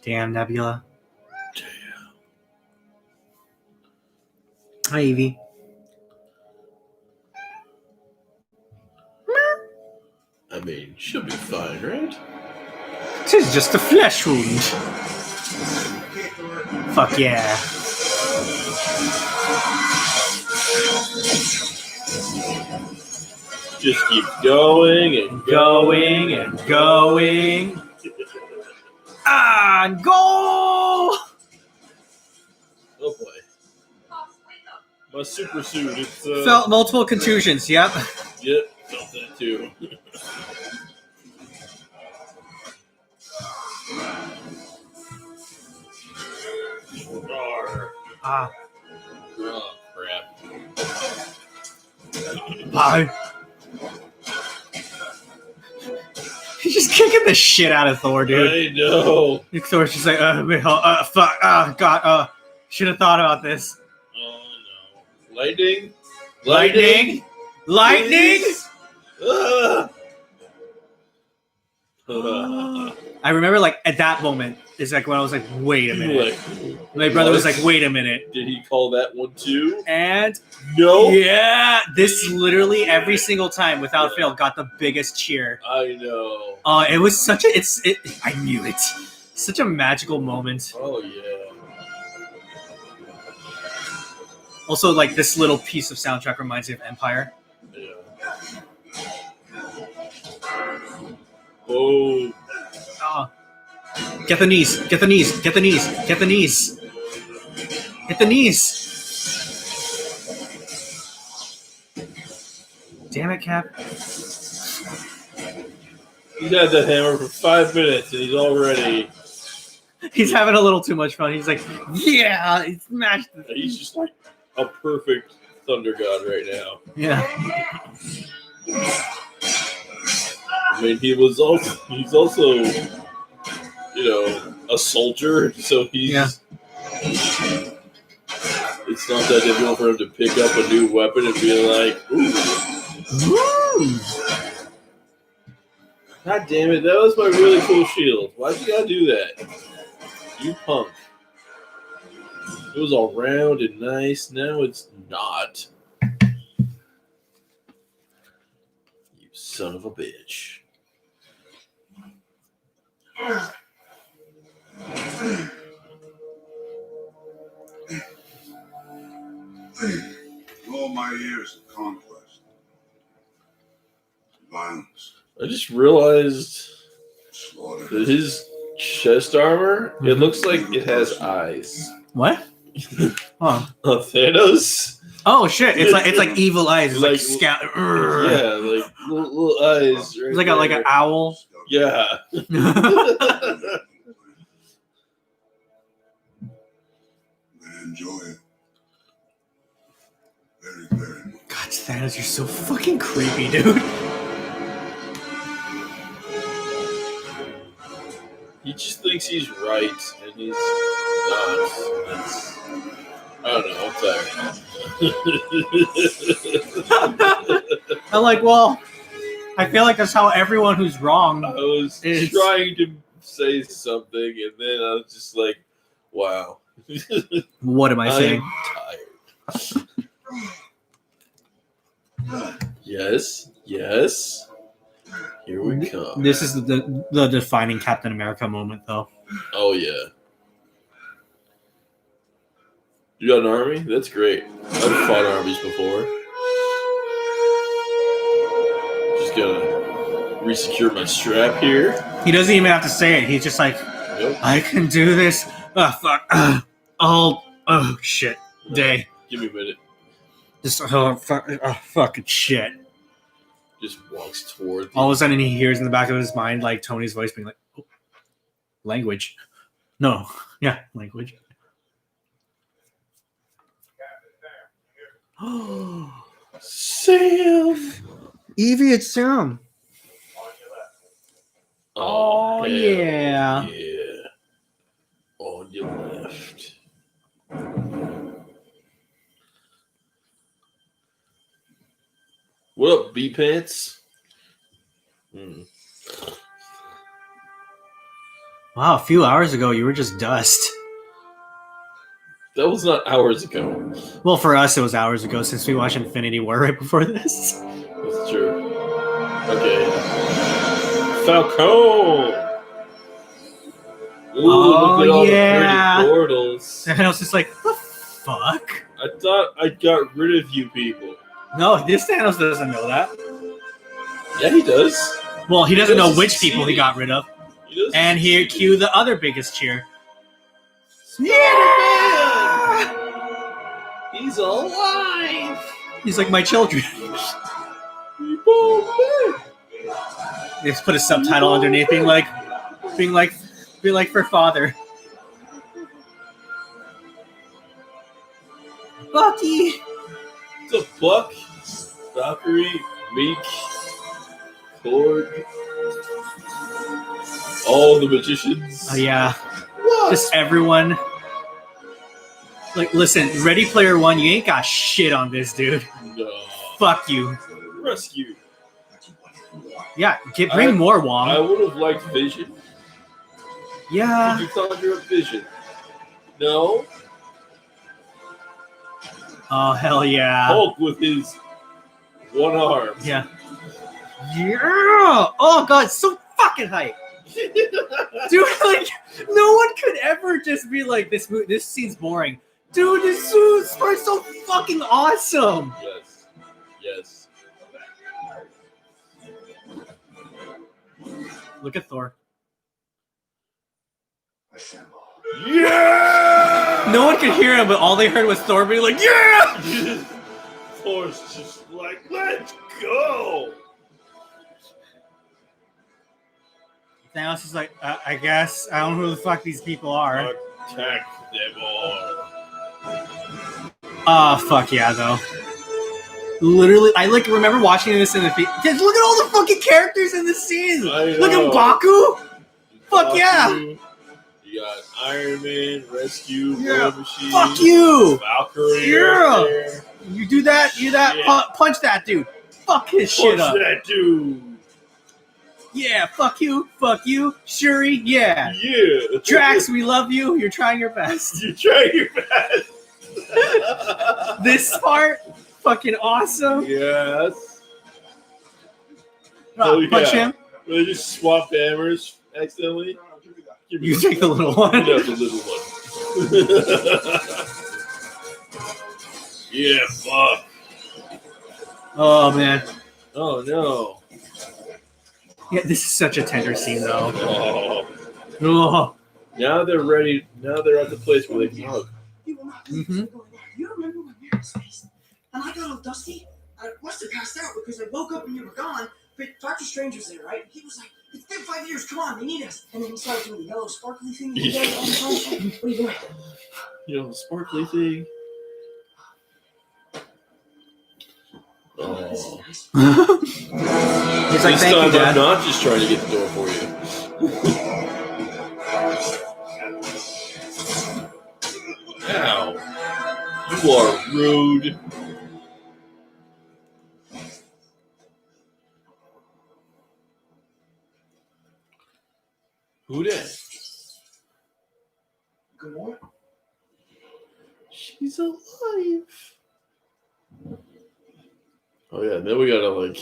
Damn, Nebula. Damn. Hi, Evie. I mean, she'll be fine, right? This is just a flesh wound. Fuck yeah. Just keep going and Going and going. And go! Oh boy. My super suit, it's Felt multiple contusions, yep. Yep, felt that too. Ah. Oh crap. Bye. He's just kicking the shit out of Thor, dude. I know. Thor's just like, fuck, God, should have thought about this. Oh no. Lightning? Lightning? Lightning? I remember, like, at that moment, is like when I was like, wait a minute. My brother was like, wait a minute. Did he call that one too? And no. Yeah, this literally every single time without fail got the biggest cheer. I know. It was such a I knew it. Such a magical moment. Oh yeah. Also, like, this little piece of soundtrack reminds me of Empire. Yeah. Oh. Get the knees. Get the knees. Get the knees. Get the knees. Hit the knees. Damn it, Cap. He's had the hammer for 5 minutes and he's already... He's having a little too much fun. He's like, yeah, it's smashed. He's just like a perfect thunder god right now. Yeah. I mean, he's also, a soldier, so he's. Yeah. It's not that difficult for him to pick up a new weapon and be like, ooh. God damn it, that was my really cool shield. Why'd you gotta do that? You punk. It was all round and nice, now it's not. You son of a bitch. All my years of conquest, violence, I just realized slaughter. that his chest armor, it looks like it has eyes. What? Oh. Thanos? Oh shit! It's like evil eyes. It's like scout. Yeah, like little eyes. Right, it's like an owl. Yeah. Enjoy it. Very, very much. God, Thanos, you're so fucking creepy, dude. He just thinks he's right, and he's not. I don't know. I'm tired. I'm like, well, I feel like that's how everyone who's wrong. I was trying to say something, and then I was just like, wow. What am I saying? I'm tired. Yes. Here we come. This is the defining Captain America moment, though. Oh, yeah. You got an army? That's great. I've fought armies before. Just gotta resecure my strap here. He doesn't even have to say it. He's just like, nope. I can do this. Oh, fuck. Oh, shit. Day. Give me a minute. Just, fucking shit. Just walks toward. All of a sudden, he hears in the back of his mind, like, Tony's voice being like, oh, language. No. Yeah, language. Sam! Evie, it's Sam. Oh, yeah. Yeah. On your left. What up, B-Pants? Wow, a few hours ago, you were just dust. That was not hours ago. Well, for us, it was hours ago since we watched Infinity War right before this. That's true. Okay. Falcone! Ooh, look at all the pretty portals. And I was just like, what the fuck? I thought I got rid of you people. No, this Thanos doesn't know that. Yeah, he does. Well, he doesn't know which people he got rid of. And here, cue the other biggest cheer. Yeah! He's alive! He's like my children. They just put a subtitle underneath, being like for father. Bucky! The Buck, Valkyrie, Meek, Korg, all the magicians. Oh yeah. What? Just everyone. Like, listen, Ready Player One, you ain't got shit on this, dude. No. Fuck you. Rescue. Yeah, bring more Wong. I would have liked Vision. Yeah. Did you conjure up Vision? No. Oh, hell yeah. Hulk with his one arm. Yeah. Yeah. Oh, God, so fucking hype. Dude, like, no one could ever just be like, this scene's boring. Dude, this part's so fucking awesome. Yes. Look at Thor. Assemble. Yeah! No one could hear him, but all they heard was Thor being like, yeah! Thor's just like, let's go! Thanos is like, I guess. I don't know who the fuck these people are. Attack them all. Oh, fuck yeah, though. Literally, I like remember watching this in the theater. Look at all the fucking characters in the scene. Look at Baku. Fuck yeah. You got Iron Man, Rescue, Yeah. War Machine. Fuck you. Valkyrie. Yeah. Right there. You do that. You that. Yeah. Punch that dude. Fuck his shit Punch up. that dude. Yeah. Fuck you. Fuck you. Shuri. Yeah. Yeah. Drax, we love you. You're trying your best. You're trying your best. This part, fucking awesome. Yes. Punch him. They just swap hammers accidentally. You take the little one. You have the little one. Yeah, fuck. Oh man. Oh no. Yeah, this is such a tender scene though. Oh. Oh. Now they're ready. Now they're at the place where they can hug. You will not believe what's going on. You remember when we were in space? And I got all dusty? I must have passed out because I woke up and you were gone. But Dr. Strange was there, right? He was like, it's been 5 years, come on, they need us. And then he started doing the yellow sparkly thing. You guys all the time. What are you doing? You know, the sparkly thing. Oh. He's like, this thank time you, Dad. I'm not just trying to get the door for you. Ow. You are rude. Who that? Good morning. She's alive. Oh yeah, then we gotta like.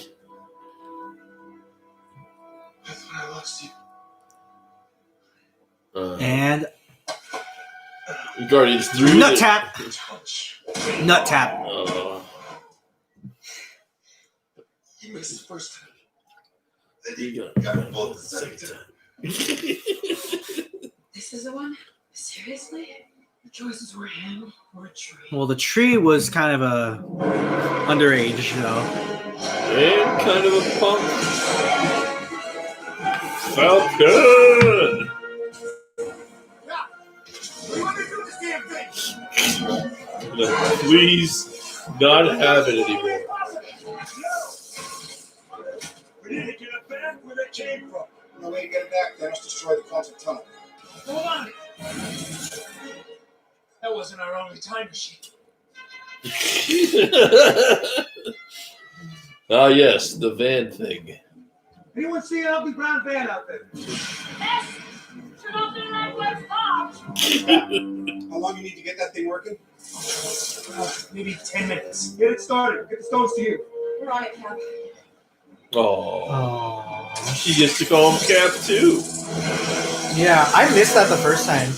I thought I lost you. And Guardians 3. nut tap. Nut tap. You missed the first time. Then You you got both the second time. This is the one? Seriously? The choices were him or a tree. Well, the tree was kind of a underage, though. And kind of a punk. Falcon! Please not have it anymore. We need to get it back where they came from. No way to get it back. They must destroy the quantum tunnel. Hold on. That wasn't our only time machine. Ah, yes, the van thing. Anyone see an ugly brown van out there? How long you need to get that thing working? Maybe 10 minutes. Get it started. Get the stones to you. We're on it, Cap. Oh, she gets to call him Cap too. Yeah, I missed that the first time.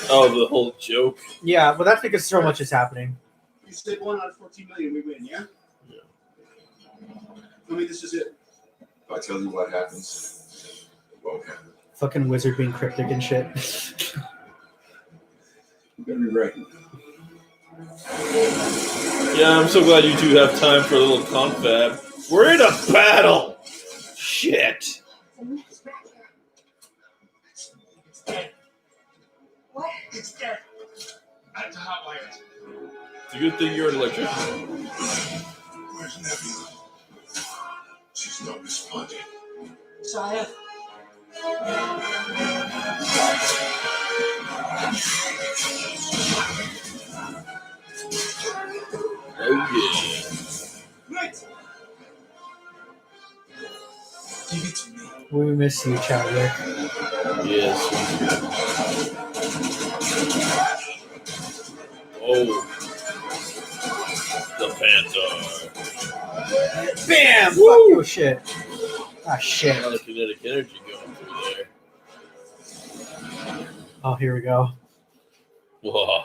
Oh, the whole joke. Yeah, but that's because so much is happening. You said 1 out of 14 million, we win, yeah? Yeah. I mean, this is it. If I tell you what happens, it won't happen. Fucking wizard being cryptic and shit. You better be right. Yeah, I'm so glad you two have time for a little confab. We're in a battle! Shit! It's dead. What? It's dead. I have to hotwire it. It's a good thing you're an electrician. Where's Nebula? She's not responding. Saya. Oh yeah. Right. Give it to me. We miss you, Chadwick. Yes. Oh. The Panther. Bam! Fuck your shit. Ah, shit. A lot of kinetic energy going through there. Oh, here we go. Whoa.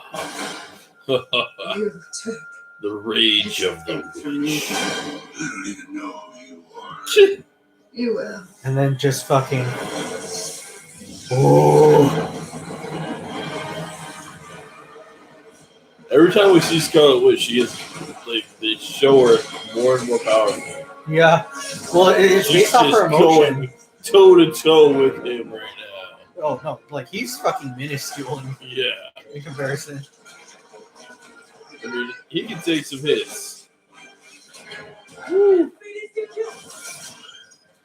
The rage of the witch. I don't even know who you are. You will. And then just fucking. Oh. Every time we see Scarlet Witch, she is like they show her more and more powerful. Yeah. Well, it's She's based off her just emotion. going toe to toe with him right now. Oh, no. Like, he's fucking minuscule Yeah. in comparison. I mean, he can take some hits.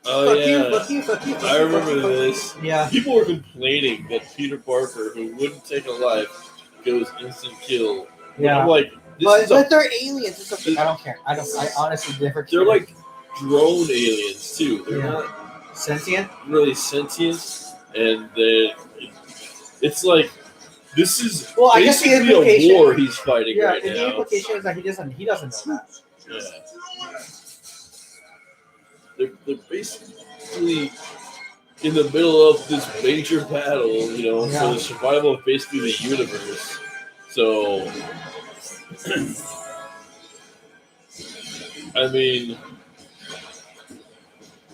Oh fuck yeah, you, fuck you, fuck you, fuck I you, remember fuck you, this. Yeah. People were complaining that Peter Parker, who wouldn't take a life, goes instant kill. Yeah. I'm like, but they're aliens. It's okay. I don't care. I honestly never care. They're like drone aliens too. They're not sentient. Really sentient, and it's like this is I guess the basically implication, a war he's fighting right and now. the implication is that he doesn't know that. Yeah. They're basically in the middle of this major battle, for the survival of basically the universe. So, I mean,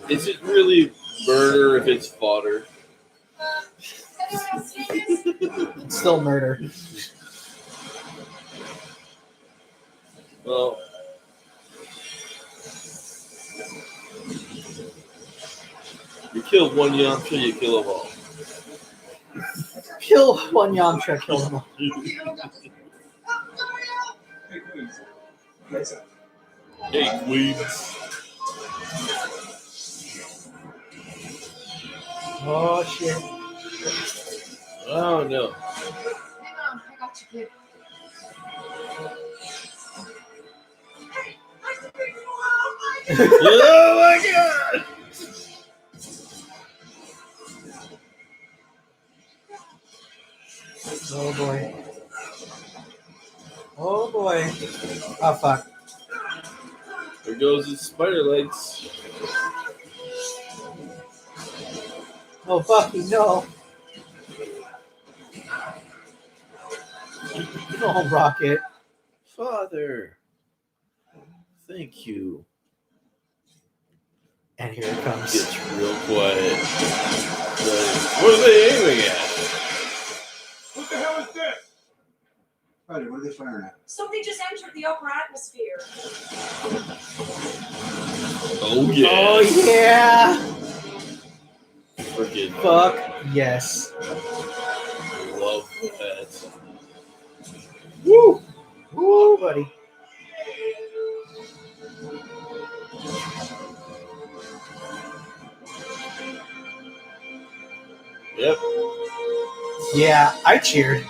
is it really murder if it's fodder? It's still murder. Well, you kill one Yamcha, you kill them all. Kill one Yamcha, kill them all. Hey, queens. Oh, shit. Oh, no. Hang on, I got you, kid. Hey, nice to meet you. Oh, my God. Oh, boy. Oh, boy. Oh, fuck. There goes his spider legs. Oh, Bucky, no. No, Rocket. Father. Thank you. And here it comes. Gets real quiet. What are they aiming at? What the hell is this? Buddy, what are they firing at? Something just entered the upper atmosphere. Oh, yeah. Oh, yeah. Freaking fuck yes. Love that. Woo! Woo, buddy. Yep. Yeah, I cheered.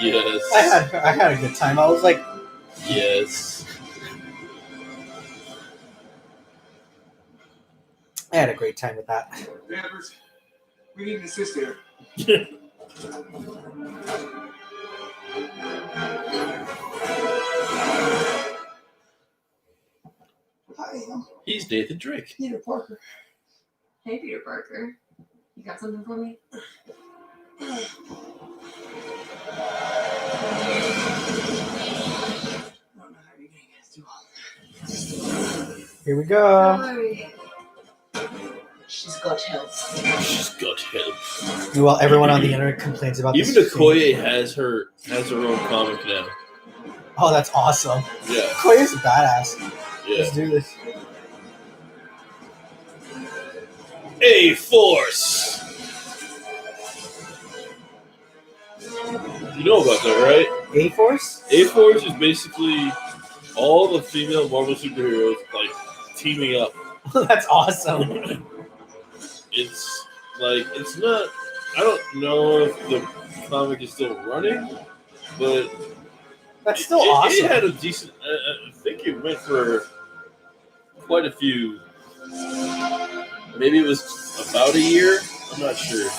Yes. I had a good time. I was like, yes. I had a great time with that. Danvers, we need an assist here. Hi, He's Nathan Drake. Peter Parker. Hey, Peter Parker. You got something for me? Here we go. Sorry. She's got help. She's got help. Well, everyone on the internet complains about Even this. Okoye has her own comic now. Oh, that's awesome. Yeah. Okoye's a badass. Yeah. Let's do this. A-Force! You know about that, right? A-Force? A-Force is basically all the female Marvel superheroes, like, teaming up. That's awesome. It's, like, it's not... I don't know if the comic is still running, but... That's still awesome. It had a decent... I think it went for quite a few... Maybe it was about a year? I'm not sure.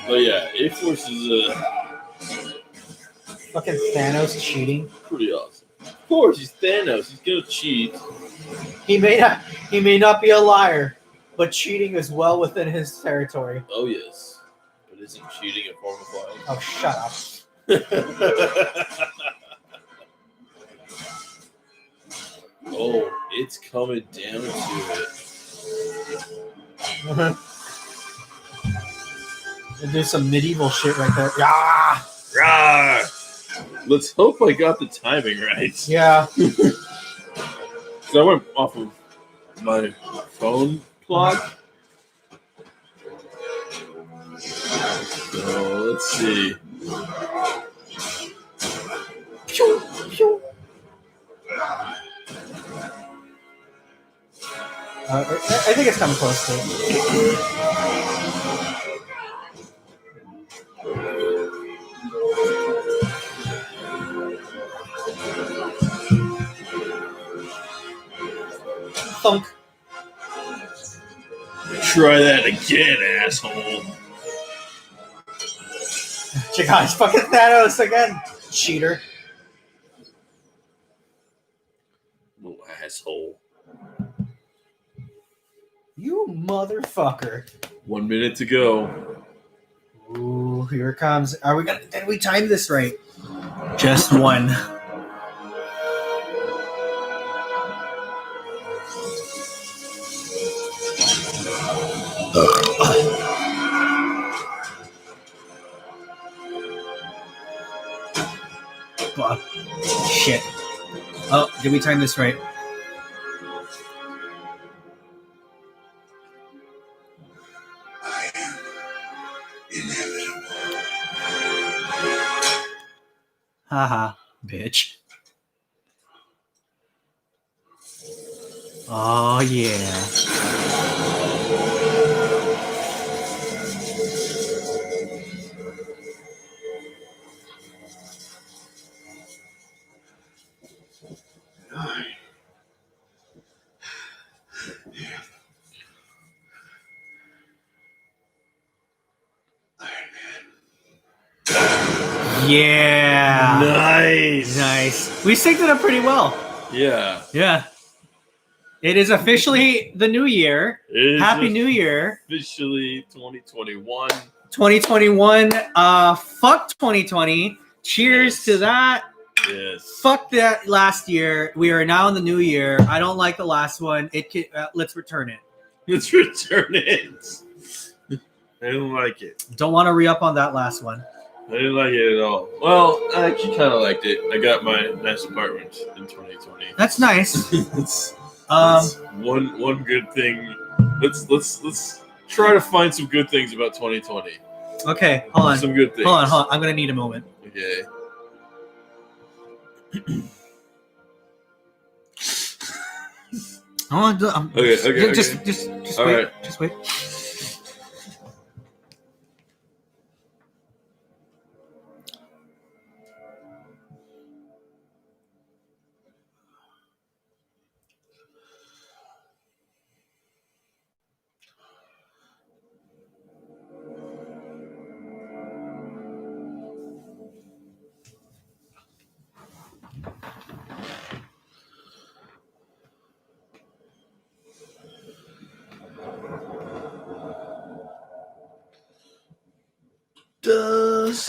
But yeah, A-Force is Fucking Thanos cheating. pretty awesome. Of course, he's Thanos. He's gonna cheat. He may not be a liar, but cheating is well within his territory. Oh yes, but isn't cheating a form of lying? Oh, shut up. Oh, it's coming down to it. And do some medieval shit right there. Yeah. Rah! Let's hope I got the timing right. Yeah. So I went off of my phone clock. So let's see. Pew, pew. I think it's coming close to it. Thunk. Try that again, asshole. Gosh, fucking Thanos again. Cheater. Little asshole. You motherfucker. 1 minute to go. Ooh, here it comes. Are we gonna? Did we time this right? Just one. Shit. Oh, did we time this right? I am inevitable. Haha, bitch. Oh, yeah. Yeah. Nice. We synced it up pretty well. Yeah. Yeah. It is officially the new year. Happy New Year. Officially 2021. 2021. Fuck 2020. Cheers to that. Yes. Fuck that last year. We are now in the new year. I don't like the last one. Let's return it. Let's return it. I didn't like it. Don't want to re-up on that last one. I didn't like it at all. Well, I actually kind of liked it. I got my nice apartment in 2020. That's nice. That's one good thing. Let's try to find some good things about 2020. Okay, hold on. Some good things. Hold on. I'm gonna need a moment. Okay. Okay. Just All wait. right. Just wait.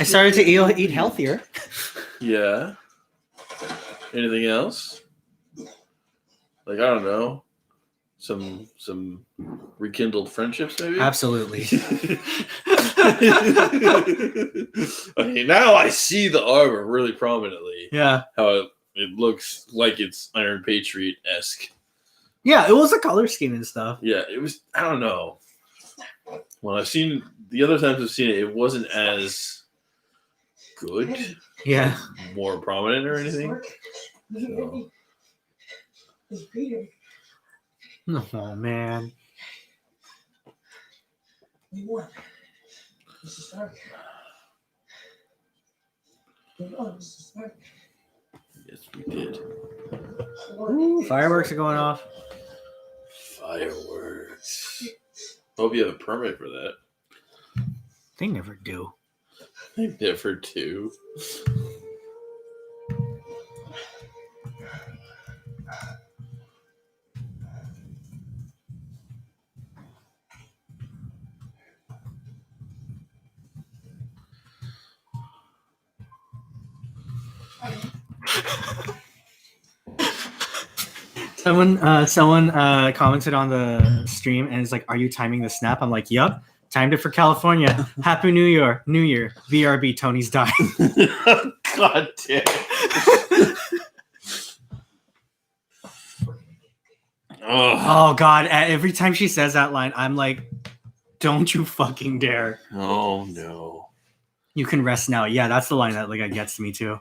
I started to eat healthier. Yeah. Anything else? Like, I don't know. Some rekindled friendships, maybe? Absolutely. Okay, now I see the armor really prominently. Yeah. How it looks like it's Iron Patriot-esque. Yeah, it was a color scheme and stuff. Yeah, it was, I don't know. When I've seen, the other times I've seen it, it wasn't as good. Yeah. More prominent or anything. So. Oh, man. We won. Mrs. Stark. We won, Mrs. Stark. Yes, we did. Ooh, fireworks are going off. Fireworks. Hope you have a permit for that. They never do. They never do. Someone commented on the stream and is like, "Are you timing the snap?" I'm like, "Yup, timed it for California. Happy New Year, New Year. VRB, Tony's dying." God damn. Oh God! Every time she says that line, I'm like, "Don't you fucking dare!" Oh no. You can rest now. Yeah, that's the line that like gets me too.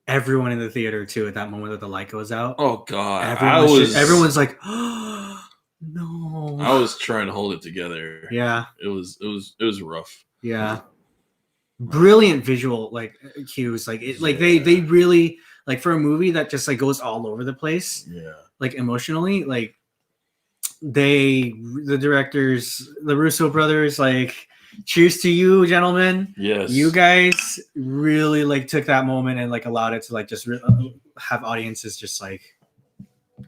Everyone in the theater too at that moment that the light goes out. Oh God, everyone's like, oh, no. I was trying to hold it together. Yeah, it was rough. Yeah, brilliant visual cues. They really for a movie that just goes all over the place. Yeah, emotionally, the directors, the Russo brothers, cheers to you, gentlemen. Yes, you guys really took that moment and allowed it to just have audiences just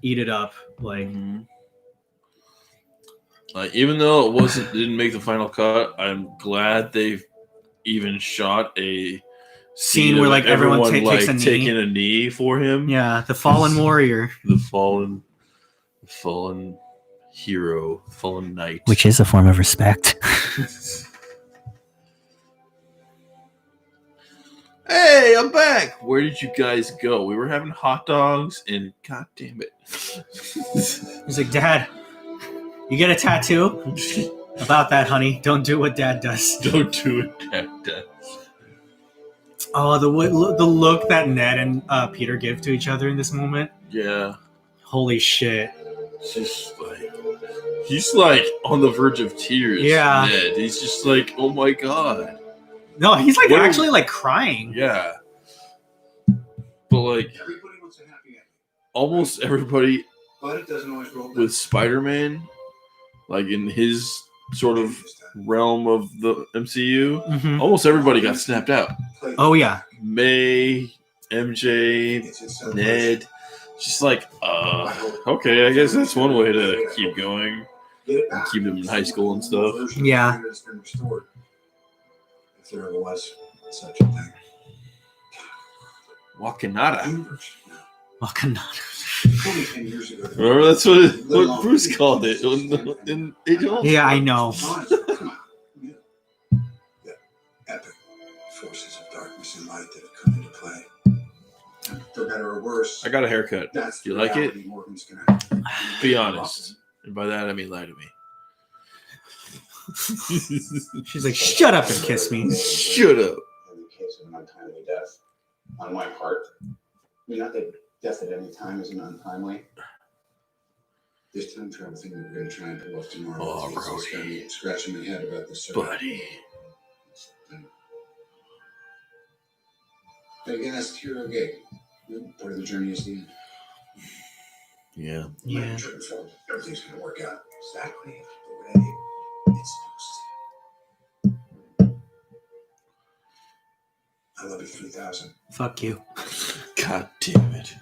eat it up. Even though didn't make the final cut, I'm glad they've even shot a scene where everyone takes a knee. taking a knee for him. Yeah, the fallen warrior, the fallen hero, fallen knight, which is a form of respect. Hey, I'm back. Where did you guys go? We were having hot dogs, and god damn it. He's like, Dad, you get a tattoo? About that, honey. Don't do what Dad does. Don't do what Dad does. Oh, the look that Ned and Peter give to each other in this moment. Yeah. Holy shit. He's on the verge of tears. Yeah. Ned. He's just like, oh my god. No, he's actually crying. Yeah. But everybody wants a happy ending. Almost everybody, But it doesn't always roll with Spider-Man, in his sort of realm of the MCU, almost everybody got snapped out. Oh yeah. May, MJ, Ned, just okay, I guess that's one way to keep going and keep them in high school and stuff. Yeah. If there ever was such a thing. Wakanada. Only 10 years ago. Remember, that's what Bruce called it in Age of Ultron. Yeah, I know. Come on. The epic forces of darkness and light that have come into play. And for better or worse, I got a haircut. Do you like it? Morgan's gonna Be honest. And by that, I mean lie to me. She's like, shut up and kiss me. Shut up. In the case of an untimely death, on my part, not that death at any time isn't untimely. This time travel thing that we're going to try and pull off tomorrow. Oh, Brody. Got me scratching my head about this. Buddy. But again, that's the hero gig. Part of the journey is the end. Yeah. Yeah. Everything's going to work out exactly the way it's supposed to. I love you 3000. Fuck you. God damn it.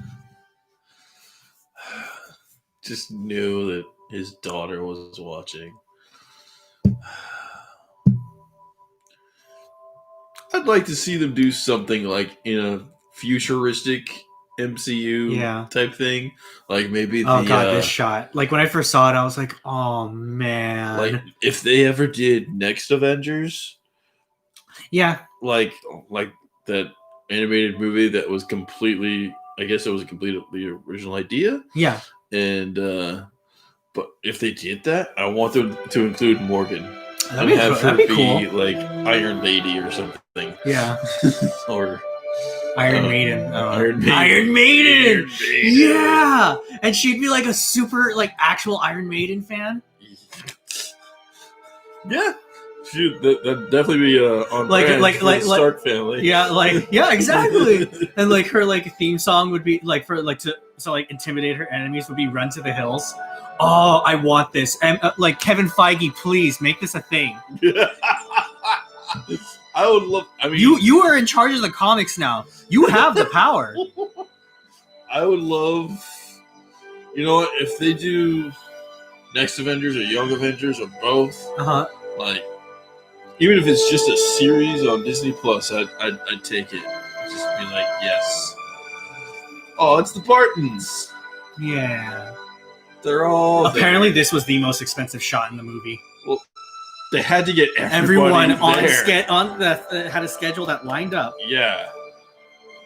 Just knew that his daughter was watching. I'd like to see them do something in a futuristic MCU type thing. Maybe this shot. When I first saw it, I was like, oh man. If they ever did Next Avengers. Yeah. Like that animated movie that was completely, I guess it was a completely original idea. Yeah. And but if they did that, I want them to include Morgan. That'd be cool. Iron Lady or something. Yeah. Or Iron Maiden. Iron Maiden. Iron Maiden. Yeah. And she'd be a super actual Iron Maiden fan. Yeah. Shoot, that'd definitely be on brand for the Stark family. Yeah, yeah, exactly. And her theme song would be to intimidate her enemies would be "Run to the Hills." Oh, I want this. And Kevin Feige, please make this a thing. I would love. I mean, you are in charge of the comics now. You have the power. I would love. You know what? If they do Next Avengers or Young Avengers or both, even if it's just a series on Disney Plus, I'd take it. Just be like, yes. Oh, it's the Bartons. Yeah. They're all apparently there. This was the most expensive shot in the movie. Well, they had to get everyone there. had a schedule that lined up. Yeah.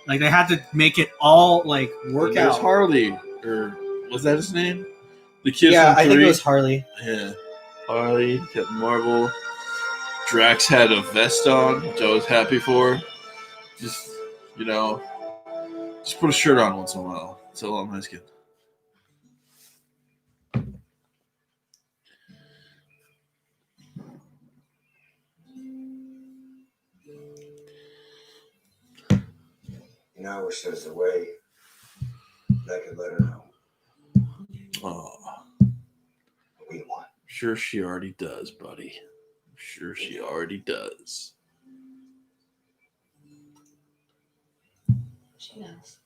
They had to make it all work out. Harley, or was that his name? The kid. Yeah, from 3? I think it was Harley. Yeah, Harley, Captain Marvel. Drax had a vest on, which I was happy for. Just You know, just put a shirt on once in a while. That's all I'm asking. You know, I wish there was a way that I could let her know Oh, what we want. sure she already does, buddy. I'm sure she already does. She knows.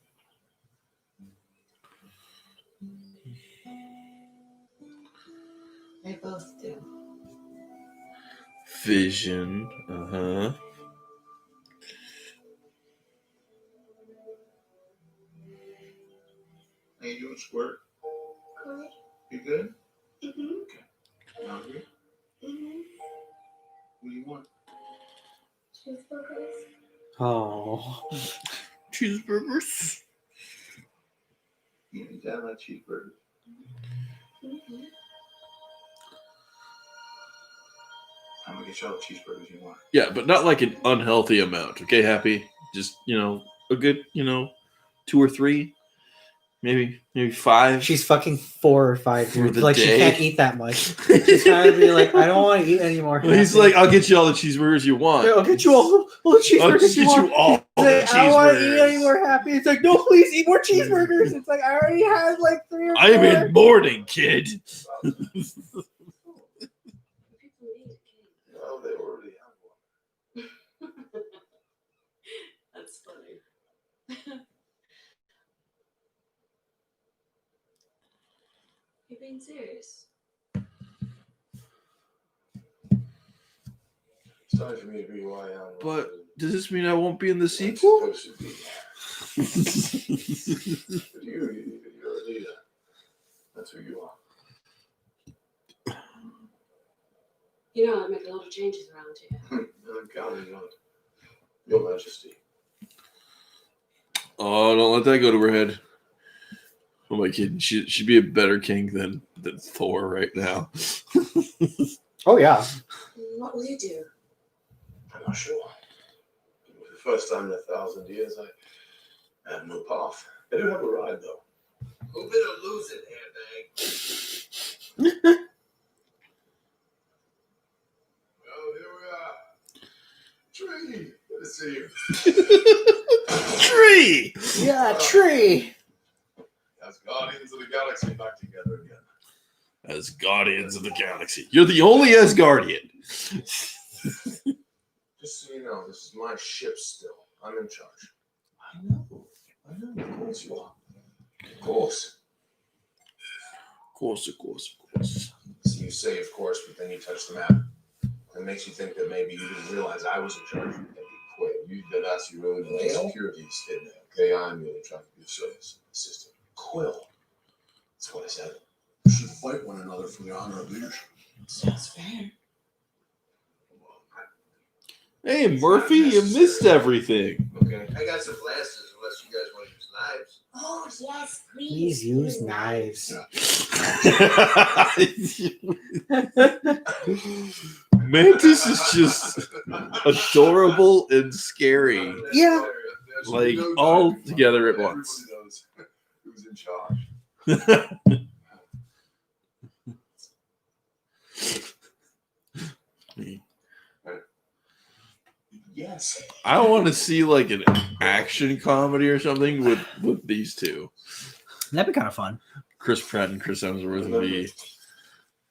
They both do. Vision. Uh-huh. How you doing, Squirt? Good. You good? Mm-hmm. You hungry? Mm-hmm. What do you want? Cheeseburgers. Oh. Cheeseburgers. You eat that like cheeseburgers? Mm-hmm. I'm gonna get you all the cheeseburgers you want. Yeah, but not like an unhealthy amount. Okay, Happy? Just, a good, 2 or 3. Maybe 5. She's fucking 4 or 5, For dude. the Like, day. she can't eat that much. She's trying to be like, I don't want to eat anymore. He's like, I'll get you all the cheeseburgers you want. I'll get you all the cheeseburgers I'll just get you all the Like, I don't want to eat cheeseburgers. any more Happy. It's like, no, please eat more cheeseburgers. It's like, I already had like 3 or 4. I'm in mourning, kid. No, they already have one. That's funny. You're being serious? It's time for me to be who I am. But does this mean I won't be in the I'm sequel? supposed to be. But you're a leader. That's who you are. You know, I make a lot of changes around here. I'm counting on it. Your Majesty. Oh, don't let that go to her head. Oh my kid, she'd be a better king than Thor right now. Oh, yeah. What will you do? I'm not sure. For the first time in 1,000 years, I have no path. I do have a ride, though. Who better lose it, handbag? Well, here we are. Tree, good to see you. Tree! Yeah, Tree. As Guardians of the Galaxy back together again. As Guardians of the Galaxy. You're the only Asgardian. Just so you know, this is my ship still. I'm in charge. I know. Of course you are. Of course. Of course. So you say, of course, but then you touch the map. It makes you think that maybe you didn't realize I was in charge. You quit. You did us. You really want security hidden there. Okay, I'm really trying to be a service assistant. Quill. That's what I said. You should fight one another for the honor of leadership. Sounds fair. Hey, Murphy, you missed everything. Okay. I got some glasses unless you guys want to use knives. Oh, yes, please. Please use knives. Mantis is just adorable and scary. Yeah. Like, all together at once. Everybody knows who's in charge. Yes. I want to see like an action comedy or something with these two. That'd be kind of fun. Chris Pratt and Chris Hemsworth would be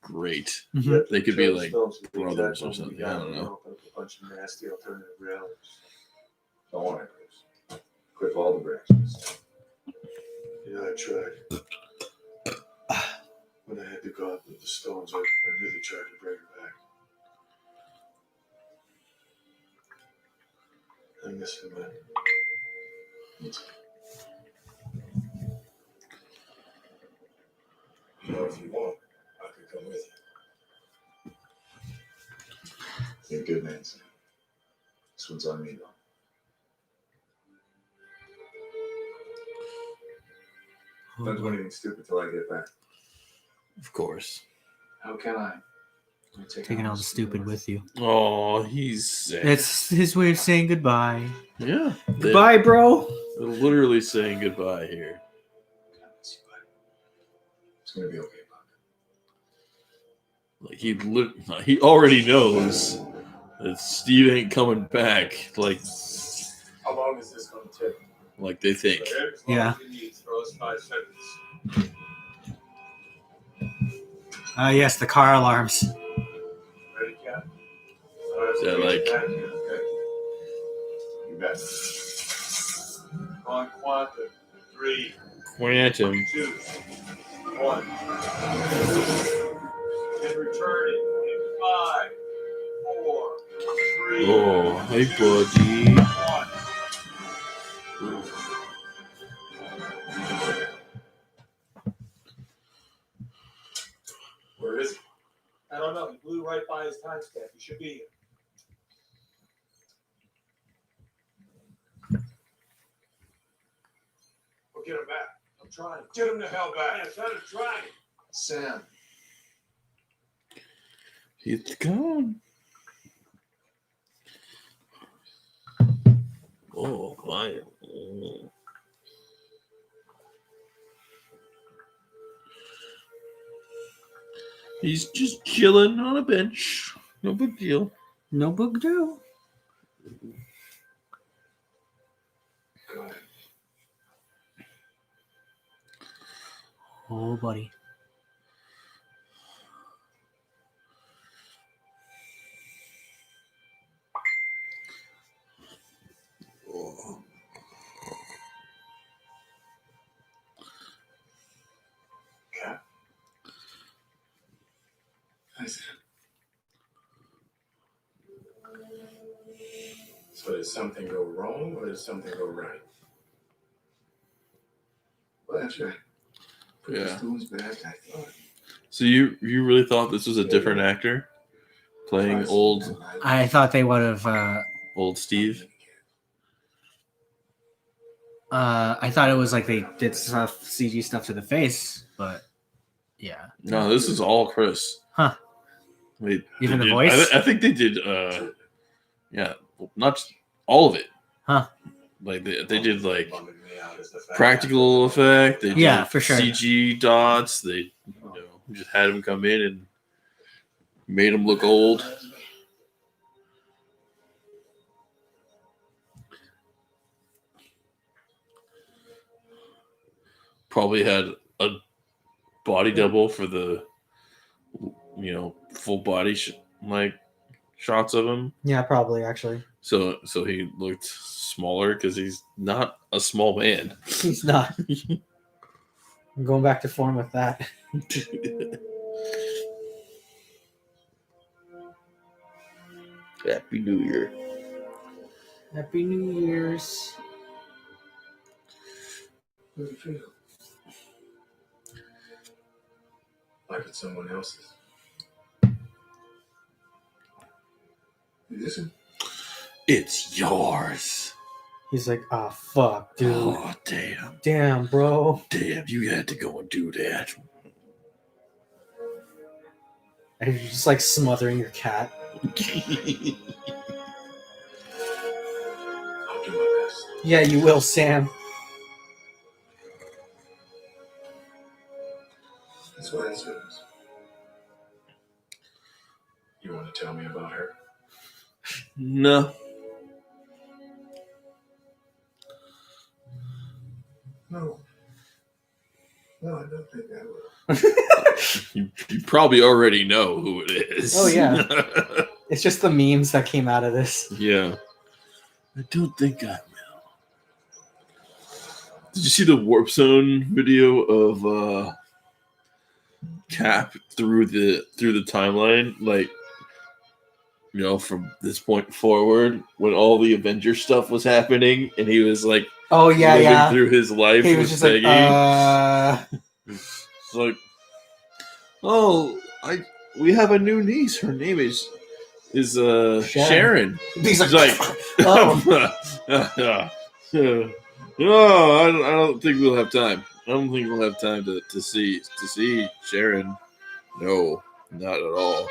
great. Mhm. They could be like brothers or something. I don't know. A bunch of nasty alternative realities. Don't worry, Chris. Clip all the branches. Yeah, I tried. When I had to go out with the stones, I really tried to bring her back. I miss her, man. You know, if you want, I could come with you. You're a good man, Sam. This one's on me, though. Don't do anything stupid till I get back. Of course. How can I? Taking all the stupid with you. Oh, he's sad. It's his way of saying goodbye. Yeah. Goodbye, bro. They're literally saying goodbye here. It's gonna be okay, Buck. Like he already knows that Steve ain't coming back. Like How long is this going to take? Like they think. Yeah. Throw us 5 seconds. Yes, the car alarms. Ready, Cap? Yeah, like You bet. On quantum. 3, Quantum. 2, 1. And returning in 5, 4, 3. Oh, hey buddy. 1. Where is he? I don't know. He blew right by his timestamp. He should be here. We'll get him back. I'm trying. Get him the hell back. Yeah, try to try. Sam. He's gone. Oh, my. He's just chilling on a bench. No big deal. No big deal. Oh, buddy. Oh. Cap. Hi, Sam. So did something go wrong or did something go right? Well, that's right. Yeah. Stone's back, I thought. So you really thought this was a different actor playing old I thought they would have. old Steve? I thought it was like they did CG stuff to the face, but yeah. No, this is all Chris. Huh. Wait, Even the did, voice? I think they did. Yeah, not just all of it. Huh. Like they did like practical effect. They did for sure. CG dots. They just had him come in and made him look old. Probably had a body double for the full body shots of him. Yeah, probably actually. So he looked smaller because he's not a small man. He's not. I'm going back to form with that. Happy New Year. Happy New Year's. How does it feel? Like it's someone else's. You listen. It's yours. He's like, oh, fuck, dude. Oh, damn. Damn, bro. Damn, you had to go and do that. And you're just like smothering your cat. I'll do my best. Yeah, you will, Sam. That's what it is. You want to tell me about her? No. No. No, I don't think I will. You probably already know who it is. Oh, yeah. It's just the memes that came out of this. Yeah. I don't think I will. Did you see the Warp Zone video of Cap through the timeline? Like, from this point forward, when all the Avenger stuff was happening, and he was like, oh yeah, living through his life. He was just Peggy. It's like, oh, we have a new niece. Her name is Sharon. He's He's like, oh. No, I don't think we'll have time. I don't think we'll have time to see Sharon. No, not at all.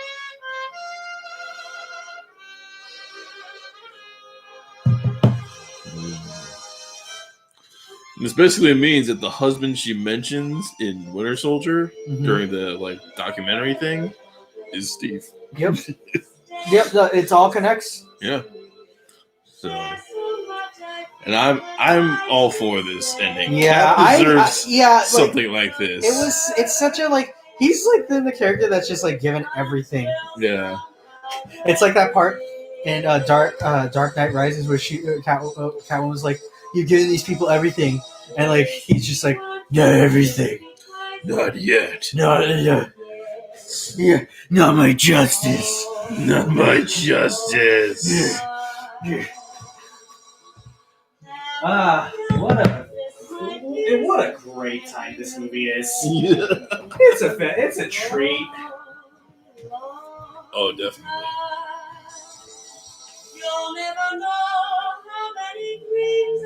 This basically means that the husband she mentions in Winter Soldier Mhm. during the documentary thing is Steve. Yep. Yep. It all connects. Yeah. So, and I'm all for this ending. Yeah, Cap deserves something like this. It's such a he's the character that's just given everything. Yeah. It's like that part in Dark Knight Rises where Catwoman was like, "You've given these people everything," and he's just like, "Not everything, Not yet. not yeah, not my justice, Not my justice. What a great time this movie is. Yeah. It's a treat. Oh, definitely. You'll never know how many dreams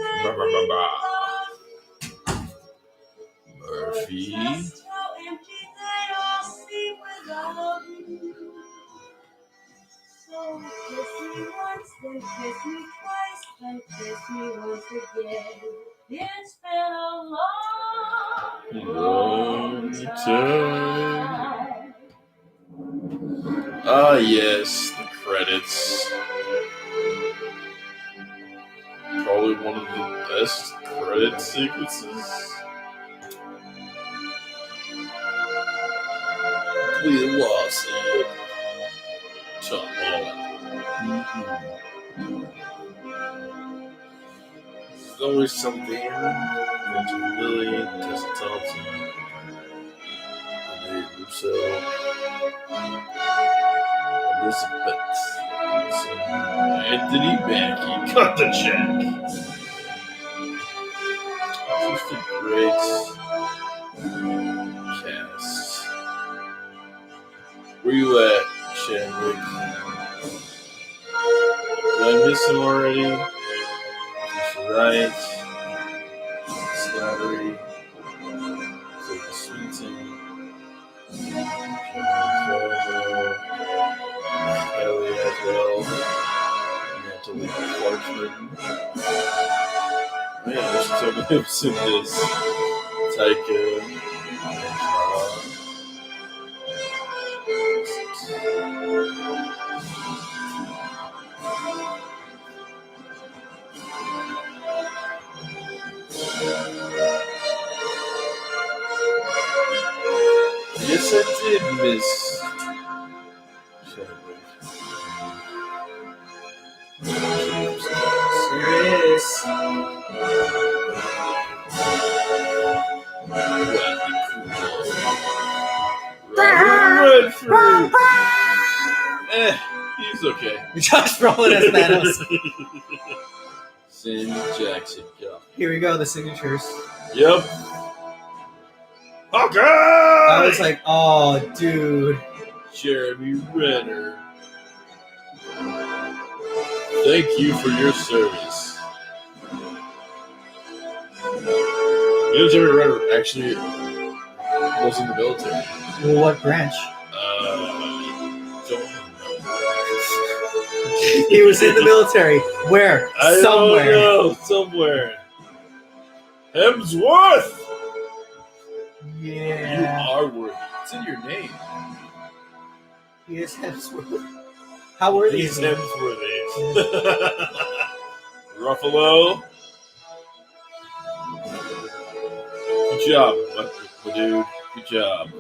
Murphy. just how empty they all seem without you. So kiss me once, then kiss me twice, then kiss me once again. It's been a long time. Ah, yes, the credits. Probably one of the best credit sequences. We lost it. Tom Holland. There's always something. Rachel Lilly, Tessa Thompson, Renee Russo, Elizabeth, Anthony Mackie cut the check. Just a great cast. Where you at, Chadwick? Did I miss him already? Right. Slattery. Zoe Sweeton. Kelly as well. Natalie Clarkman. Man, there's so many hips in this. Taika. Yes, I did miss Chadwick. Serious. Redford. He's okay. Josh Brolin as Thanos. Sam Jackson. Yeah. Here we go, the signatures. Yep. Okay. I was like, oh, dude. Jeremy Renner. Thank you for your service. You know, Jeremy Renner actually was in the military. Well, what branch? Don't remember. He was in the military. Where? Somewhere. Don't know. Somewhere. Hemsworth. Yeah. You are worthy. It's in your name. He is Hemsworth. How worthy He's is he? Hemsworthy. Ruffalo. Good job, my dude. Good job.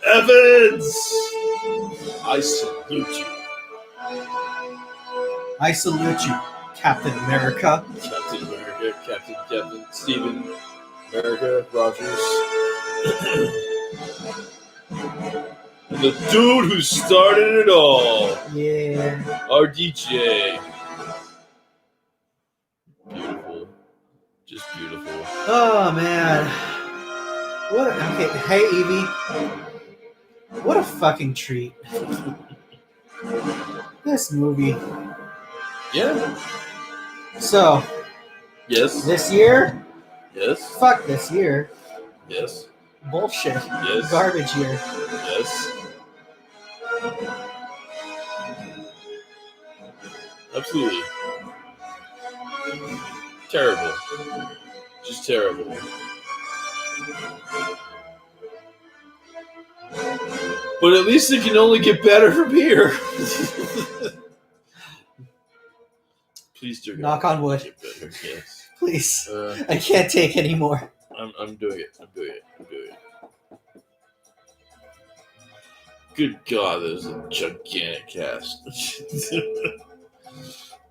Evans! I salute you. I salute you, Captain America. Captain America, Captain Stephen America Rogers. And the dude who started it all. Yeah. Our DJ. Beautiful. Just beautiful. Oh, man. Okay, hey, Evie. What a fucking treat. This movie. Yeah. So. Yes. This year? Yes. Fuck this year. Yes. Bullshit. Yes. Garbage year. Yes. Absolutely. Terrible. Just terrible. But at least it can only get better from here. Please do. Knock on wood. Get better. Yes. Please. I can't take anymore. I'm doing it. I'm doing it. Good God, there's a gigantic cast.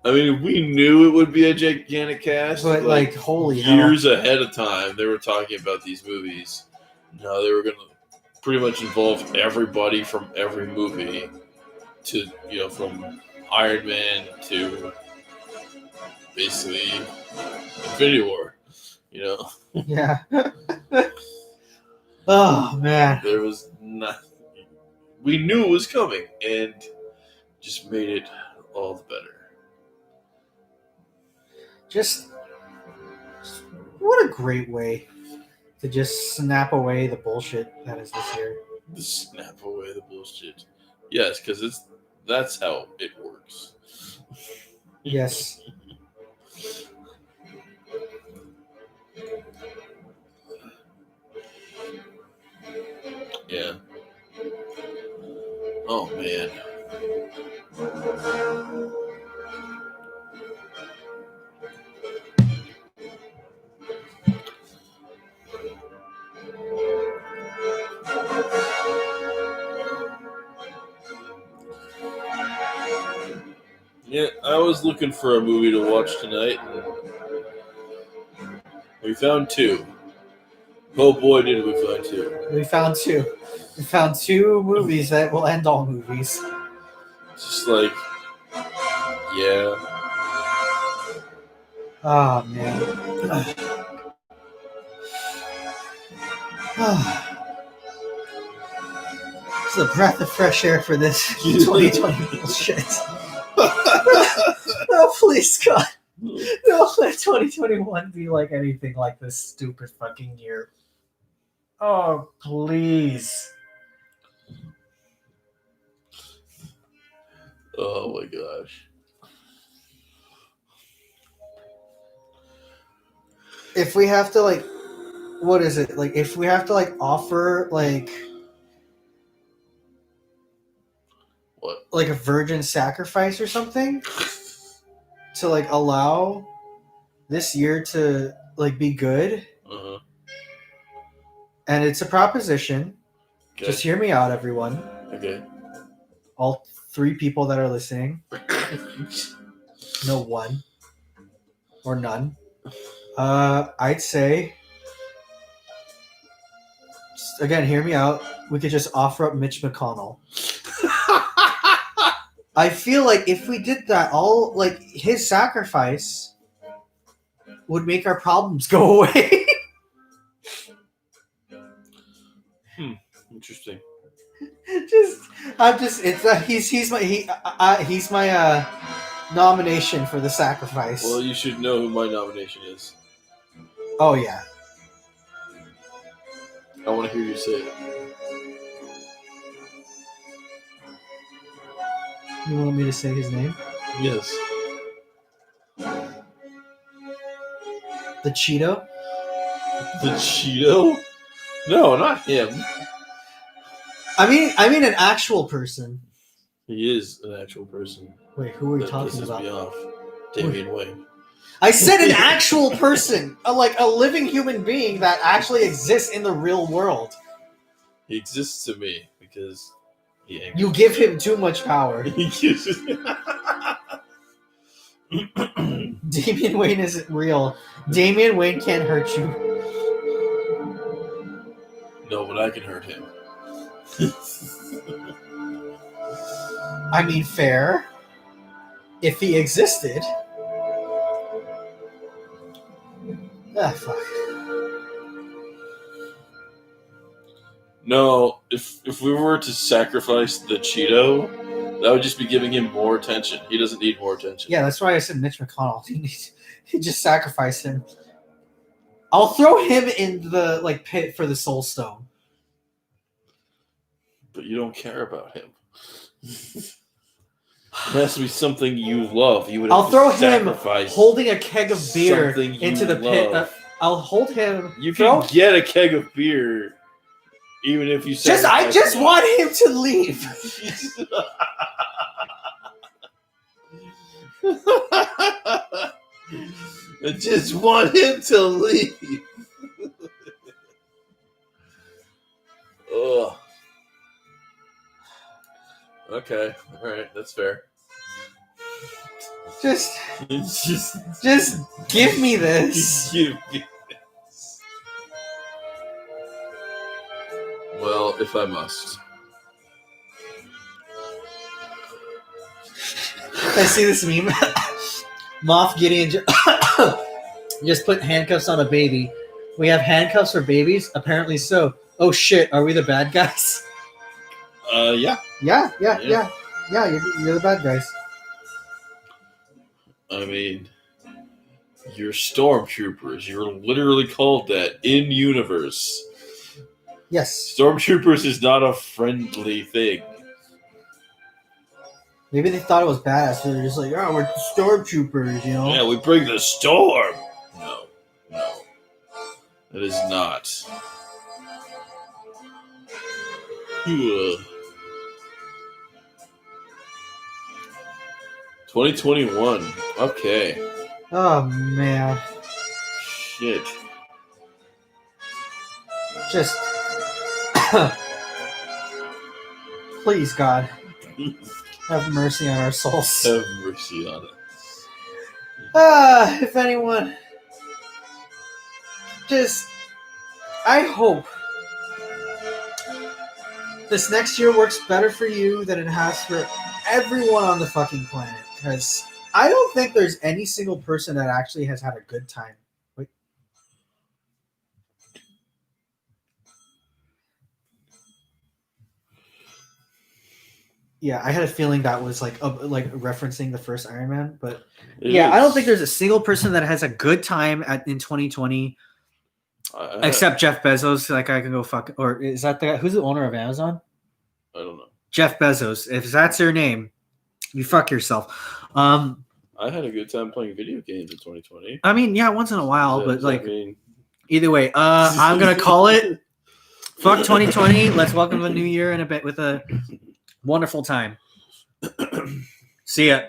I mean, we knew it would be a gigantic cast, but like holy years hell. ahead of time, they were talking about these movies. No, they were going to pretty much involve everybody from every movie, to from Iron Man to basically Infinity War. Yeah. Oh man. There was nothing. We knew it was coming, and just made it all the better. Just what a great way to just snap away the bullshit that is this year. Snap away the bullshit. Yes, because that's how it works. Yes. Yeah. Oh man. Yeah, I was looking for a movie to watch tonight, and we found two. Oh boy, did we find two. We found two. We found two movies that will end all movies. Just like, yeah. Oh man. It's a breath of fresh air for this 2020 bullshit. Oh, please, God. Don't let 2021 be like anything like this stupid fucking year. Oh, please. Oh my gosh. If we have to like, what is it? Like, if we have to like offer like, what? Like a virgin sacrifice or something to like allow this year to like be good. Uh-huh. And it's a proposition. Okay. Just hear me out, everyone. Okay. All three people that are listening. No one. Or none. I'd say, just, again, hear me out. We could just offer up Mitch McConnell. I feel like if we did that, all like his sacrifice would make our problems go away. Interesting. He's my nomination for the sacrifice. Well, you should know who my nomination is. Oh yeah. I want to hear you say it. You want me to say his name? Yes. The Cheeto? The Cheeto? No, not him. I mean an actual person. He is an actual person. Wait, who are you talking about? Pisses me off. Damian Wayne. I said an actual person, like a living human being that actually exists in the real world. He exists to me because he angers. You give him too much power. Damian Wayne isn't real. Damian Wayne can't hurt you. No, but I can hurt him. I mean, fair. If he existed. Ah, fuck. No, if we were to sacrifice the Cheeto, that would just be giving him more attention. He doesn't need more attention. Yeah, that's why I said Mitch McConnell. He just sacrificed him. I'll throw him in the like pit for the Soul Stone. But you don't care about him. It has to be something you love. You would. I'll have throw to him sacrifice holding a keg of beer something you into the pit. love. I'll hold him. You can get a keg of beer, even if you I sacrifice just it. want him to leave. I just want him to leave. Ugh. Okay, all right, that's fair. Just just give me this. Give me this. Well, if I must. I see this meme. Moff Gideon just put handcuffs on a baby. We have handcuffs for babies? Apparently so. Oh shit, are we the bad guys? Yeah. Yeah, you're the bad guys. I mean, you're stormtroopers. You're literally called that in universe. Yes. Stormtroopers is not a friendly thing. Maybe they thought it was badass, so they're just like, oh, we're stormtroopers, you know? Yeah, we bring the storm. No. That is not. Ugh. 2021. Okay. Oh, man. Shit. Just... Please, God. Have mercy on our souls. Have mercy on it. If anyone... Just... I hope this next year works better for you than it has for everyone on the fucking planet. Because I don't think there's any single person that actually has had a good time. Wait. Yeah, I had a feeling that was like referencing the first Iron Man, but I don't think there's a single person that has a good time in 2020, except Jeff Bezos. Like I can go fuck, or is that the guy who's the owner of Amazon? I don't know. Jeff Bezos. If that's your name, you fuck yourself. I had a good time playing video games in 2020. I mean, yeah, once in a while, but like either way, I'm gonna call it. Fuck 2020. Let's welcome a new year in a bit with a wonderful time. See ya.